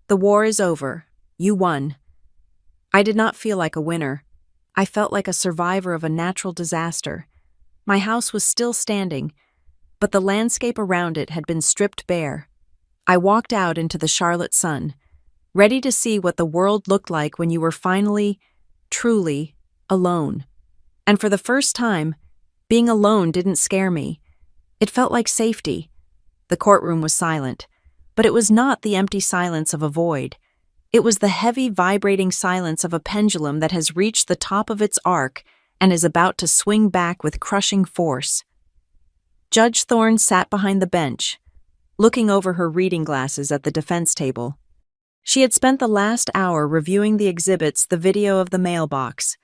the war is over. You won. I did not feel like a winner. I felt like a survivor of a natural disaster. My house was still standing, but the landscape around it had been stripped bare. I walked out into the Charlotte sun, ready to see what the world looked like when you were finally, truly, alone. And for the first time, being alone didn't scare me. It felt like safety. The courtroom was silent, but it was not the empty silence of a void. It was the heavy, vibrating silence of a pendulum that has reached the top of its arc and is about to swing back with crushing force. Judge Thorne sat behind the bench, looking over her reading glasses at the defense table. She had spent the last hour reviewing the exhibits, the video of the mailbox,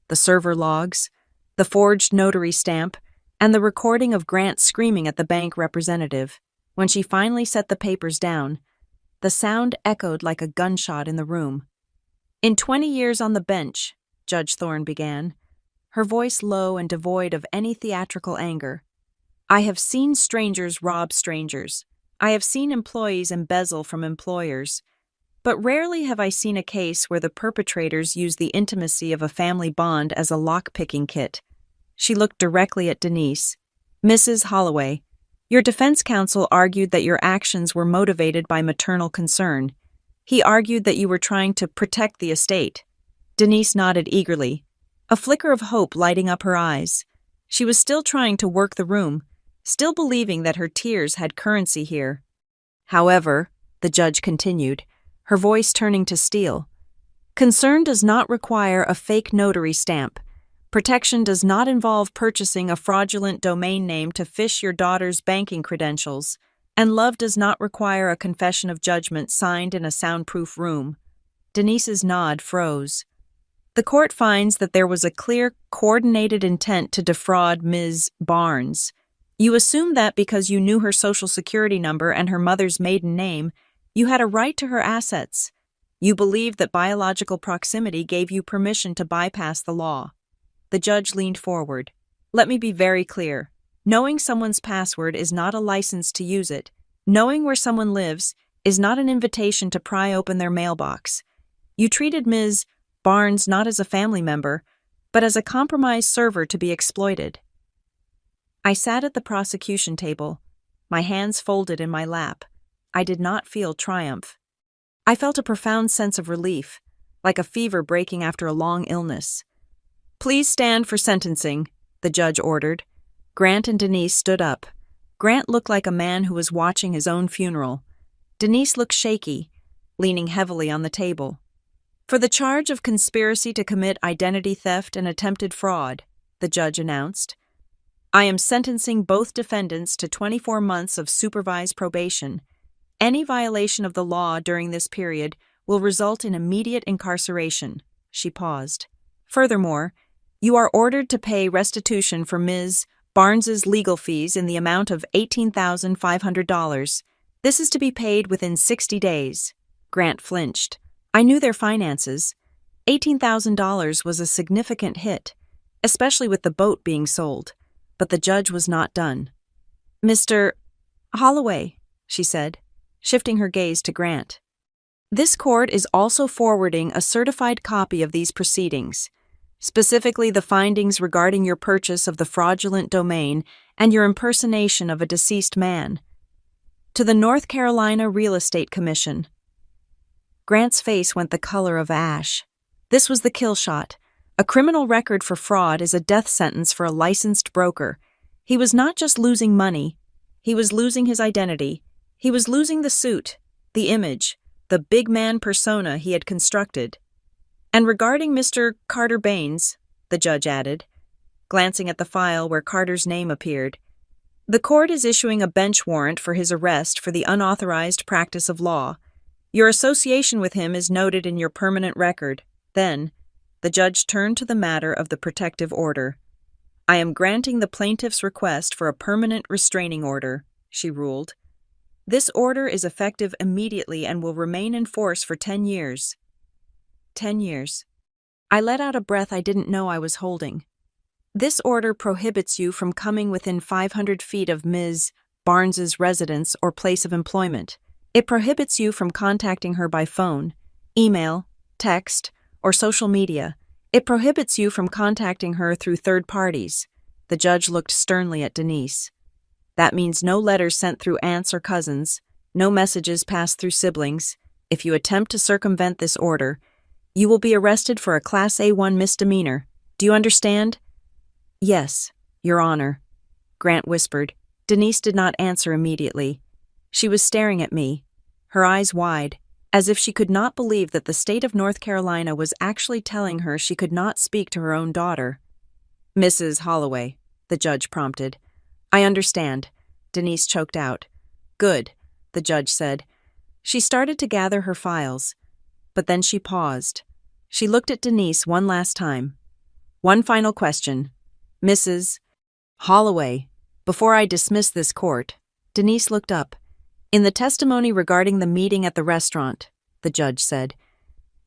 the server logs, the forged notary stamp, and the recording of Grant screaming at the bank representative. When she finally set the papers down, the sound echoed like a gunshot in the room. In 20 years on the bench, Judge Thorne began, her voice low and devoid of any theatrical anger, I have seen strangers rob strangers. I have seen employees embezzle from employers. But rarely have I seen a case where the perpetrators use the intimacy of a family bond as a lock-picking kit. She looked directly at Denise. Mrs. Holloway, your defense counsel argued that your actions were motivated by maternal concern. He argued that you were trying to protect the estate. Denise nodded eagerly, a flicker of hope lighting up her eyes. She was still trying to work the room, still believing that her tears had currency here. However, the judge continued, her voice turning to steel, concern does not require a fake notary stamp. Protection does not involve purchasing a fraudulent domain name to fish your daughter's banking credentials, and love does not require a confession of judgment signed in a soundproof room. Denise's nod froze. The court finds that there was a clear, coordinated intent to defraud Ms. Barnes. You assume that because you knew her social security number and her mother's maiden name, you had a right to her assets. You believed that biological proximity gave you permission to bypass the law. The judge leaned forward. Let me be very clear. Knowing someone's password is not a license to use it. Knowing where someone lives is not an invitation to pry open their mailbox. You treated Ms. Barnes not as a family member, but as a compromised server to be exploited. I sat at the prosecution table, my hands folded in my lap. I did not feel triumph. I felt a profound sense of relief, like a fever breaking after a long illness. Please stand for sentencing, the judge ordered. Grant and Denise stood up. Grant looked like a man who was watching his own funeral. Denise looked shaky, leaning heavily on the table. For the charge of conspiracy to commit identity theft and attempted fraud, the judge announced, I am sentencing both defendants to 24 months of supervised probation. Any violation of the law during this period will result in immediate incarceration. She paused. Furthermore, you are ordered to pay restitution for Ms. Barnes's legal fees in the amount of $18,500. This is to be paid within 60 days. Grant flinched. I knew their finances. $18,000 was a significant hit, especially with the boat being sold. But the judge was not done. Mr. Holloway, she said, shifting her gaze to Grant. This court is also forwarding a certified copy of these proceedings, specifically the findings regarding your purchase of the fraudulent domain and your impersonation of a deceased man, to the North Carolina Real Estate Commission. Grant's face went the color of ash. This was the kill shot. A criminal record for fraud is a death sentence for a licensed broker. He was not just losing money. He was losing his identity. He was losing the suit, the image, the big man persona he had constructed. And regarding Mr. Carter Baines, the judge added, glancing at the file where Carter's name appeared, the court is issuing a bench warrant for his arrest for the unauthorized practice of law. Your association with him is noted in your permanent record. Then, the judge turned to the matter of the protective order. I am granting the plaintiff's request for a permanent restraining order, she ruled. This order is effective immediately and will remain in force for 10 years. 10 years. I let out a breath I didn't know I was holding. This order prohibits you from coming within 500 feet of Ms. Barnes's residence or place of employment. It prohibits you from contacting her by phone, email, text, or social media. It prohibits you from contacting her through third parties. The judge looked sternly at Denise. That means no letters sent through aunts or cousins, no messages passed through siblings. If you attempt to circumvent this order, you will be arrested for a Class A1 misdemeanor. Do you understand? Yes, Your Honor, Grant whispered. Denise did not answer immediately. She was staring at me, her eyes wide, as if she could not believe that the state of North Carolina was actually telling her she could not speak to her own daughter. Mrs. Holloway, the judge prompted. I understand, Denise choked out. Good, the judge said. She started to gather her files, but then she paused. She looked at Denise one last time. One final question. Mrs. Holloway, before I dismiss this court, Denise looked up. In the testimony regarding the meeting at the restaurant, the judge said,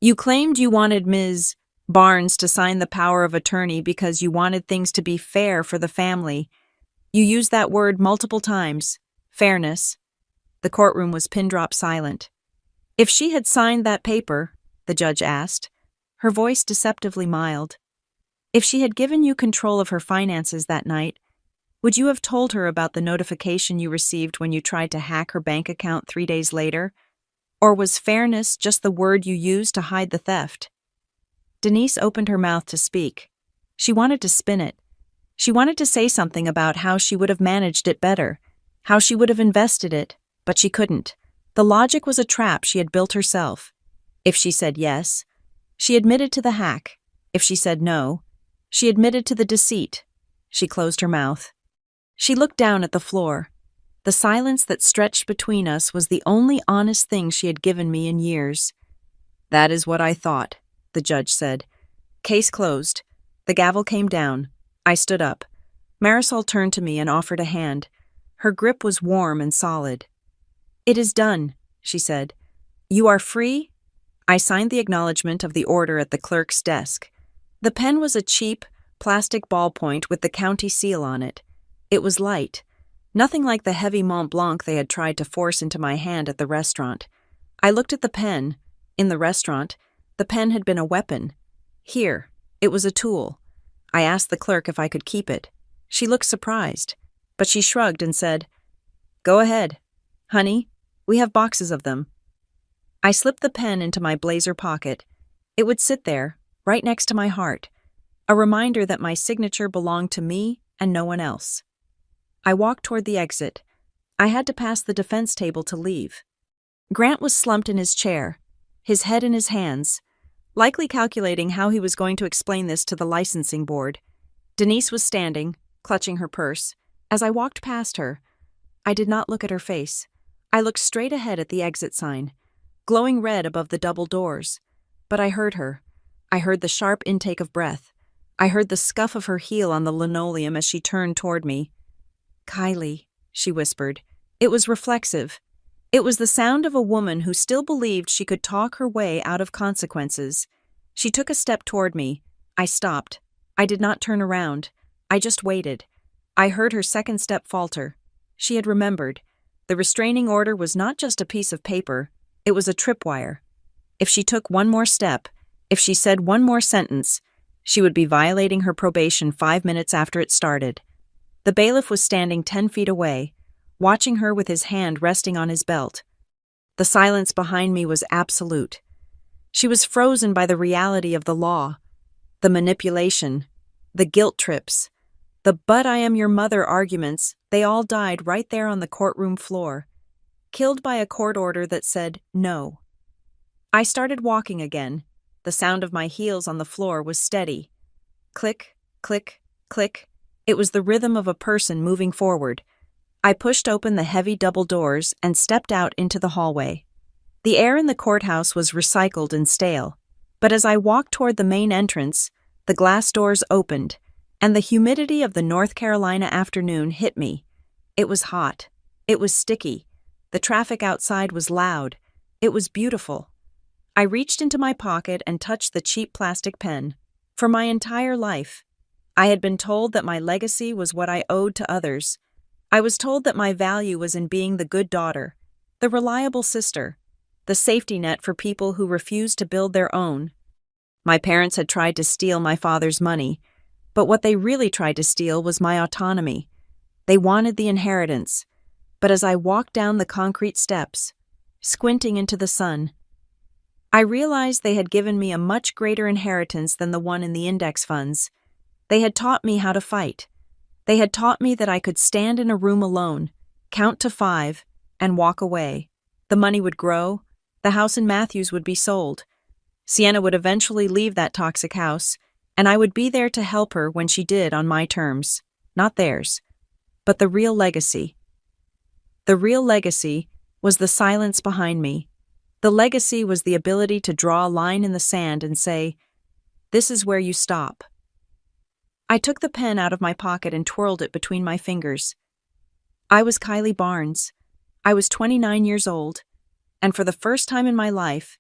You claimed you wanted Ms. Barnes to sign the power of attorney because you wanted things to be fair for the family. You used that word multiple times. Fairness. The courtroom was pin-drop silent. If she had signed that paper, the judge asked, her voice deceptively mild, if she had given you control of her finances that night, would you have told her about the notification you received when you tried to hack her bank account 3 days later? Or was fairness just the word you used to hide the theft? Denise opened her mouth to speak. She wanted to spin it. She wanted to say something about how she would have managed it better, how she would have invested it, but she couldn't. The logic was a trap she had built herself. If she said yes, she admitted to the hack. If she said no, she admitted to the deceit. She closed her mouth. She looked down at the floor. The silence that stretched between us was the only honest thing she had given me in years. That is what I thought, the judge said. Case closed. The gavel came down. I stood up. Marisol turned to me and offered a hand. Her grip was warm and solid. It is done, she said. You are free? I signed the acknowledgement of the order at the clerk's desk. The pen was a cheap, plastic ballpoint with the county seal on it. It was light. Nothing like the heavy Mont Blanc they had tried to force into my hand at the restaurant. I looked at the pen. In the restaurant, the pen had been a weapon. Here, it was a tool. I asked the clerk if I could keep it. She looked surprised, but she shrugged and said, Go ahead. Honey, we have boxes of them. I slipped the pen into my blazer pocket. It would sit there, right next to my heart, a reminder that my signature belonged to me and no one else. I walked toward the exit. I had to pass the defense table to leave. Grant was slumped in his chair, his head in his hands, likely calculating how he was going to explain this to the licensing board. Denise was standing, clutching her purse. As I walked past her, I did not look at her face. I looked straight ahead at the exit sign, glowing red above the double doors. But I heard her. I heard the sharp intake of breath. I heard the scuff of her heel on the linoleum as she turned toward me. Kylie, she whispered. It was reflexive. It was the sound of a woman who still believed she could talk her way out of consequences. She took a step toward me. I stopped. I did not turn around. I just waited. I heard her second step falter. She had remembered. The restraining order was not just a piece of paper. It was a tripwire. If she took one more step, if she said one more sentence, she would be violating her probation 5 minutes after it started. The bailiff was standing 10 feet away, watching her with his hand resting on his belt. The silence behind me was absolute. She was frozen by the reality of the law, the manipulation, the guilt trips, the "but I am your mother" arguments. They all died right there on the courtroom floor, killed by a court order that said no. I started walking again. The sound of my heels on the floor was steady. Click, click, click. It was the rhythm of a person moving forward. I pushed open the heavy double doors and stepped out into the hallway. The air in the courthouse was recycled and stale, but as I walked toward the main entrance, the glass doors opened, and the humidity of the North Carolina afternoon hit me. It was hot. It was sticky. The traffic outside was loud. It was beautiful. I reached into my pocket and touched the cheap plastic pen. For my entire life, I had been told that my legacy was what I owed to others. I was told that my value was in being the good daughter, the reliable sister, the safety net for people who refused to build their own. My parents had tried to steal my father's money, but what they really tried to steal was my autonomy. They wanted the inheritance. But as I walked down the concrete steps, squinting into the sun, I realized they had given me a much greater inheritance than the one in the index funds. They had taught me how to fight. They had taught me that I could stand in a room alone, count to 5, and walk away. The money would grow. The house in Matthews would be sold. Sienna would eventually leave that toxic house, and I would be there to help her when she did on my terms, not theirs. But the real legacy. The real legacy was the silence behind me. The legacy was the ability to draw a line in the sand and say, "This is where you stop." I took the pen out of my pocket and twirled it between my fingers. I was Kylie Barnes. I was 29 years old, and for the first time in my life,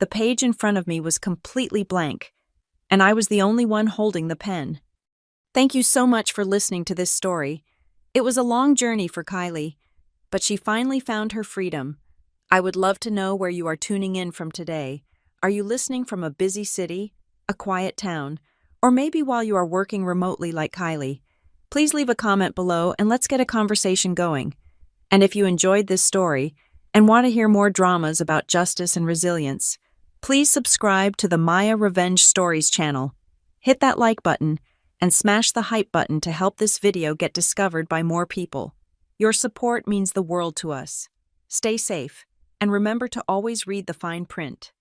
The page in front of me was completely blank, and I was the only one holding the pen. Thank you so much for listening to this story. It was a long journey for Kylie, but she finally found her freedom. I would love to know where you are tuning in from today. Are you listening from a busy city, a quiet town, or maybe while you are working remotely like Kylie? Please leave a comment below and let's get a conversation going. And if you enjoyed this story and want to hear more dramas about justice and resilience, please subscribe to the Maya Revenge Stories channel. Hit that like button and smash the hype button to help this video get discovered by more people. Your support means the world to us. Stay safe, and remember to always read the fine print.